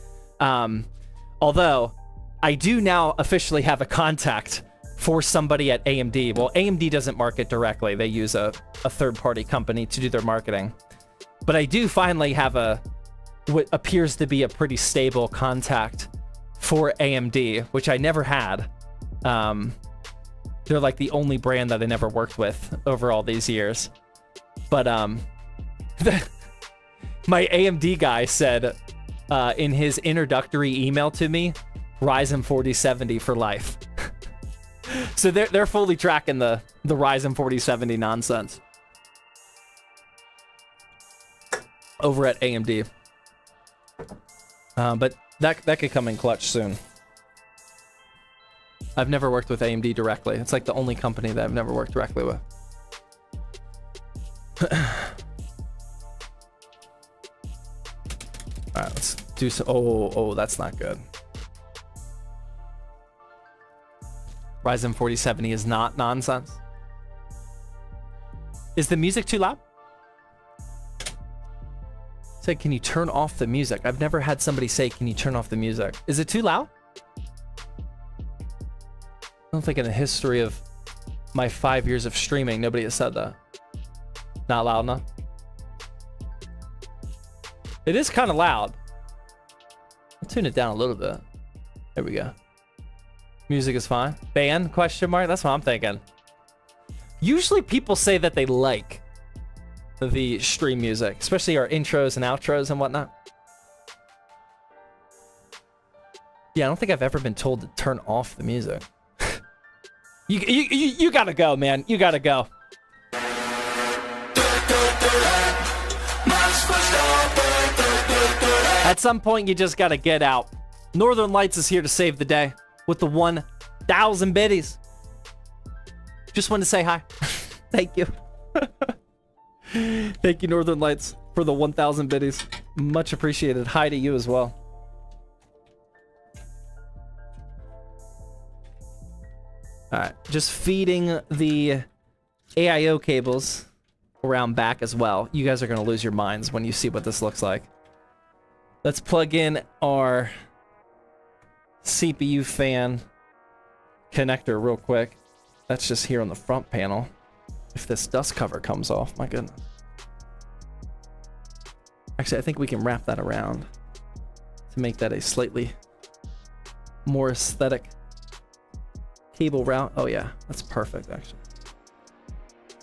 Although I do now officially have a contact for somebody at AMD. Well, AMD doesn't market directly. They use a third-party company to do their marketing. But I do finally have what appears to be a pretty stable contact for AMD, which I never had. They're like the only brand that I never worked with over all these years. But my AMD guy said in his introductory email to me, Ryzen 4070 for life. So they're fully tracking the Ryzen 4070 nonsense over at AMD. But that could come in clutch soon. I've never worked with AMD directly. It's like the only company that I've never worked directly with. All right, let's do some. Oh, that's not good. Ryzen 4070 is not nonsense. Is the music too loud? Said, can you turn off the music? I've never had somebody say, can you turn off the music? Is it too loud? I don't think in the history of my 5 years of streaming, nobody has said that. Not loud enough. It is kind of loud. I'll tune it down a little bit. There we go. Music is fine. Ban? Question mark? That's what I'm thinking. Usually people say that they like the stream music, especially our intros and outros and whatnot. Yeah, I don't think I've ever been told to turn off the music. You gotta go, man. You gotta go. At some point, you just gotta get out. Northern Lights is here to save the day with the 1,000 biddies. Just wanted to say hi. Thank you. Thank you, Northern Lights, for the 1,000 biddies. Much appreciated. Hi to you as well. All right, just feeding the AIO cables around back as well. You guys are going to lose your minds when you see what this looks like. Let's plug in our CPU fan connector real quick. That's just here on the front panel. If this dust cover comes off, my goodness. Actually, I think we can wrap that around to make that a slightly more aesthetic cable route. Oh yeah, that's perfect actually.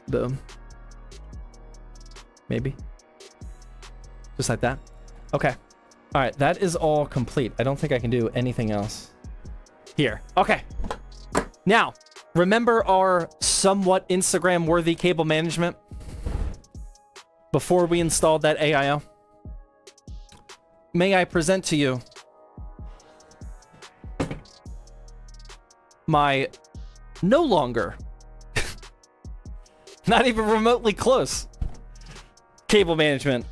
Boom. Maybe. Just like that. Okay. All right, that is all complete. I don't think I can do anything else here. Okay. Now, remember our somewhat Instagram-worthy cable management before we installed that AIO? May I present to you my no longer, not even remotely close, cable management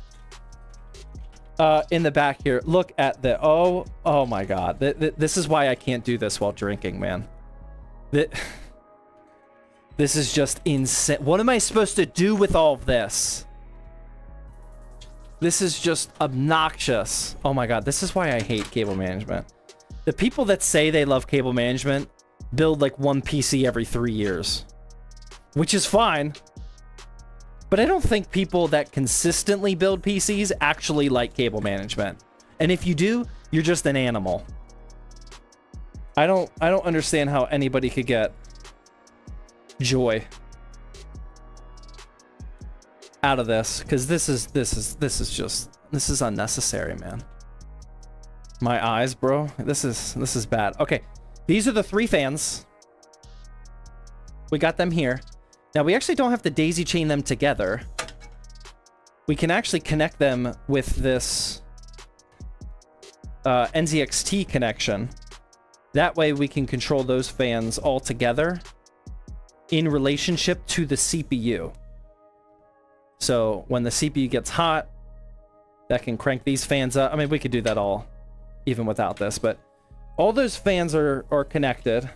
in the back here. Look at the, oh my God. This is why I can't do this while drinking, man. This is just insane. What am I supposed to do with all of this? This is just obnoxious. Oh my God, this is why I hate cable management. The people that say they love cable management build like one PC every 3 years, which is fine. But I don't think people that consistently build PCs actually like cable management. And if you do, you're just an animal. I don't understand how anybody could get joy out of this, because this is unnecessary, man. My eyes, bro. This is bad. Okay, these are the 3 fans. We got them here. Now, we actually don't have to daisy chain them together. We can actually connect them with this NZXT connection. That way, we can control those fans all together in relationship to the CPU. So when the CPU gets hot, that can crank these fans up. I mean, we could do that all even without this, but all those fans are connected.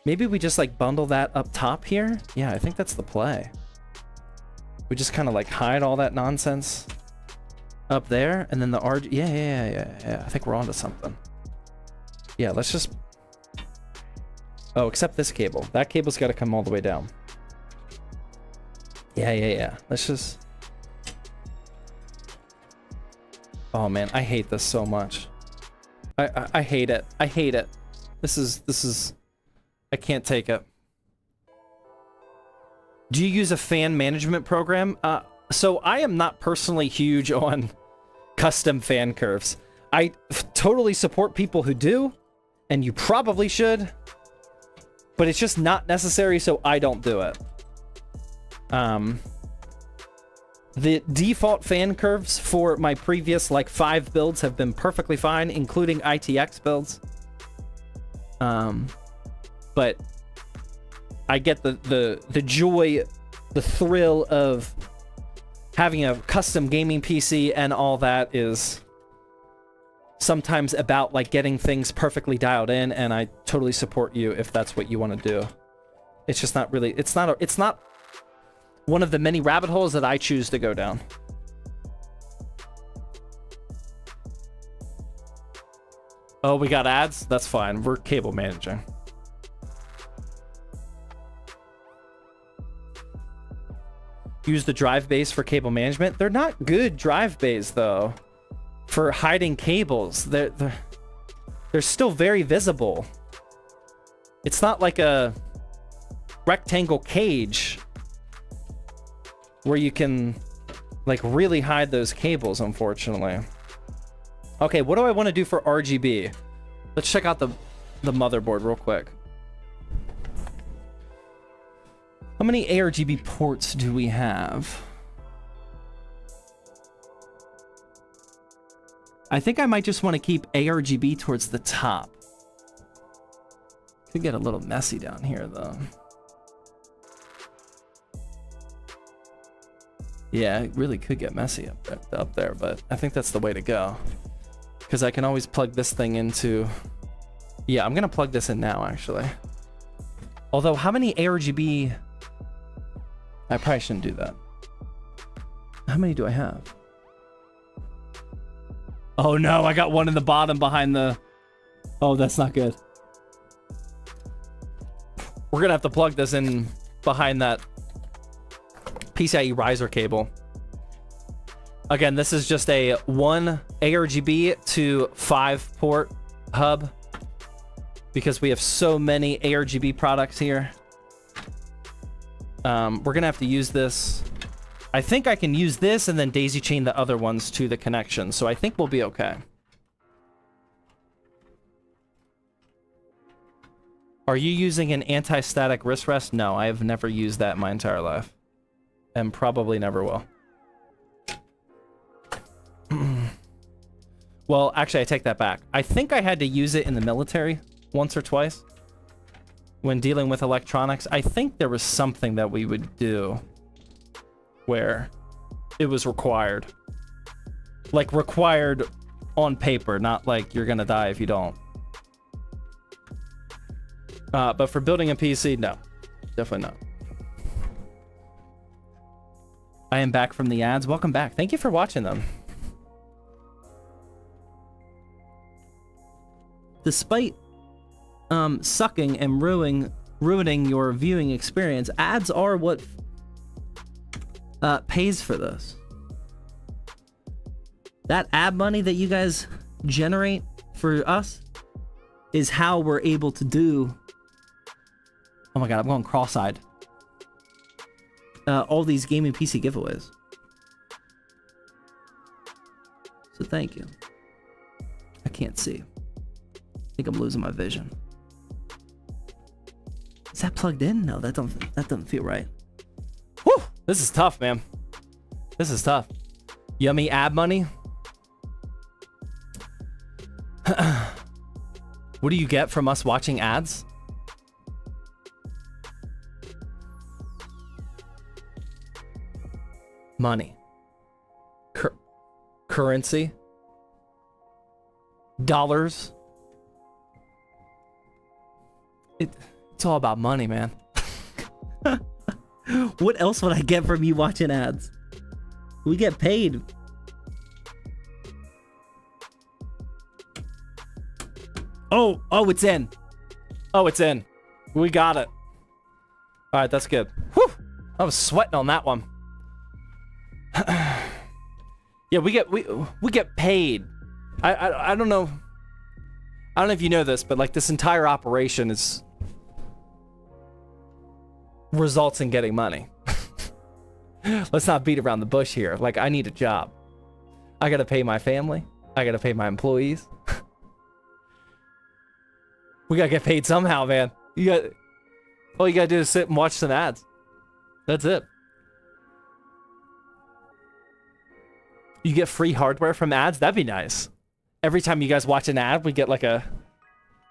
Maybe we just like bundle that up top here. Yeah, I think that's the play. We just kind of like hide all that nonsense up there, and then the RG. Yeah. I think we're onto something. Yeah, let's just. Oh, except this cable. That cable's got to come all the way down. Yeah. Let's just. Oh man, I hate this so much. I hate it. I hate it. This is. I can't take it. Do you use a fan management program? So I am not personally huge on custom fan curves. I totally support people who do, and you probably should, but it's just not necessary, so I don't do it. The default fan curves for my previous like 5 builds have been perfectly fine, including ITX builds. But I get the joy, the thrill of having a custom gaming PC, and all that is sometimes about like getting things perfectly dialed in, and I totally support you if that's what you want to do. It's just not really, it's not one of the many rabbit holes that I choose to go down. Oh, we got ads? That's fine. We're cable managing. Use the drive bays for cable management. They're not good drive bays though for hiding cables. They're still very visible. It's not like a rectangle cage where you can like really hide those cables, unfortunately. Okay, what do I want to do for RGB? Let's check out the motherboard real quick. How many ARGB ports do we have? I think I might just want to keep ARGB towards the top. Could get a little messy down here, though. Yeah, it really could get messy up there, but I think that's the way to go. Because I can always plug this thing into... Yeah, I'm going to plug this in now, actually. Although, how many ARGB... I probably shouldn't do that. How many do I have? Oh no, I got one in the bottom behind the... Oh, that's not good. We're gonna have to plug this in behind that PCIe riser cable. Again, this is just a 1 ARGB to 5 port hub, because we have so many ARGB products here. We're gonna have to use this. I think I can use this and then daisy chain the other ones to the connection, so I think we'll be okay. Are you using an anti-static wrist rest? No, I have never used that in my entire life, and probably never will. Well, actually, I take that back. I think I had to use it in the military once or twice. When dealing with electronics, I think there was something that we would do where it was required. Like, required on paper, not like you're gonna die if you don't. But for building a PC, no. Definitely not. I am back from the ads. Welcome back. Thank you for watching them. Despite sucking and ruining your viewing experience, ads are what pays for this. That ad money that you guys generate for us is how we're able to do... Oh my god, I'm going cross-eyed. All these gaming PC giveaways. So thank you. I can't see. I think I'm losing my vision. Is that plugged in? No, that doesn't feel right. Whew! This is tough, man. This is tough. Yummy ad money. What do you get from us watching ads? Money. Currency. Dollars. It's all about money, man. What else would I get from you watching ads? We get paid. Oh, it's in. Oh, it's in. We got it. All right, that's good. Whew! I was sweating on that one. Yeah, we get paid. I don't know. I don't know if you know this, but like this entire operation results in getting money. Let's not beat around the bush here. Like, I need a job. I gotta pay my family. I gotta pay my employees. We gotta get paid somehow, man. All you gotta do is sit and watch some ads. That's it. You get free hardware from ads? That'd be nice. Every time you guys watch an ad, we get like a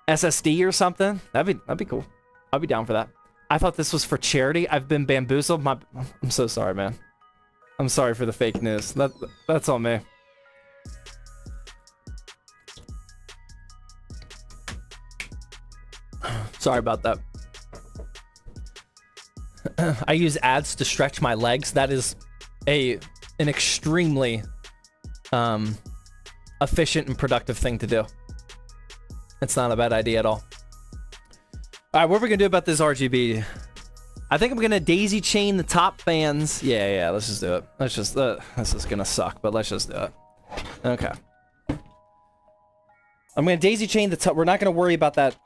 SSD or something. That'd be cool. I'll be down for that. I thought this was for charity. I've been bamboozled. I'm so sorry, man. I'm sorry for the fake news. That's on me. Sorry about that. I use ads to stretch my legs. That is an extremely efficient and productive thing to do. It's not a bad idea at all. All right, what are we gonna do about this RGB? I think I'm gonna daisy chain the top fans. Yeah, let's just do it. Let's just, this is gonna suck, but let's just do it. Okay. I'm gonna daisy chain the top. We're not gonna worry about that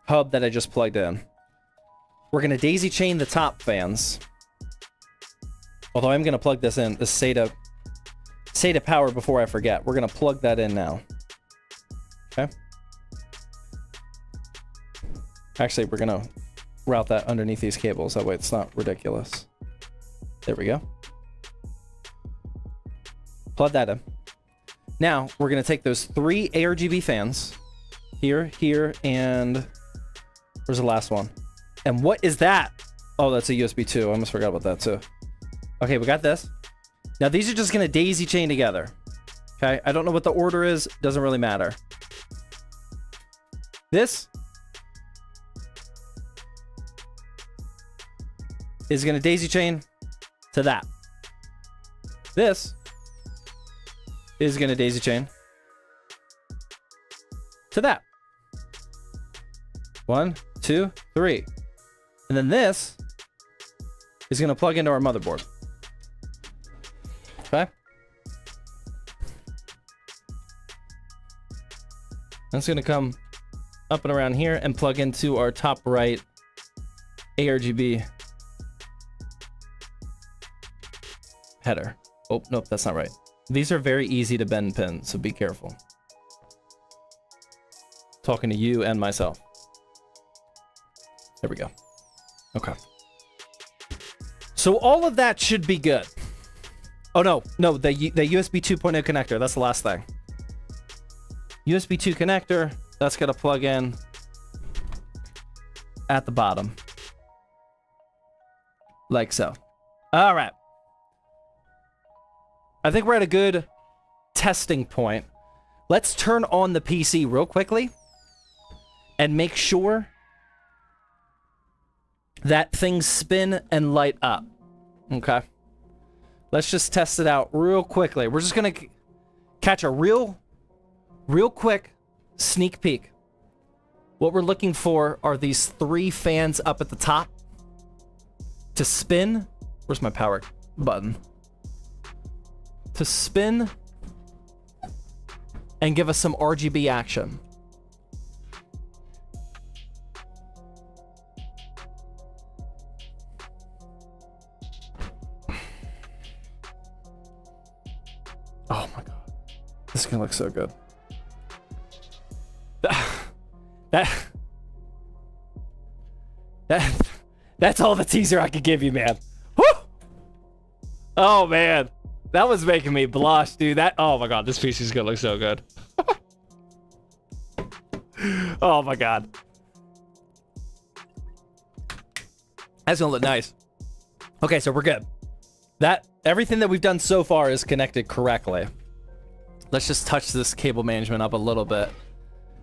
hub that I just plugged in. We're gonna daisy chain the top fans. Although I'm gonna plug this in, this SATA power before I forget. We're gonna plug that in now. Okay. Actually, we're gonna route that underneath these cables. That way it's not ridiculous. There we go. Plug that in. Now, we're gonna take those 3 ARGB fans. Here, and where's the last one? And what is that? Oh, that's a USB 2. I almost forgot about that too. Okay, we got this. Now, these are just gonna daisy chain together. Okay, I don't know what the order is. Doesn't really matter. This is gonna daisy chain to that. This is gonna daisy chain to that. 1, 2, 3. And then this is gonna plug into our motherboard. Okay. That's gonna come up and around here and plug into our top right ARGB header. Oh, nope, that's not right. These are very easy to bend pins, so be careful. Talking to you and myself. There we go. Okay. So all of that should be good. Oh, no, the USB 2.0 connector, that's the last thing. USB 2 connector, that's gonna plug in at the bottom. Like so. All right. I think we're at a good testing point. Let's turn on the PC real quickly and make sure that things spin and light up. Okay. Let's just test it out real quickly. We're just gonna catch a real quick sneak peek. What we're looking for are these 3 fans up at the top to spin. Where's my power button? To spin and give us some RGB action. Oh my god. This is gonna look so good. That that's all the teaser I could give you, man. Woo! Oh man, that was making me blush, dude. Oh my god, this PC is gonna look so good. Oh my god, that's gonna look nice. Okay, so we're good. Everything that we've done so far is connected correctly. Let's just touch this cable management up a little bit.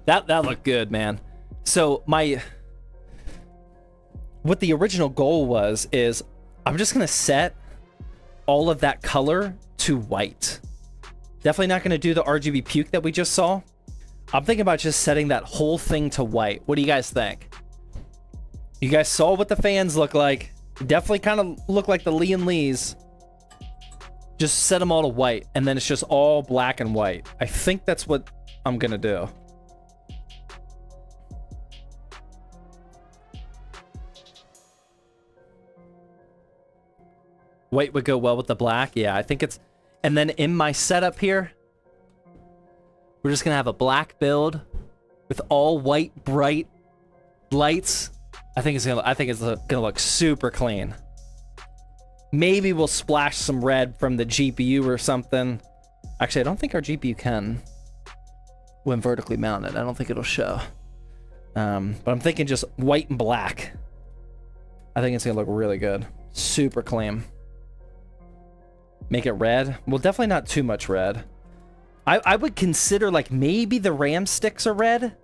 That looked good, man. So what the original goal was is I'm just gonna set all of that color to white. Definitely not gonna do the RGB puke that we just saw. I'm thinking about just setting that whole thing to white. What do you guys think? You guys saw what the fans look like. Definitely kind of look like the Lee and Lees. Just set them all to white, and then it's just all black and white. I think that's what I'm gonna do. White would go well with the black. Yeah, I think it's... And then in my setup here, we're just gonna have a black build with all white, bright lights. I think it's gonna look super clean. Maybe we'll splash some red from the GPU or something. Actually, I don't think our GPU can when vertically mounted. I don't think it'll show. But I'm thinking just white and black. I think it's gonna look really good. Super clean. Make it red. Well, definitely not too much red. I would consider like maybe the RAM sticks are red,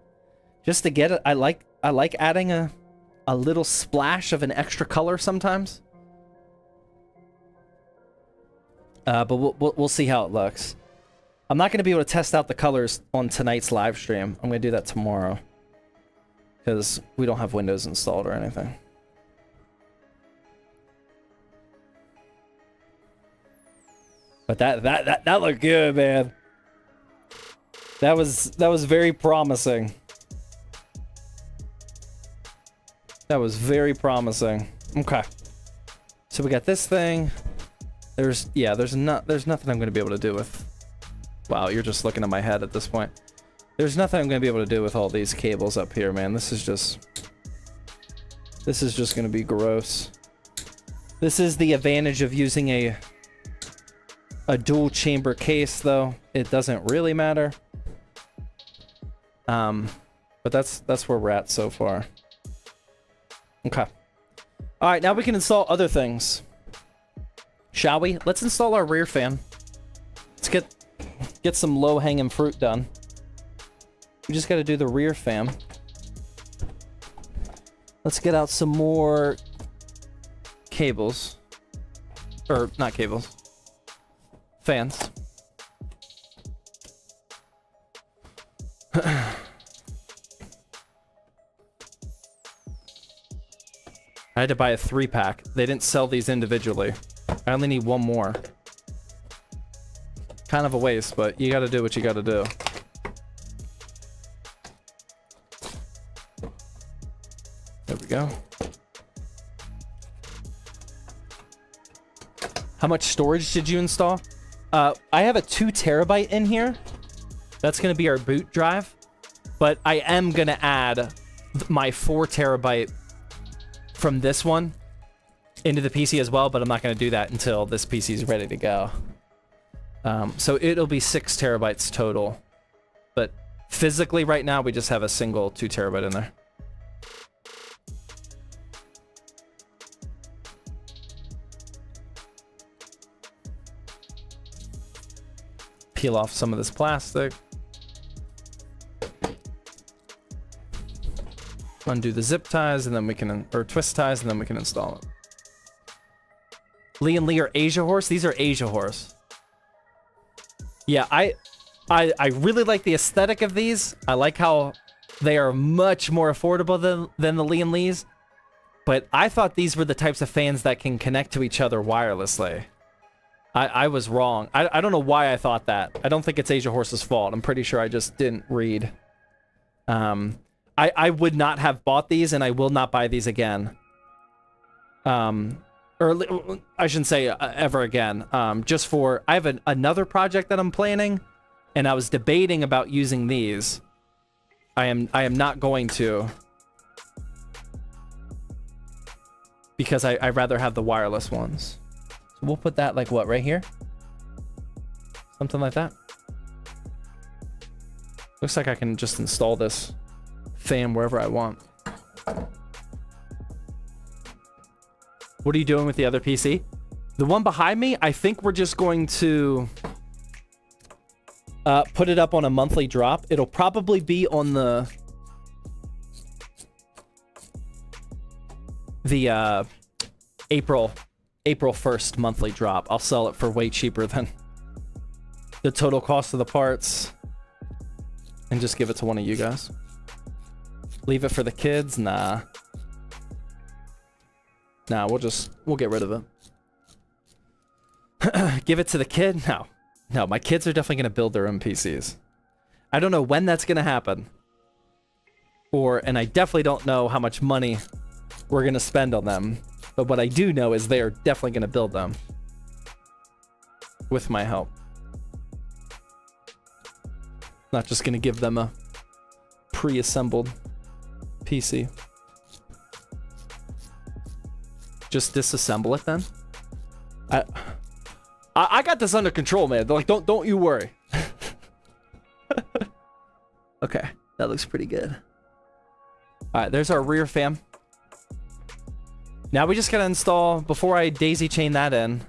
just to get it. I like adding a little splash of an extra color sometimes. But we'll see how it looks. I'm not going to be able to test out the colors on tonight's live stream. I'm going to do that tomorrow because we don't have Windows installed or anything. But that looked good, man. That was very promising. That was very promising. Okay. So we got this thing. There's nothing I'm going to be able to do with... Wow, you're just looking at my head at this point. There's nothing I'm going to be able to do with all these cables up here, man. This is just going to be gross. This is the advantage of using a dual chamber case, though. It doesn't really matter. But that's where we're at so far. Okay. All right, now we can install other things. Shall we? Let's install our rear fan. Let's get some low-hanging fruit done. We just got to do the rear fan. Let's get out some more cables. Or, not cables. Fans. I had to buy a 3-pack. They didn't sell these individually. I only need one more. Kind of a waste, but you gotta do what you gotta do. There we go. How much storage did you install? I have a 2 terabyte in here. That's gonna be our boot drive. But I am gonna add my 4 terabyte from this one into the PC as well, but I'm not going to do that until this PC is ready to go. So it'll be 6 terabytes total. But physically right now, we just have a single 2 terabyte in there. Peel off some of this plastic. Undo the zip ties, and then we can, or twist ties, and then we can install it. Lee and Lee are Asia horse. These are Asia horse. Yeah, I really like the aesthetic of these. I like how they are much more affordable than the Lee and Lees. But I thought these were the types of fans that can connect to each other wirelessly. I was wrong. I don't know why I thought that. I don't think it's Asia Horse's fault. I'm pretty sure I just didn't read. I would not have bought these, and I will not buy these again. Or I shouldn't say ever again. Just for... I have another project that I'm planning, and I was debating about using these. I am not going to, because I'd rather have the wireless ones. So we'll put that like what, right here? Something like that. Looks like I can just install this fan wherever I want. What are you doing with the other PC? The one behind me, I think we're just going to put it up on a monthly drop. It'll probably be on the April 1st monthly drop. I'll sell it for way cheaper than the total cost of the parts and just give it to one of you guys. Leave it for the kids? Nah, we'll get rid of it. Give it to the kid? No, my kids are definitely going to build their own PCs. I don't know when that's going to happen. And I definitely don't know how much money we're going to spend on them. But what I do know is they are definitely going to build them. With my help. Not just going to give them a pre-assembled PC. Just disassemble it then? I got this under control, man. They're like, don't you worry. Okay, that looks pretty good. All right, there's our rear fan. Now we just gotta install, before I daisy chain that in,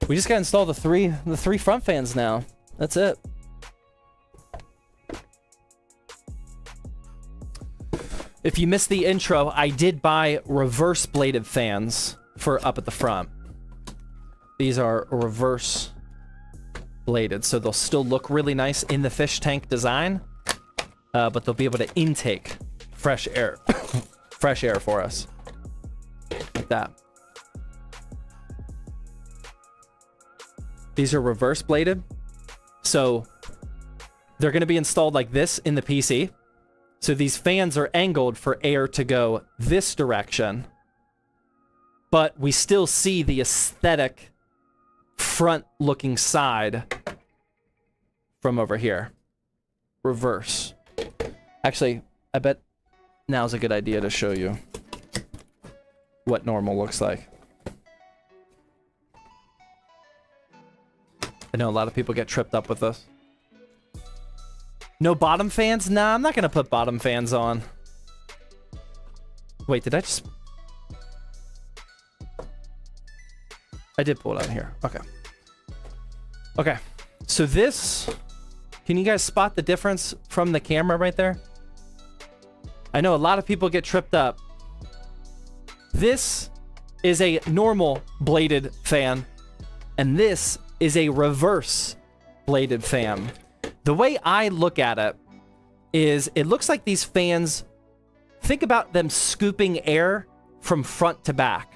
we just gotta install the three front fans now. That's it. If you missed the intro, I did buy reverse bladed fans for up at the front. These are reverse bladed, so they'll still look really nice in the fish tank design, but they'll be able to intake fresh air, fresh air for us, like that. These are reverse bladed, so they're going to be installed like this in the PC. So these fans are angled for air to go this direction, but we still see the aesthetic front-looking side from over here. Reverse. Actually, I bet now's a good idea to show you what normal looks like. I know a lot of people get tripped up with this. No bottom fans? Nah, I'm not gonna put bottom fans on. Wait, did I just... I did pull it out here. Okay. Okay. So this... Can you guys spot the difference from the camera right there? I know a lot of people get tripped up. This is a normal bladed fan, and this is a reverse bladed fan. The way I look at it is it looks like these fans, think about them scooping air from front to back.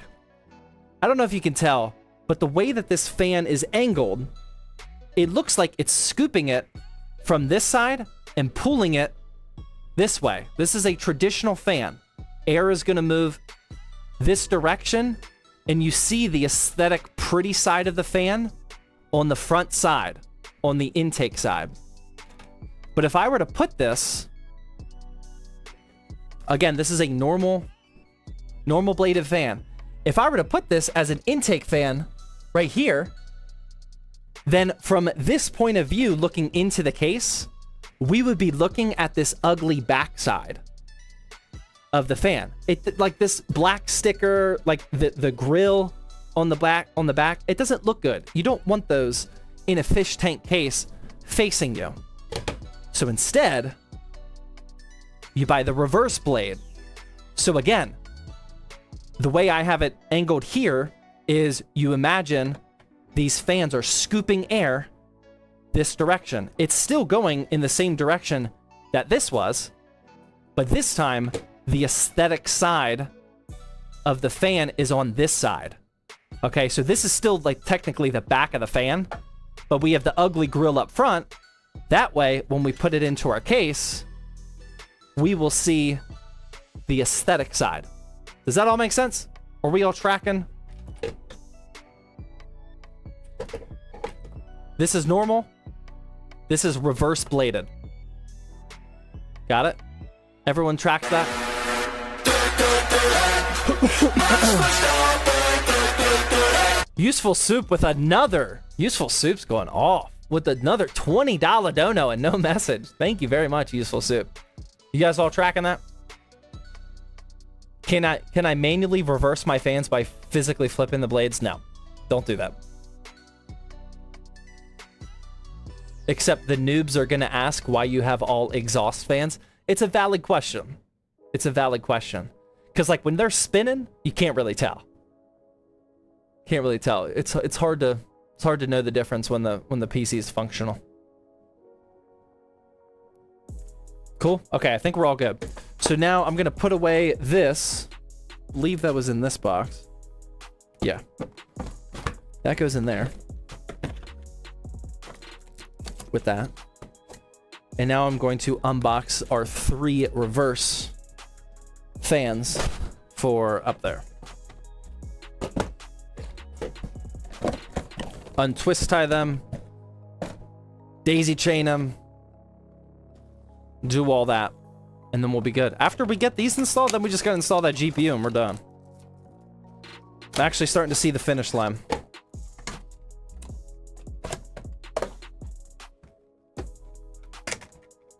I don't know if you can tell, but the way that this fan is angled, it looks like it's scooping it from this side and pulling it this way. This is a traditional fan. Air is going to move this direction, and you see the aesthetic pretty side of the fan on the front side, on the intake side. But if I were to put this, again, this is a normal bladed fan. If I were to put this as an intake fan right here, then from this point of view, looking into the case, we would be looking at this ugly backside of the fan. It like this black sticker, like the grill on the back, it doesn't look good. You don't want those in a fish tank case facing you. So instead, you buy the reverse blade. So again, the way I have it angled here is you imagine these fans are scooping air this direction. It's still going in the same direction that this was, but this time the aesthetic side of the fan is on this side. Okay, so this is still like technically the back of the fan, but we have the ugly grill up front. That way, when we put it into our case, we will see the aesthetic side. Does that all make sense? Are we all tracking? This is normal. This is reverse bladed. Got it? Everyone tracks that? Useful Soup with another. Useful Soup's going off with another $20 dono and no message. Thank you very much, Useful Soup. You guys all tracking that? Can I manually reverse my fans by physically flipping the blades? No. Don't do that. Except the noobs are going to ask why you have all exhaust fans. It's a valid question. It's a valid question. Because like when they're spinning, you can't really tell. Can't really tell. It's hard to know the difference when the PC is functional. Cool. Okay, I think we're all good. So now I'm gonna put away this leaf that was in this box. Yeah, that goes in there with that. And now I'm going to unbox our 3 reverse fans for up there. Untwist tie them, daisy chain them, do all that, and then we'll be good. After we get these installed, then we just gotta install that GPU and we're done. I'm actually starting to see the finish line.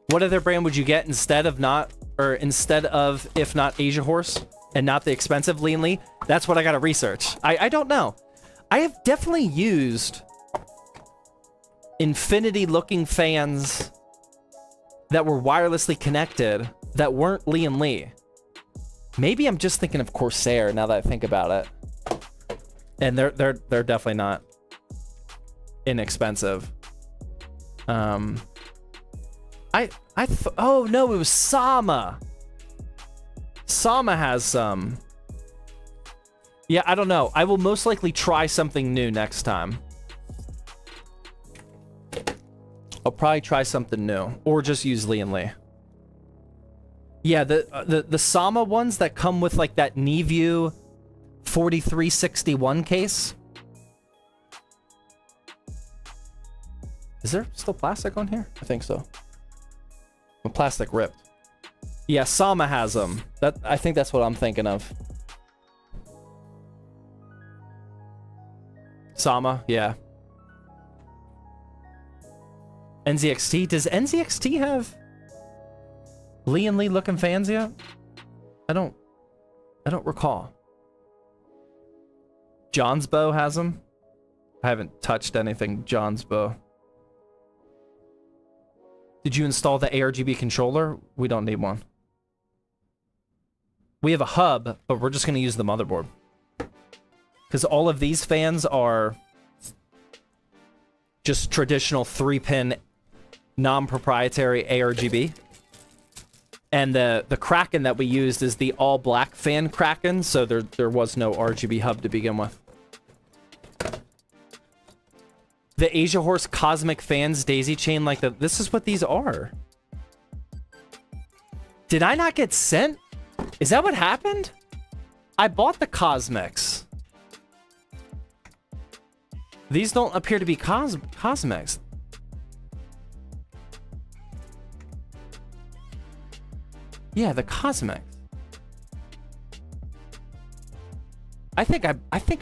What other brand would you get instead of if not Asia Horse and not the expensive Lean Lee? That's what I gotta research. I don't know. I have definitely used infinity-looking fans that were wirelessly connected that weren't Lee and Lee. Maybe I'm just thinking of Corsair now that I think about it. And they're definitely not inexpensive. Oh no, it was Sama. Sama has some. Yeah, I don't know. I will most likely try something new next time. I'll probably try something new, or just use Lee and Lee. Yeah, the Sama ones that come with like that Niview 4361 case. Is there still plastic on here? I think so. The plastic ripped. Yeah, Sama has them. I think that's what I'm thinking of. Sama, yeah. NZXT. Does NZXT have Lee and Lee looking fans yet? I don't recall. John's Bow has them. I haven't touched anything John's Bow. Did you install the ARGB controller? We don't need one. We have a hub, but we're just going to use the motherboard. Because all of these fans are just traditional 3-pin non-proprietary ARGB. And the Kraken that we used is the all-black fan Kraken, so there was no RGB hub to begin with. The Asia Horse Cosmic Fans daisy chain like that. This is what these are. Did I not get sent? Is that what happened? I bought the Cosmics. These don't appear to be Cosmics. Yeah, the Cosmics. I think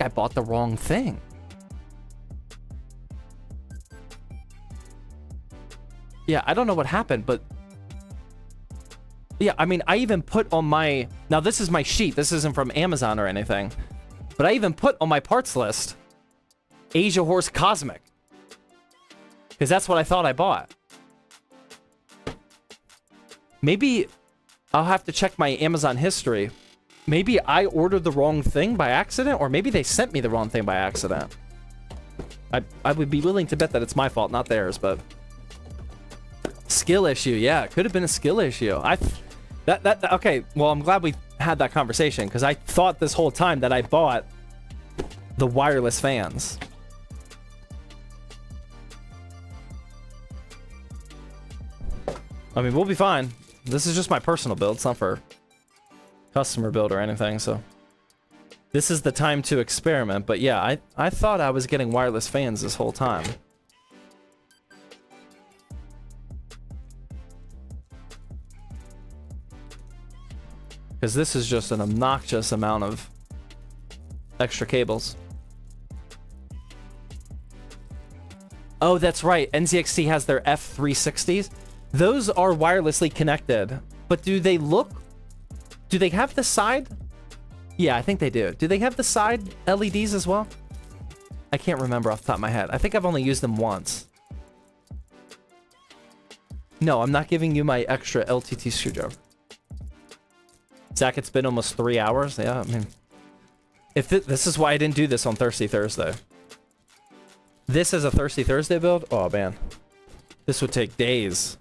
I bought the wrong thing. Yeah, I don't know what happened, but yeah, I mean, I even put on my, now this is my sheet. This isn't from Amazon or anything, but I even put on my parts list Asia Horse Cosmic, because that's what I thought I bought. Maybe I'll have to check my Amazon history. Maybe I ordered the wrong thing by accident, or maybe they sent me the wrong thing by accident. I would be willing to bet that it's my fault, not theirs, but skill issue. Yeah, it could have been a skill issue. Okay, well, I'm glad we had that conversation, because I thought this whole time that I bought the wireless fans. I mean, we'll be fine. This is just my personal build. It's not for customer build or anything, so this is the time to experiment. But yeah, I thought I was getting wireless fans this whole time. because this is just an obnoxious amount of extra cables. Oh, that's right. NZXT has their F360s. Those are wirelessly connected, but do they have the side? Yeah, I think they do. Do they have the side LEDs as well? I can't remember off the top of my head. I think I've only used them once. No, I'm not giving you my extra LTT screwdriver. Zach, it's been almost 3 hours. Yeah, I mean, if this is why I didn't do this on Thirsty Thursday. This is a Thirsty Thursday build? Oh, man. This would take days,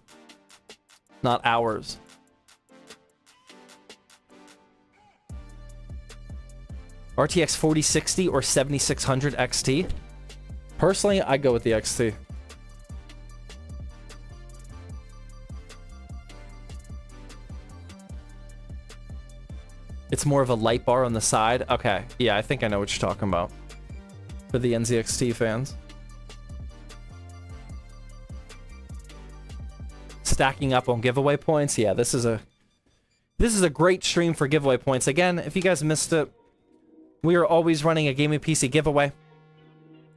not hours. RTX 4060 or 7600 XT? Personally, I go with the XT. It's more of a light bar on the side. Okay, yeah, I think I know what you're talking about. For the NZXT fans. Stacking up on giveaway points. Yeah, this is a great stream for giveaway points. Again, if you guys missed it, we are always running a gaming PC giveaway.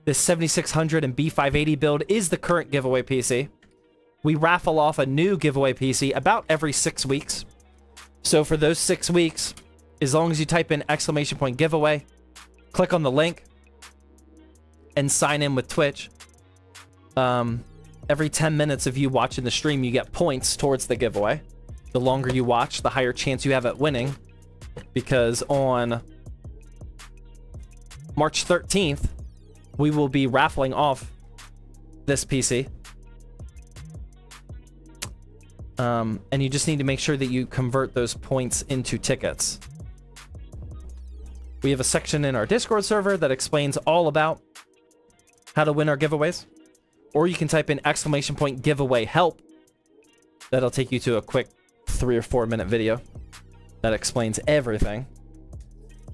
This 7600 and B580 build is the current giveaway PC. We raffle off a new giveaway PC about every 6 weeks. So for those 6 weeks, as long as you type in ! giveaway, click on the link, and sign in with Twitch, every 10 minutes of you watching the stream, you get points towards the giveaway. The longer you watch, the higher chance you have at winning. Because on March 13th, we will be raffling off this PC. And you just need to make sure that you convert those points into tickets. We have a section in our Discord server that explains all about how to win our giveaways. Or you can type in ! giveaway help. That'll take you to a quick 3 or 4 minute video that explains everything.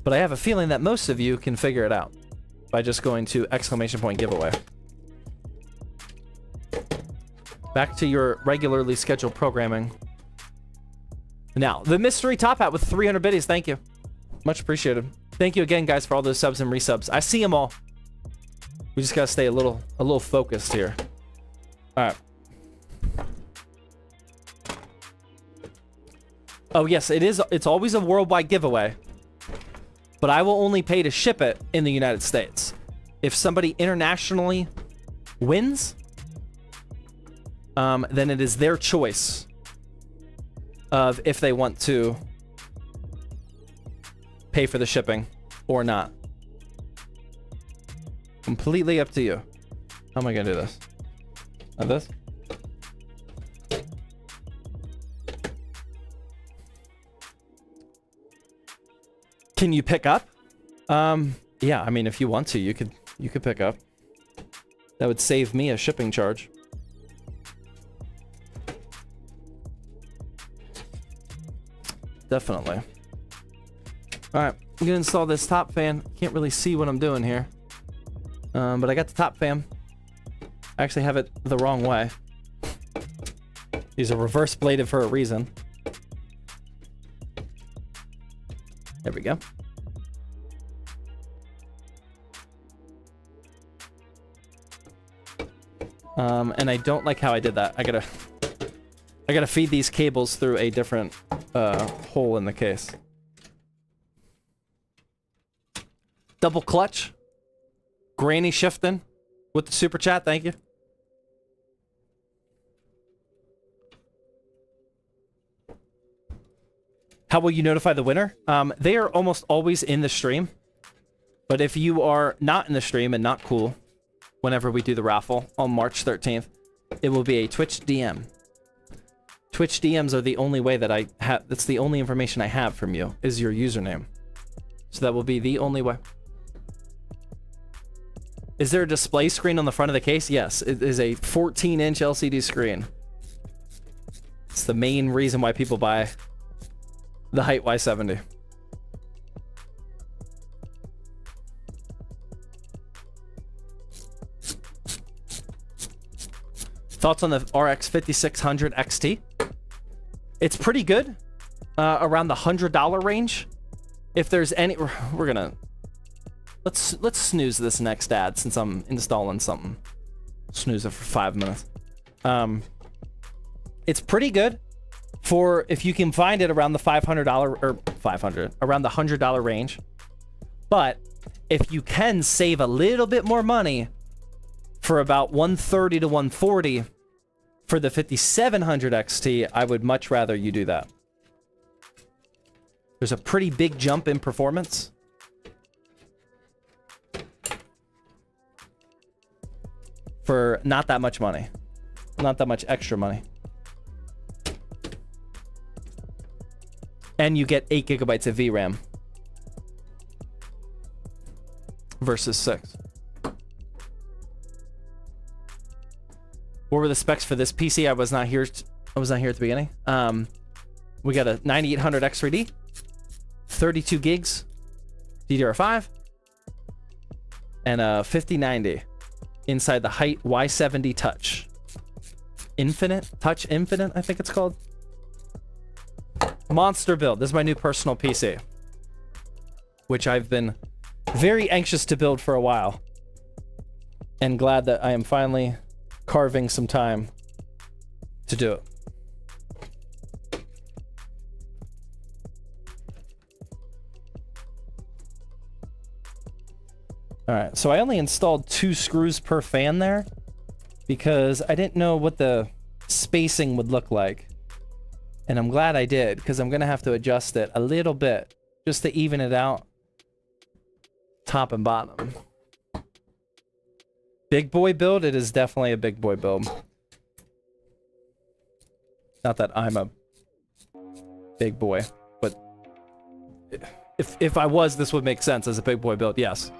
But I have a feeling that most of you can figure it out by just going to ! giveaway. Back to your regularly scheduled programming. Now, the mystery top hat with 300 biddies. Thank you. Much appreciated. Thank you again, guys, for all those subs and resubs. I see them all. We just gotta stay a little focused here. All right. Oh yes, it's always a worldwide giveaway. But I will only pay to ship it in the United States. If somebody internationally wins, then it is their choice of if they want to pay for the shipping or not. Completely up to you. How am I gonna do this? Like this? Can you pick up? Yeah, I mean, if you want to, you could pick up. That would save me a shipping charge. Definitely. All right, I'm gonna install this top fan. Can't really see what I'm doing here. But I got the top fan. I actually have it the wrong way. These are reverse bladed for a reason. There we go. And I don't like how I did that. I gotta feed these cables through a different hole in the case. Double clutch. Granny shifting with the super chat. Thank you. How will you notify the winner? They are almost always in the stream. But if you are not in the stream and not cool, whenever we do the raffle on March 13th, it will be a Twitch DM. Twitch DMs are the only way that I have. That's the only information I have from you is your username. So that will be the only way. Is there a display screen on the front of the case? Yes, it is a 14-inch LCD screen. It's the main reason why people buy the Height Y70. Thoughts on the RX 5600 XT? It's pretty good. around the $100 range. If there's any, we're gonna let's snooze this next ad since I'm installing something. Snooze it for 5 minutes. It's pretty good for if you can find it around the $500 or around the $100 range. But if you can save a little bit more money for about $130 to $140 for the 5700 XT, I would much rather you do that. There's a pretty big jump in performance. For not that much money. Not that much extra money. And you get 8 gigabytes of VRAM. Versus 6. What were the specs for this PC? I was not here at the beginning. We got a 9800 X3D, 32 gigs DDR5, and a 5090 inside the height Y70 Touch. Infinite? Touch Infinite, I think it's called. Monster build. This is my new personal PC, which I've been very anxious to build for a while, and glad that I am finally carving some time to do it. All right, so I only installed 2 screws per fan there because I didn't know what the spacing would look like. And I'm glad I did, because I'm gonna have to adjust it a little bit just to even it out. Top and bottom. Big boy build? It is definitely a big boy build. Not that I'm a big boy, but if I was, this would make sense as a big boy build, yes.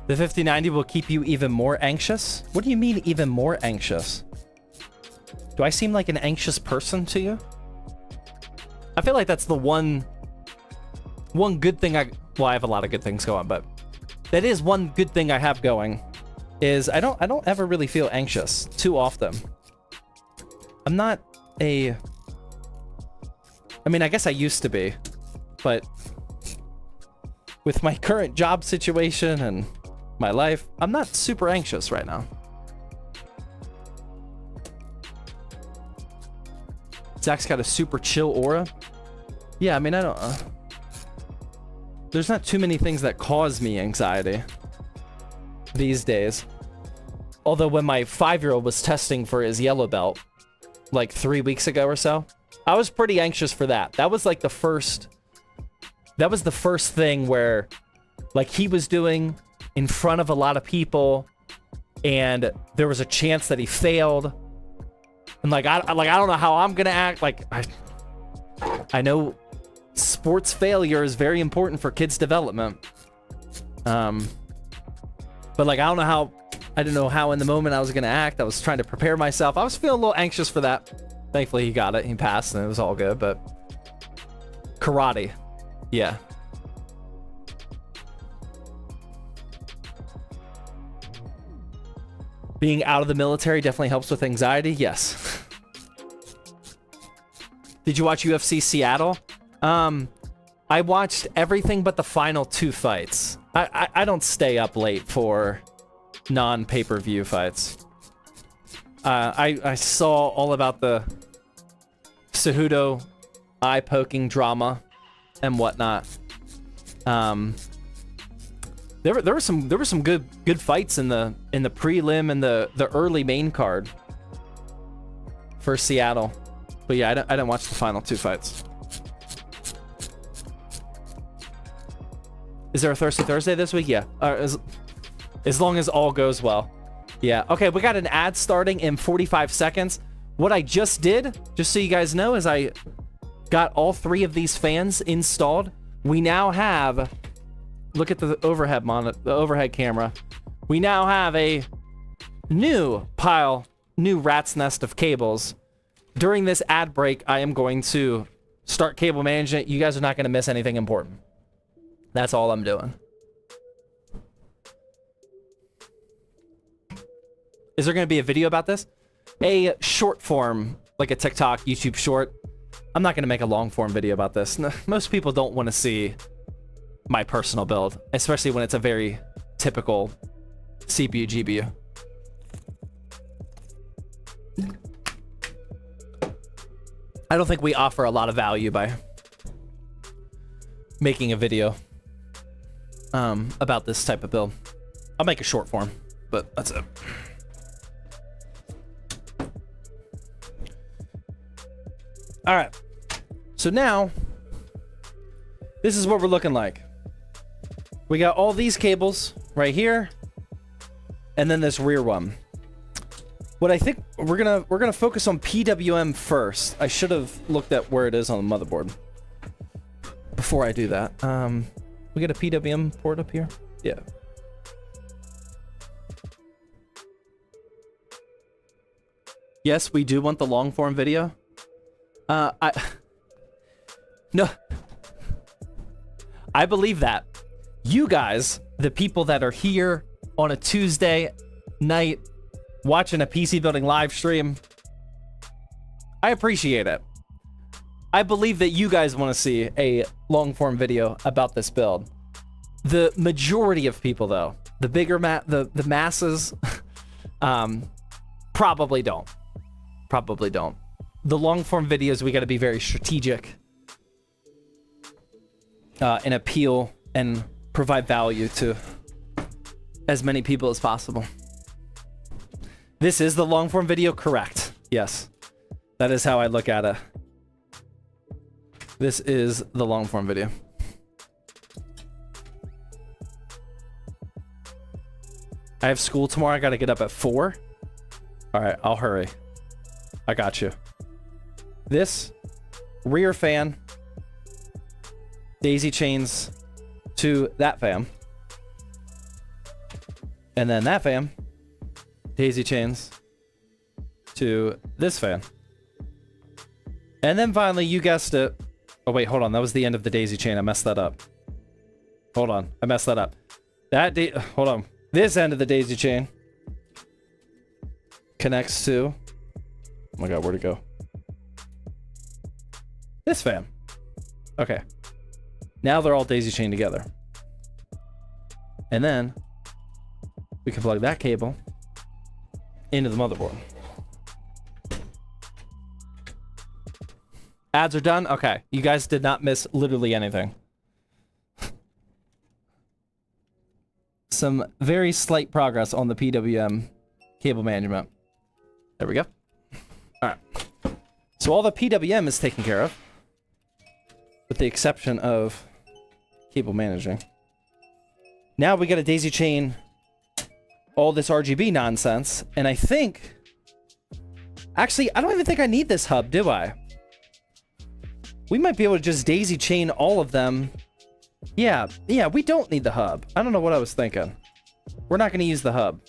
The 5090 will keep you even more anxious? What do you mean even more anxious? Do I seem like an anxious person to you? I feel like that's the one good thing well, I have a lot of good things going, but that is one good thing I have going, is I don't ever really feel anxious too often. I'm not I mean, I guess I used to be, but with my current job situation and my life, I'm not super anxious right now. Zach's got a super chill aura. Yeah, I mean, I don't... there's not too many things that cause me anxiety these days. Although when my 5-year-old was testing for his yellow belt, like 3 weeks ago or so, I was pretty anxious for that. That was like the first... That was the first thing where, like, he was doing in front of a lot of people, and there was a chance that he failed. And like I don't know how I'm gonna act. Like I know sports failure is very important for kids' development. But like I didn't know how in the moment I was gonna act. I was trying to prepare myself. I was feeling a little anxious for that. Thankfully he got it. He passed and it was all good, but karate. Yeah. Being out of the military definitely helps with anxiety. Yes. Did you watch UFC Seattle? I watched everything but the final 2 fights. I don't stay up late for non-pay-per-view fights. I saw all about the Cejudo eye-poking drama and whatnot. There were some good fights in the prelim and the early main card for Seattle, but yeah, I didn't watch the final 2 fights. Is there a Thirsty Thursday this week? Yeah, as long as all goes well. Yeah. Okay, we got an ad starting in 45 seconds. What I just did, just so you guys know, is I got all 3 of these fans installed. We now have. Look at the overhead camera. We now have a new pile new rat's nest of cables. During this ad break, I am going to start cable management. You guys are not going to miss anything important. That's all I'm doing. Is there going to be a video about this? A short form, like a TikTok, YouTube short. I'm not going to make a long form video about this. No, most people don't want to see my personal build, especially when it's a very typical CPU, GPU. I don't think we offer a lot of value by making a video about this type of build. I'll make a short form, but that's it. All right. So now, this is what we're looking like. We got all these cables right here, and then this rear one. What I think we're gonna focus on PWM first. I should have looked at where it is on the motherboard before I do that. We got a PWM port up here. Yeah. Yes, we do want the long form video. No, I believe that. You guys, the people that are here on a Tuesday night watching a PC building live stream, I appreciate it. I believe that you guys want to see a long form video about this build. The majority of people, though, the bigger the masses, probably don't. Probably don't. The long form videos, we got to be very strategic and appeal and provide value to as many people as possible. This is the long form video, correct? Yes, that is how I look at it. This is the long form video. I have school tomorrow. I got to get up at 4. All right, I'll hurry. I got you. This rear fan daisy chains to that fan. And then that fan daisy chains to this fan. And then finally, you guessed it. Oh, wait, hold on. That was the end of the daisy chain. I messed that up. Hold on. I messed that up. Hold on. This end of the daisy chain connects to... Oh my god, where'd it go? This fan. Okay. Now they're all daisy chained together. And then we can plug that cable into the motherboard. Ads are done? Okay. You guys did not miss literally anything. Some very slight progress on the PWM cable management. There we go. All right. So all the PWM is taken care of, with the exception of cable managing. Now we got to daisy chain all this RGB nonsense, and I think... Actually, I don't even think I need this hub, do I? We might be able to just daisy chain all of them. Yeah, we don't need the hub. I don't know what I was thinking. We're not going to use the hub.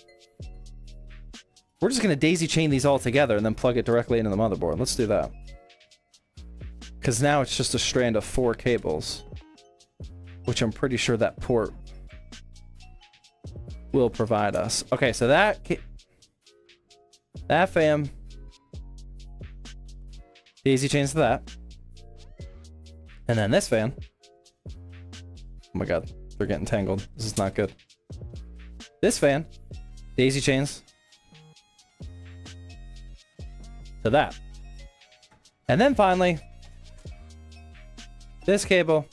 We're just going to daisy chain these all together and then plug it directly into the motherboard. Let's do that. Because now it's just a strand of 4 cables, which I'm pretty sure that port will provide us. Okay, so that fam daisy chains to that. And then this fan. Oh my god, they're getting tangled. This is not good. This fan daisy chains to that. And then finally, this cable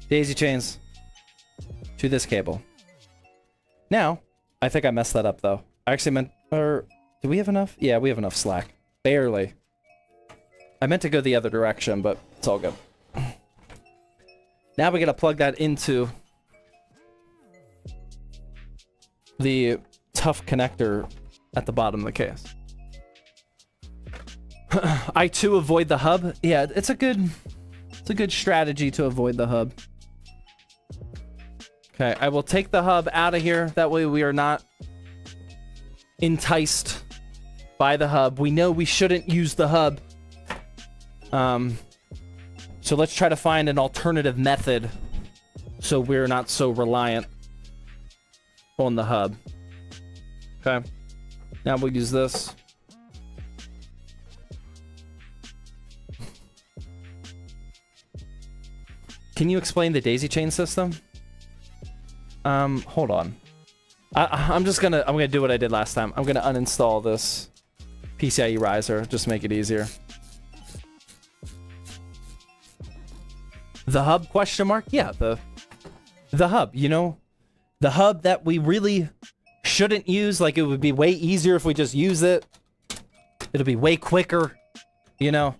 daisy chains to this cable. Now, I think I messed that up though. I actually meant, or do we have enough? Yeah, we have enough slack. Barely. I meant to go the other direction, but it's all good. Now we gotta plug that into the tough connector at the bottom of the case. I too avoid the hub. Yeah, it's a good strategy to avoid the hub. Okay, I will take the hub out of here. That way we are not enticed by the hub. We know we shouldn't use the hub. So let's try to find an alternative method so we're not so reliant on the hub. Okay. Now we'll use this. Can you explain the daisy chain system? Hold on. I'm gonna do what I did last time. I'm gonna uninstall this PCIe riser, just make it easier. The hub question mark? Yeah, the hub, you know, the hub that we really shouldn't use. Like, it would be way easier if we just use it. It'll be way quicker, you know,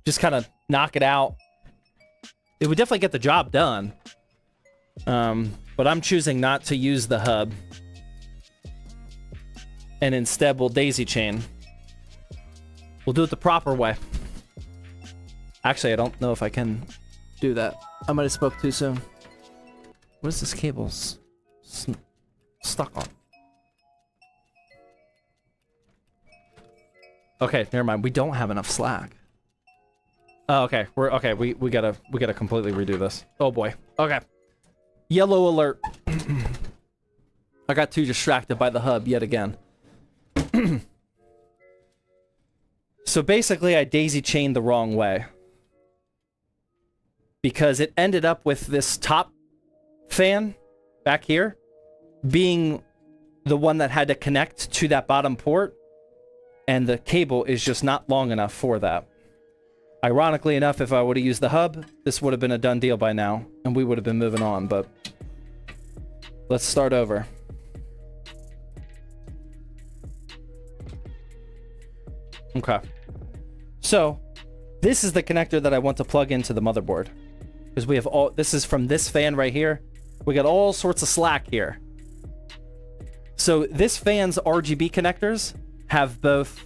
just kind of knock it out. It would definitely get the job done. But I'm choosing not to use the hub. And instead we'll daisy chain. We'll do it the proper way. Actually, I don't know if I can do that. I might have spoke too soon. What is this cable stuck on? Okay, never mind. We don't have enough slack. Oh, okay. We gotta completely redo this. Oh boy. Okay. Yellow alert. I got too distracted by the hub yet again. So basically, I daisy chained the wrong way. Because it ended up with this top fan back here being the one that had to connect to that bottom port. And the cable is just not long enough for that. Ironically enough, if I would have used the hub, this would have been a done deal by now. And we would have been moving on, but let's start over. Okay. So, this is the connector that I want to plug into the motherboard. Because we have all, this is from this fan right here. We got all sorts of slack here. So this fan's RGB connectors have both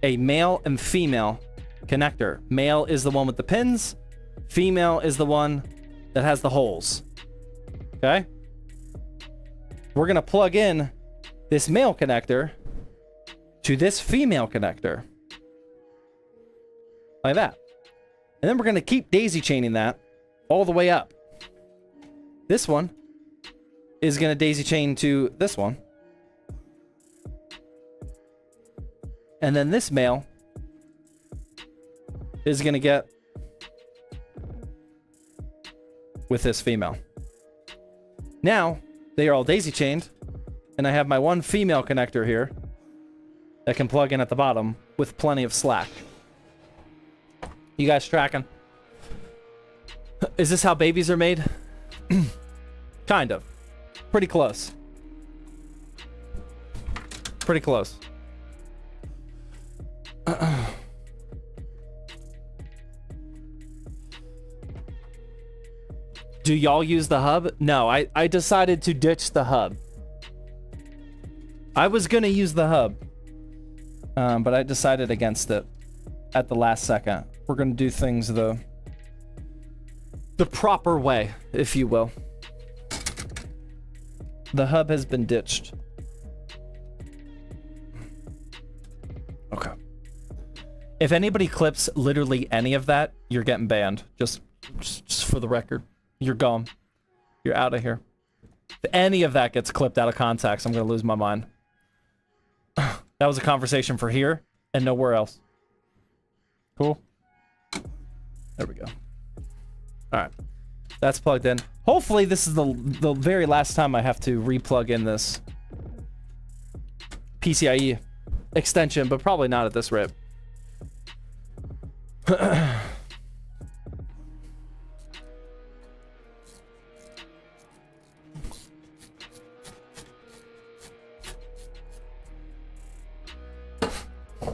a male and female connector. Male is the one with the pins. Female is the one that has the holes. Okay? We're going to plug in this male connector to this female connector. Like that. And then we're going to keep daisy chaining that all the way up. This one is going to daisy chain to this one. And then this male is going to get with this female. Now, they are all daisy chained, and I have my one female connector here that can plug in at the bottom with plenty of slack. You guys tracking? Is this how babies are made? Kind of. Pretty close. Pretty close. Do y'all use the hub? No, I decided to ditch the hub. I was gonna use the hub, but I decided against it at the last second. We're gonna do things the proper way, if you will. The hub has been ditched. Okay. If anybody clips literally any of that, you're getting banned. Just for the record. You're gone. You're out of here. If any of that gets clipped out of context, I'm going to lose my mind. That was a conversation for here and nowhere else. Cool. There we go. All right. That's plugged in. Hopefully this is the very last time I have to replug in this PCIe extension, but probably not at this rate.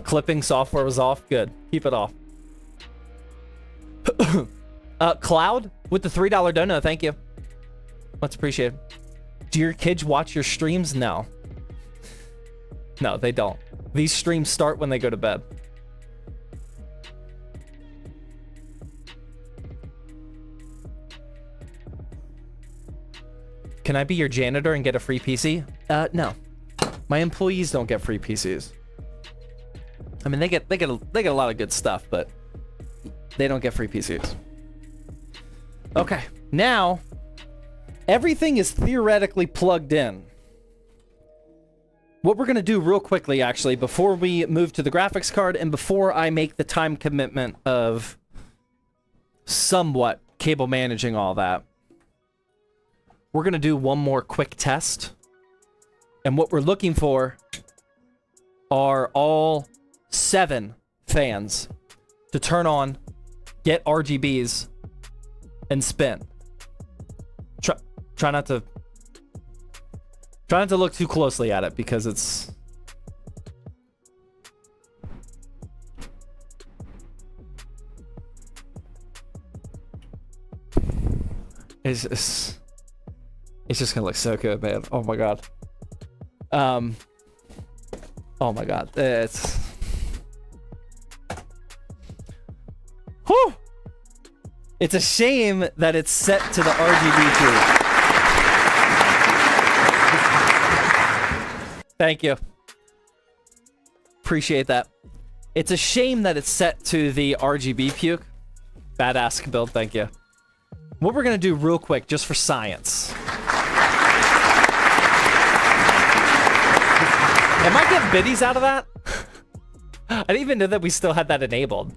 Clipping software was off. Good. Keep it off. Cloud with the $3 dono. Thank you. Much appreciated. Do your kids watch your streams? No. No, they don't. These streams start when they go to bed. Can I be your janitor and get a free PC? No. My employees don't get free PCs. I mean, they get a lot of good stuff, but they don't get free PCs. Okay, now everything is theoretically plugged in. What we're gonna do real quickly, actually, before we move to the graphics card and before I make the time commitment of somewhat cable managing all that, we're gonna do one more quick test. And what we're looking for are all 7 fans to turn on, get RGBs, and spin. Try not to look too closely at it because it's just gonna look so good, man. Oh my god. Oh my god. It's whew! It's a shame that it's set to the RGB too. Thank you. Appreciate that. It's a shame that it's set to the RGB puke. Badass build, thank you. What we're gonna do real quick, just for science. Am I getting biddies out of that? I didn't even know that we still had that enabled.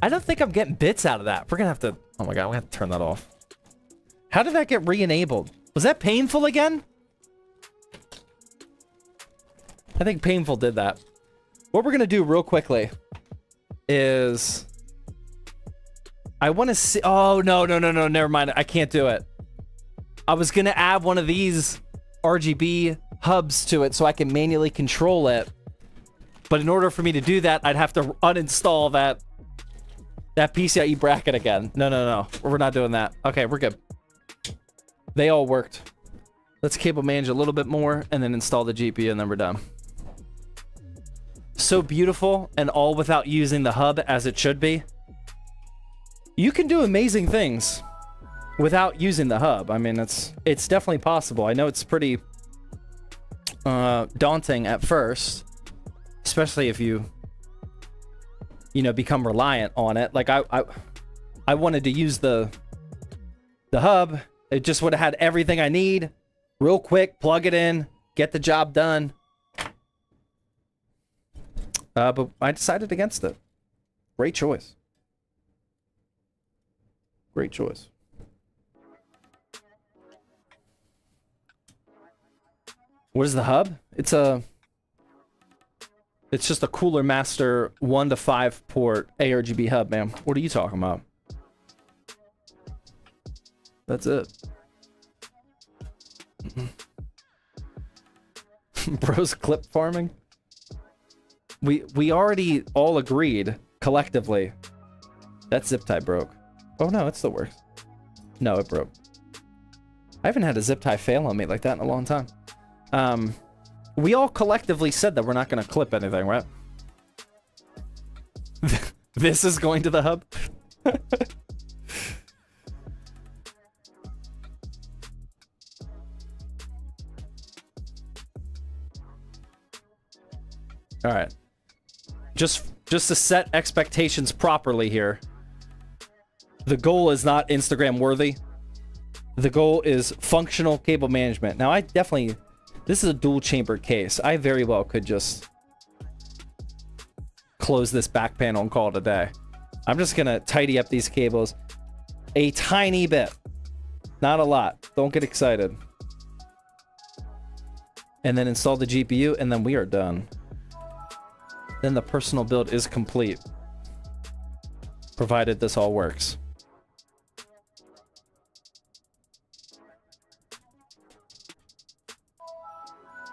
I don't think I'm getting bits out of that. We're gonna have to, oh my god, we have to turn that off. How did that get re-enabled? Was that painful again? I think painful did that. What we're gonna do real quickly is I want to see, oh no, never mind. I can't do it. I was gonna add one of these RGB hubs to it so I can manually control it. But in order for me to do that, I'd have to uninstall that PCIe bracket again. No. We're not doing that. Okay, we're good. They all worked. Let's cable manage a little bit more and then install the GPU and then we're done. So beautiful and all without using the hub as it should be. You can do amazing things without using the hub. I mean, it's definitely possible. I know it's pretty daunting at first, especially if you become reliant on it. Like I wanted to use the hub. It just would have had everything I need real quick, plug it in, get the job done. But I decided against it. Great choice. Great choice. What is the hub? It's just a Cooler Master 1 to 5 port ARGB hub, man. What are you talking about? That's it. Bros clip farming? We already all agreed collectively that zip tie broke. Oh no, it still works. No, it broke. I haven't had a zip tie fail on me like that in a long time. We all collectively said that we're not going to clip anything, right? This is going to the hub? All right. Just to set expectations properly here. The goal is not Instagram worthy. The goal is functional cable management. Now, this is a dual chambered case. I very well could just close this back panel and call it a day. I'm just gonna tidy up these cables a tiny bit. Not a lot. Don't get excited. And then install the GPU, and then we are done. Then the personal build is complete. Provided this all works.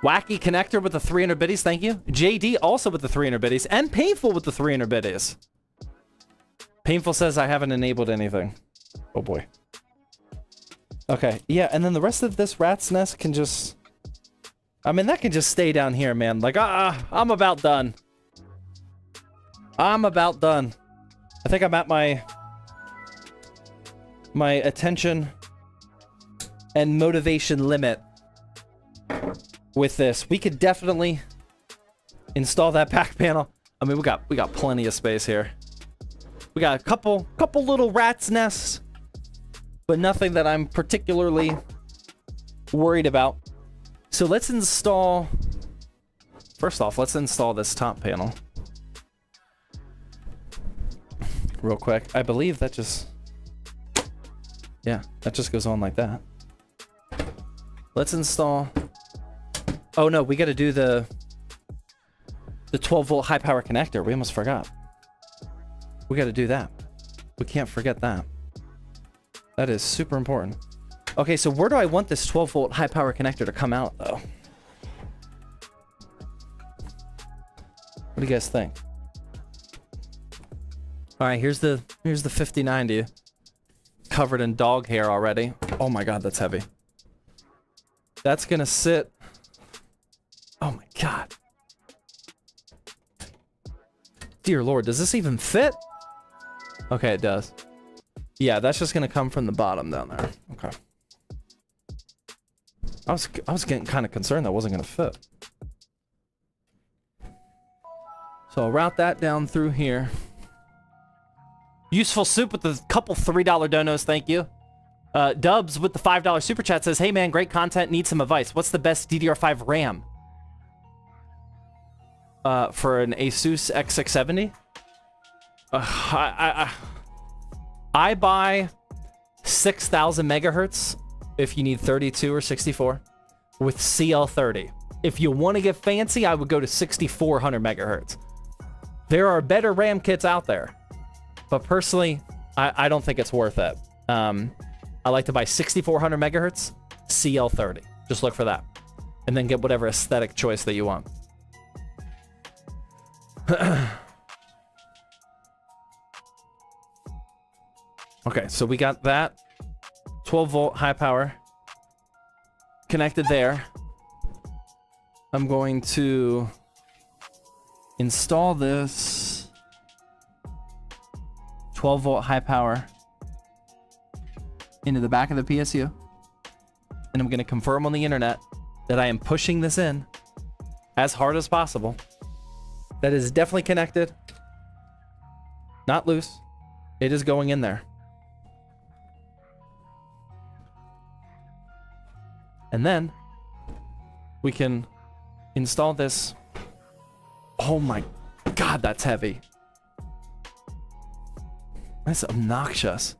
Wacky Connector with the 300 biddies, thank you. JD also with the 300 biddies, and Painful with the 300 biddies. Painful says I haven't enabled anything. Oh boy. Okay, yeah, and then the rest of this rat's nest can just... I mean, that can just stay down here, man. Like, I'm about done. I'm about done. I think I'm at my attention and motivation limit with this. We could definitely install that back panel. I mean, we got plenty of space here. We got a couple little rat's nests, but nothing that I'm particularly worried about. So let's install, first off, let's install this top panel real quick. I believe that just, yeah, that just goes on like that. Let's install, oh no, we got to do the 12 volt high power connector. We almost forgot. We got to do that. We can't forget that. That is super important. Okay, so where do I want this 12 volt high power connector to come out though? What do you guys think? All right, here's the 5090 covered in dog hair already. Oh my God, that's heavy. That's gonna sit. Oh my God. Dear Lord, does this even fit? Okay, it does. Yeah, that's just gonna come from the bottom down there. Okay. I was getting kind of concerned that wasn't gonna fit. So I'll route that down through here. Useful Soup with the couple $3 donos, thank you. Dubs with the $5 super chat says, hey man, great content, need some advice. What's the best DDR5 RAM? For an Asus X670? I buy 6,000 megahertz if you need 32 or 64 with CL30. If you want to get fancy, I would go to 6,400 megahertz. There are better RAM kits out there, but personally, I don't think it's worth it. I like to buy 6,400 megahertz, CL30. Just look for that. And then get whatever aesthetic choice that you want. Okay, so we got that 12 volt high power connected there. I'm going to install this 12 volt high power into the back of the PSU. And I'm going to confirm on the internet that I am pushing this in as hard as possible. That is definitely connected. Not loose. It is going in there. And then we can install this. Oh my God, that's heavy. That's obnoxious.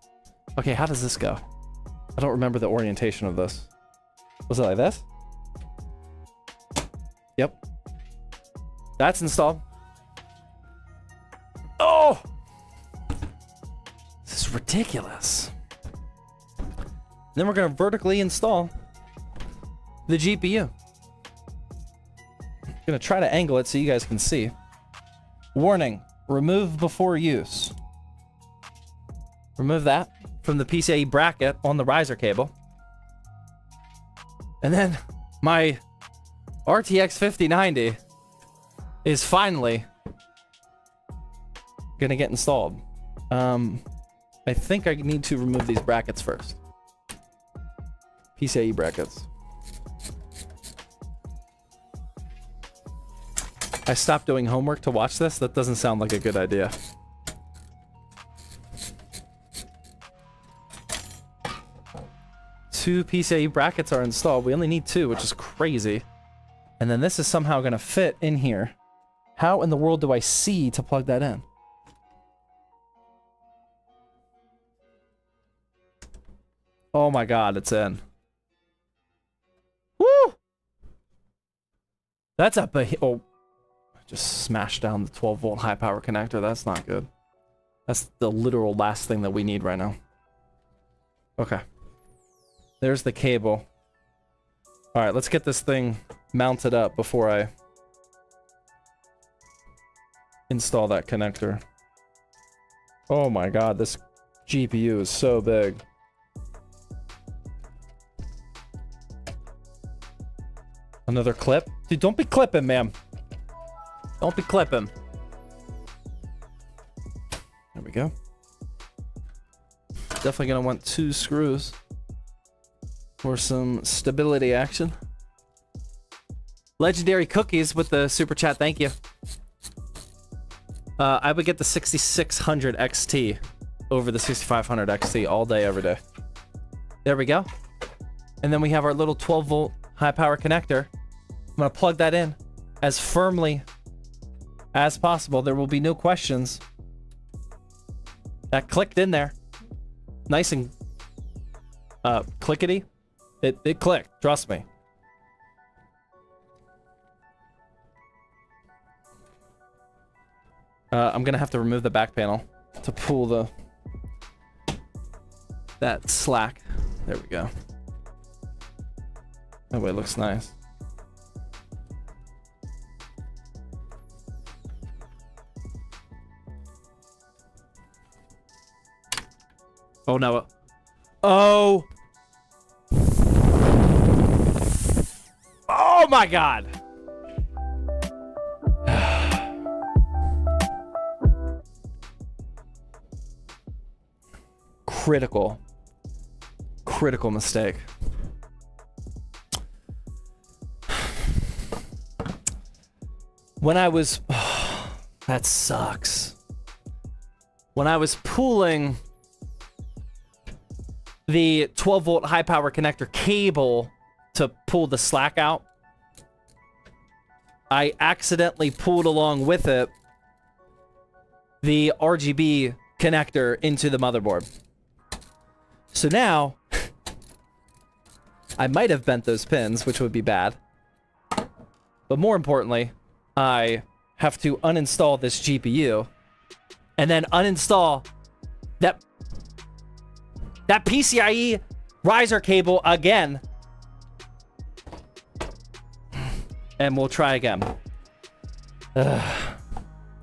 Okay, how does this go? I don't remember the orientation of this. Was it like this? Yep. That's installed. Oh! This is ridiculous. Then we're going to vertically install the GPU. I'm going to try to angle it so you guys can see. Warning, remove before use. Remove that from the PCIe bracket on the riser cable. And then my RTX 5090 is finally going to get installed. I think I need to remove these brackets first. PCIe brackets. I stopped doing homework to watch this. That doesn't sound like a good idea. Two PCIe brackets are installed. We only need two, which is crazy. And then this is somehow going to fit in here. How in the world do I see to plug that in? Oh my God, it's in. Woo! That's a big... Oh. Just smashed down the 12 volt high power connector. That's not good. That's the literal last thing that we need right now. Okay. There's the cable. All right, let's get this thing mounted up before I install that connector. Oh my God, this GPU is so big. Another clip? Dude, don't be clipping, ma'am. Don't be clipping. There we go. Definitely gonna want 2 screws for some stability action. Legendary Cookies with the super chat. Thank you. I would get the 6600 XT over the 6500 XT all day, every day. There we go. And then we have our little 12 volt high power connector. I'm going to plug that in as firmly as possible. There will be no questions. That clicked in there. Nice and clickety. It clicked, trust me. I'm gonna have to remove the back panel to pull that slack. There we go. That way it looks nice. Oh no. Oh! Oh my god! Critical mistake. When I was... that sucks. When I was pulling the 12 volt high power connector cable to pull the slack out, I accidentally pulled along with it the RGB connector into the motherboard. So now I might have bent those pins, which would be bad. But more importantly, I have to uninstall this GPU and then uninstall that PCIe riser cable again. And we'll try again.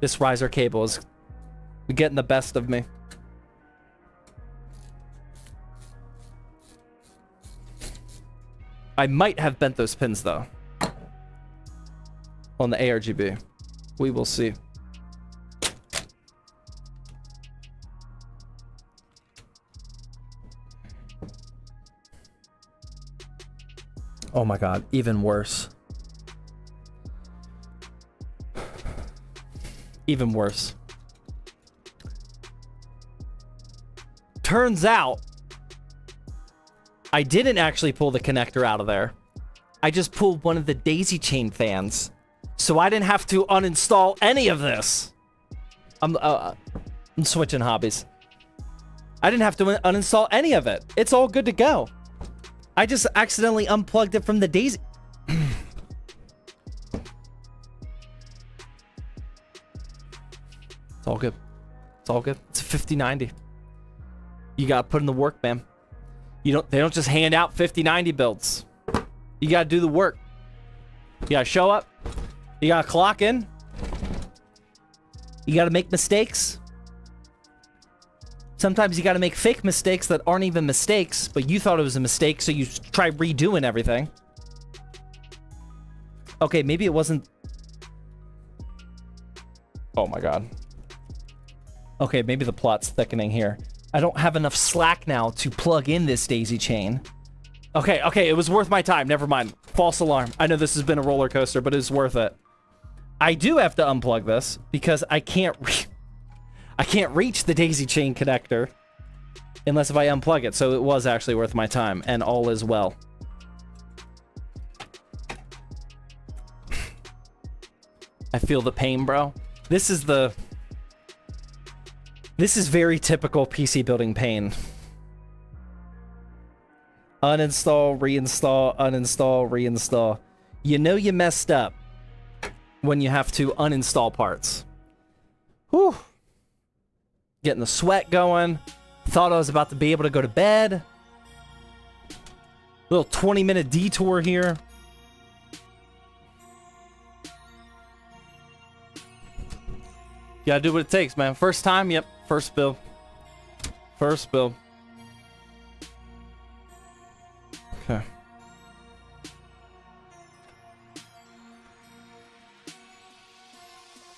This riser cable is getting the best of me. I might have bent those pins though. On the ARGB. We will see. Oh my god, even worse. Even worse. Turns out I didn't actually pull the connector out of there. I just pulled one of the daisy chain fans. So I didn't have to uninstall any of this. I'm switching hobbies. I didn't have to uninstall any of it. It's all good to go. I just accidentally unplugged it from the daisy. It's all good. It's all good. It's a 5090. You gotta put in the work, man. They don't just hand out 5090 builds. You gotta do the work. You gotta show up. You gotta clock in. You gotta make mistakes. Sometimes you gotta make fake mistakes that aren't even mistakes, but you thought it was a mistake, so you try redoing everything. Okay, maybe it wasn't... Oh my god. Okay, maybe the plot's thickening here. I don't have enough slack now to plug in this daisy chain. Okay, it was worth my time. Never mind. False alarm. I know this has been a roller coaster, but it's worth it. I do have to unplug this because I can't reach the daisy chain connector unless if I unplug it. So it was actually worth my time, and all is well. I feel the pain, bro. This is very typical PC building pain. Uninstall, reinstall, uninstall, reinstall. You know you messed up when you have to uninstall parts. Whew. Getting the sweat going. Thought I was about to be able to go to bed. Little 20-minute detour here. You gotta do what it takes, man. First time, yep. First build. First build. Okay.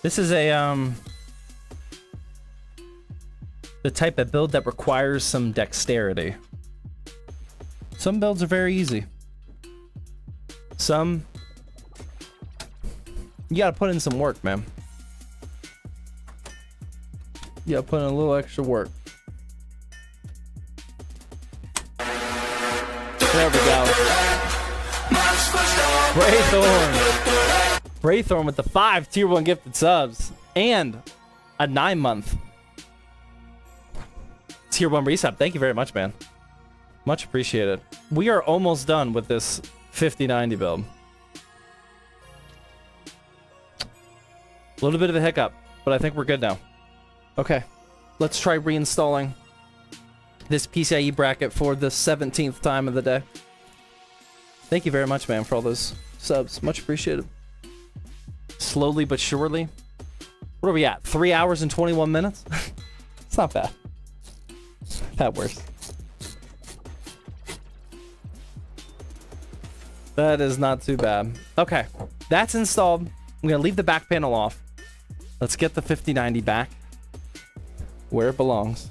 This is a, the type of build that requires some dexterity. Some builds are very easy. Some You gotta put in some work, man. You gotta put in a little extra work. There we go. Raythorn with the 5 tier 1 gifted subs and a 9-month tier 1 resub. Thank you very much, man. Much appreciated. We are almost done with this 5090 build. A little bit of a hiccup, but I think we're good now. Okay, let's try reinstalling this PCIe bracket for the 17th time of the day. Thank you very much, man, for all those subs. Much appreciated. Slowly but surely. What are we at? 3 hours and 21 minutes? It's not bad. That works. That is not too bad. Okay, that's installed. I'm gonna leave the back panel off. Let's get the 5090 back where it belongs.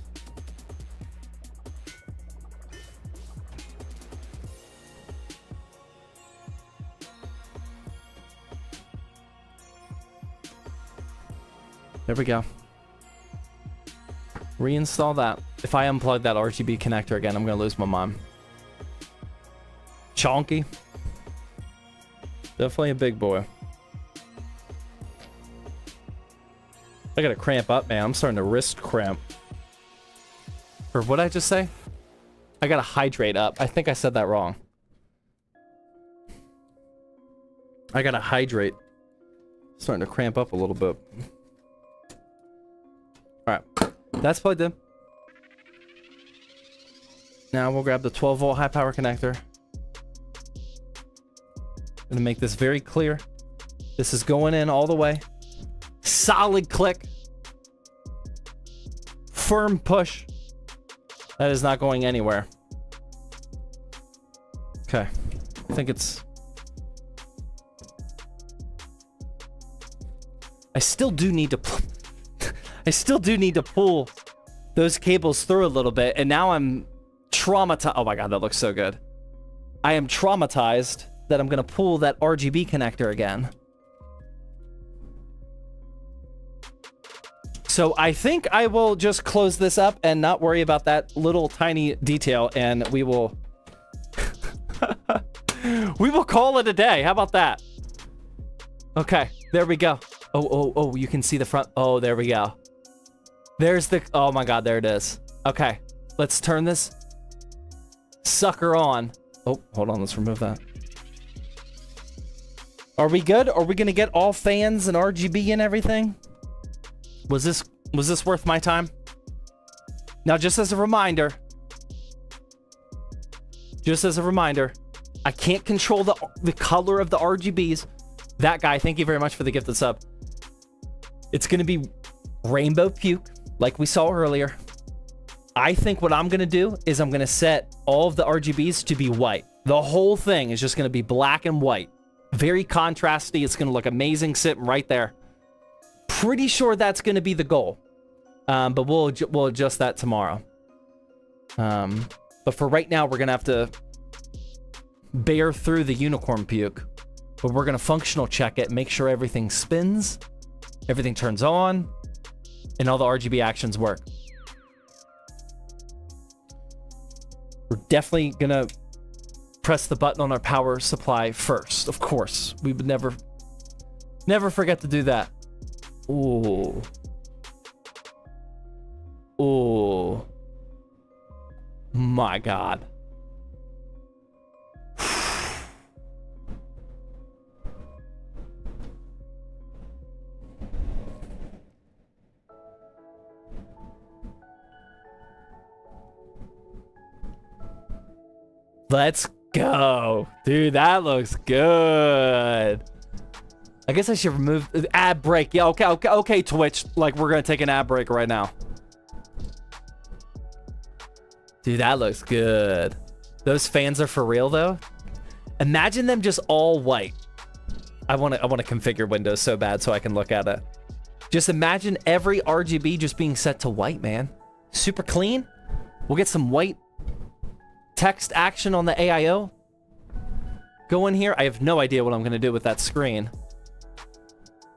There we go. Reinstall that. If I unplug that RGB connector again, I'm gonna lose my mind. Chonky. Definitely a big boy. I gotta cramp up, man. I'm starting to wrist cramp. Or what did I just say? I gotta hydrate up. I think I said that wrong. I gotta hydrate. Starting to cramp up a little bit. Alright. That's plugged in. Now we'll grab the 12 volt high power connector. Gonna make this very clear. This is going in all the way. Solid click. Firm push. That is not going anywhere. Okay. I think it's... I still do need to pull those cables through a little bit, and now I'm traumatized. Oh my god, that looks so good. I am traumatized that I'm gonna pull that RGB connector again. So I think I will just close this up and not worry about that little tiny detail, and we will we will call it a day. How about that? Okay, there we go. Oh, you can see the front. Oh, there we go. There's the... Oh my god, there it is. Okay, let's turn this sucker on. Oh, hold on, let's remove that. Are we good? Are we gonna get all fans and RGB and everything? Was this worth my time? Now, just as a reminder, I can't control the color of the RGBs. That guy, thank you very much for the gifted sub. It's gonna be rainbow puke, like we saw earlier. I think what I'm gonna do is I'm gonna set all of the RGBs to be white. The whole thing is just gonna be black and white. Very contrasty. It's gonna look amazing sitting right there. Pretty sure that's gonna be the goal. But we'll adjust that tomorrow. But for right now, we're gonna have to bear through the unicorn puke. But we're gonna functional check it, make sure everything spins, everything turns on, and all the RGB actions work. We're definitely gonna press the button on our power supply first, of course. We would never forget to do that. Ooh. Ooh. My god. Let's go. Dude, that looks good. I guess I should remove the ad break. Yeah, okay, Twitch. Like, we're gonna take an ad break right now. Dude, that looks good. Those fans are for real, though. Imagine them just all white. I want to configure Windows so bad so I can look at it. Just imagine every RGB just being set to white, man. Super clean. We'll get some white text action on the AIO. Go in here. I have no idea what I'm going to do with that screen.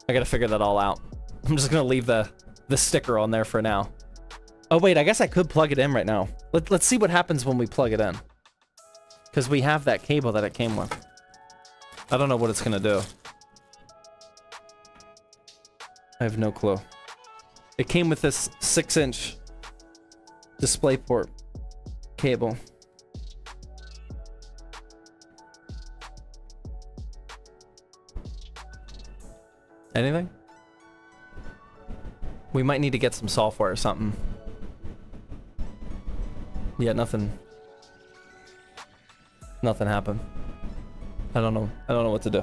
I gotta figure that all out. I'm just gonna leave the sticker on there for now. Oh wait, I guess I could plug it in right now. Let's see what happens when we plug it in. Because we have that cable that it came with. I don't know what it's gonna do. I have no clue. It came with this 6-inch DisplayPort cable. Anything? We might need to get some software or something. Yeah, nothing. Nothing happened. I don't know. I don't know what to do.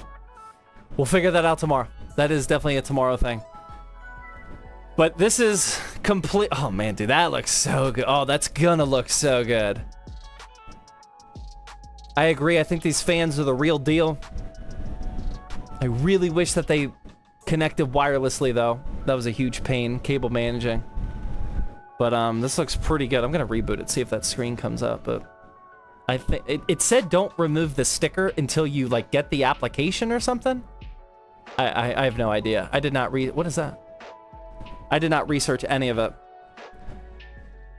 We'll figure that out tomorrow. That is definitely a tomorrow thing. But this is complete. Oh man, dude, that looks so good. Oh, that's gonna look so good. I agree. I think these fans are the real deal. I really wish that they connected wirelessly though. That was a huge pain, cable managing. But this looks pretty good. I'm gonna reboot it, see if that screen comes up. But I think it said don't remove the sticker until you like get the application or something. I have no idea. I did not read. What is that? I did not research any of it.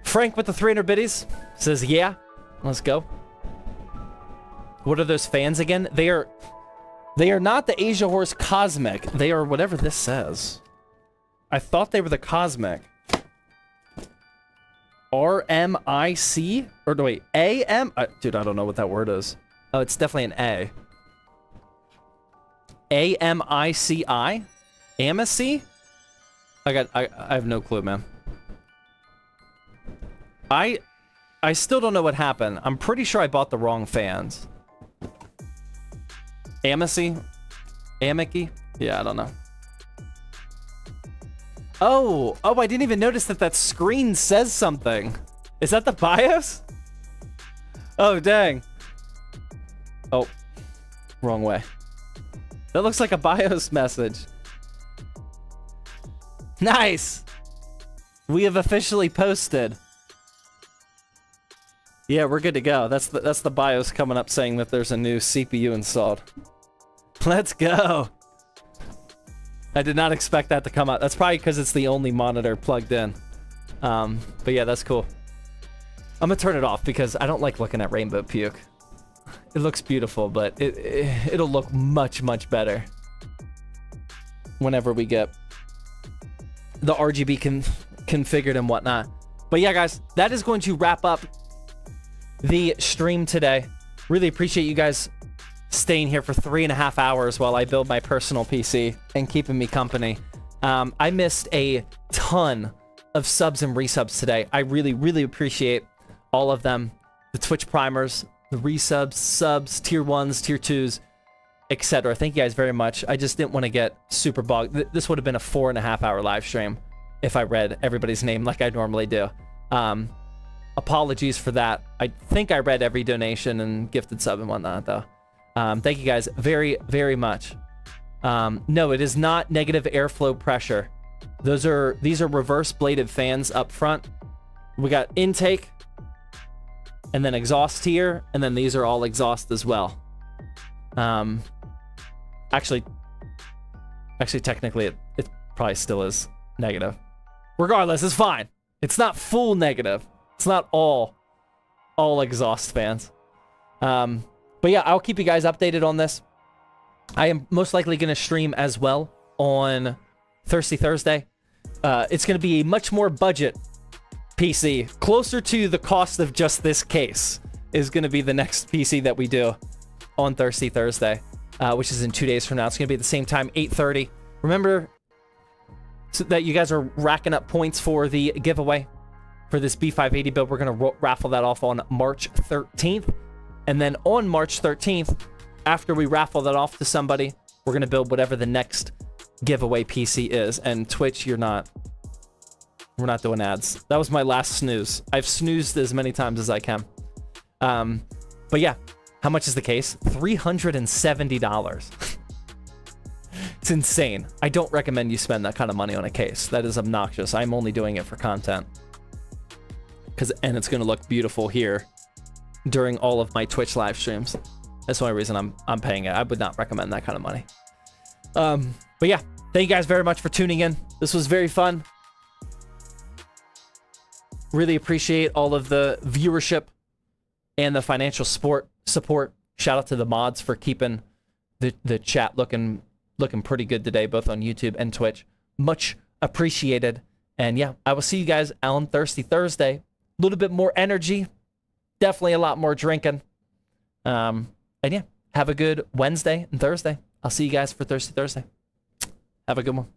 Frank with the 300 biddies says, yeah, let's go. What are those fans again? They are not the Asia Horse Cosmic. They are whatever this says. I thought they were the Cosmic. RMIC? Or no, wait, AM? Dude, I don't know what that word is. Oh, it's definitely an A. AMICI? Amici? I have no clue, man. I still don't know what happened. I'm pretty sure I bought the wrong fans. Amici? Amici? Yeah, I don't know. Oh, I didn't even notice that screen says something. Is that the BIOS? Oh, dang. Oh, wrong way. That looks like a BIOS message. Nice. We have officially posted. Yeah, we're good to go. That's the BIOS coming up saying that there's a new CPU installed. Let's go. I did not expect that to come out. That's probably because it's the only monitor plugged in. But yeah, that's cool. I'm gonna turn it off because I don't like looking at rainbow puke. It looks beautiful, but it'll look much, much better whenever we get the RGB configured and whatnot. But yeah, guys, that is going to wrap up the stream today. Really appreciate you guys staying here for 3.5 hours while I build my personal PC and keeping me company. I missed a ton of subs and resubs today. I really, really appreciate all of them. The Twitch primers, the resubs, subs, tier 1s, tier 2s, etc. Thank you guys very much. I just didn't want to get super bogged. This would have been a 4.5 hour live stream if I read everybody's name like I normally do. Apologies for that. I think I read every donation and gifted sub and whatnot though. Thank you guys very, very much. No, it is not negative airflow pressure. These are reverse bladed fans up front. We got intake and then exhaust here, and then these are all exhaust as well. Actually technically it probably still is negative. Regardless, it's fine. It's not full negative. It's not all exhaust fans. But yeah, I'll keep you guys updated on this. I am most likely going to stream as well on Thirsty Thursday. It's going to be a much more budget PC. Closer to the cost of just this case is going to be the next PC that we do on Thirsty Thursday, which is in 2 days from now. It's going to be at the same time, 8:30. Remember that you guys are racking up points for the giveaway for this B580 build. We're going to raffle that off on March 13th. And then on March 13th, after we raffle that off to somebody, we're going to build whatever the next giveaway PC is. And Twitch, we're not doing ads. That was my last snooze. I've snoozed as many times as I can. But yeah, how much is the case? $370. It's insane. I don't recommend you spend that kind of money on a case. That is obnoxious. I'm only doing it for content. And it's going to look beautiful here during all of my Twitch live streams. That's the only reason I'm paying it. I would not recommend that kind of money. But yeah, Thank you guys very much for tuning in. This was very fun. Really appreciate all of the viewership and the financial support. Shout out to the mods for keeping the chat looking pretty good today, both on YouTube and Twitch. Much appreciated. And yeah, I will see you guys on Thirsty Thursday. A little bit more energy. Definitely a lot more drinking. And yeah, have a good Wednesday and Thursday. I'll see you guys for Thirsty Thursday. Have a good one.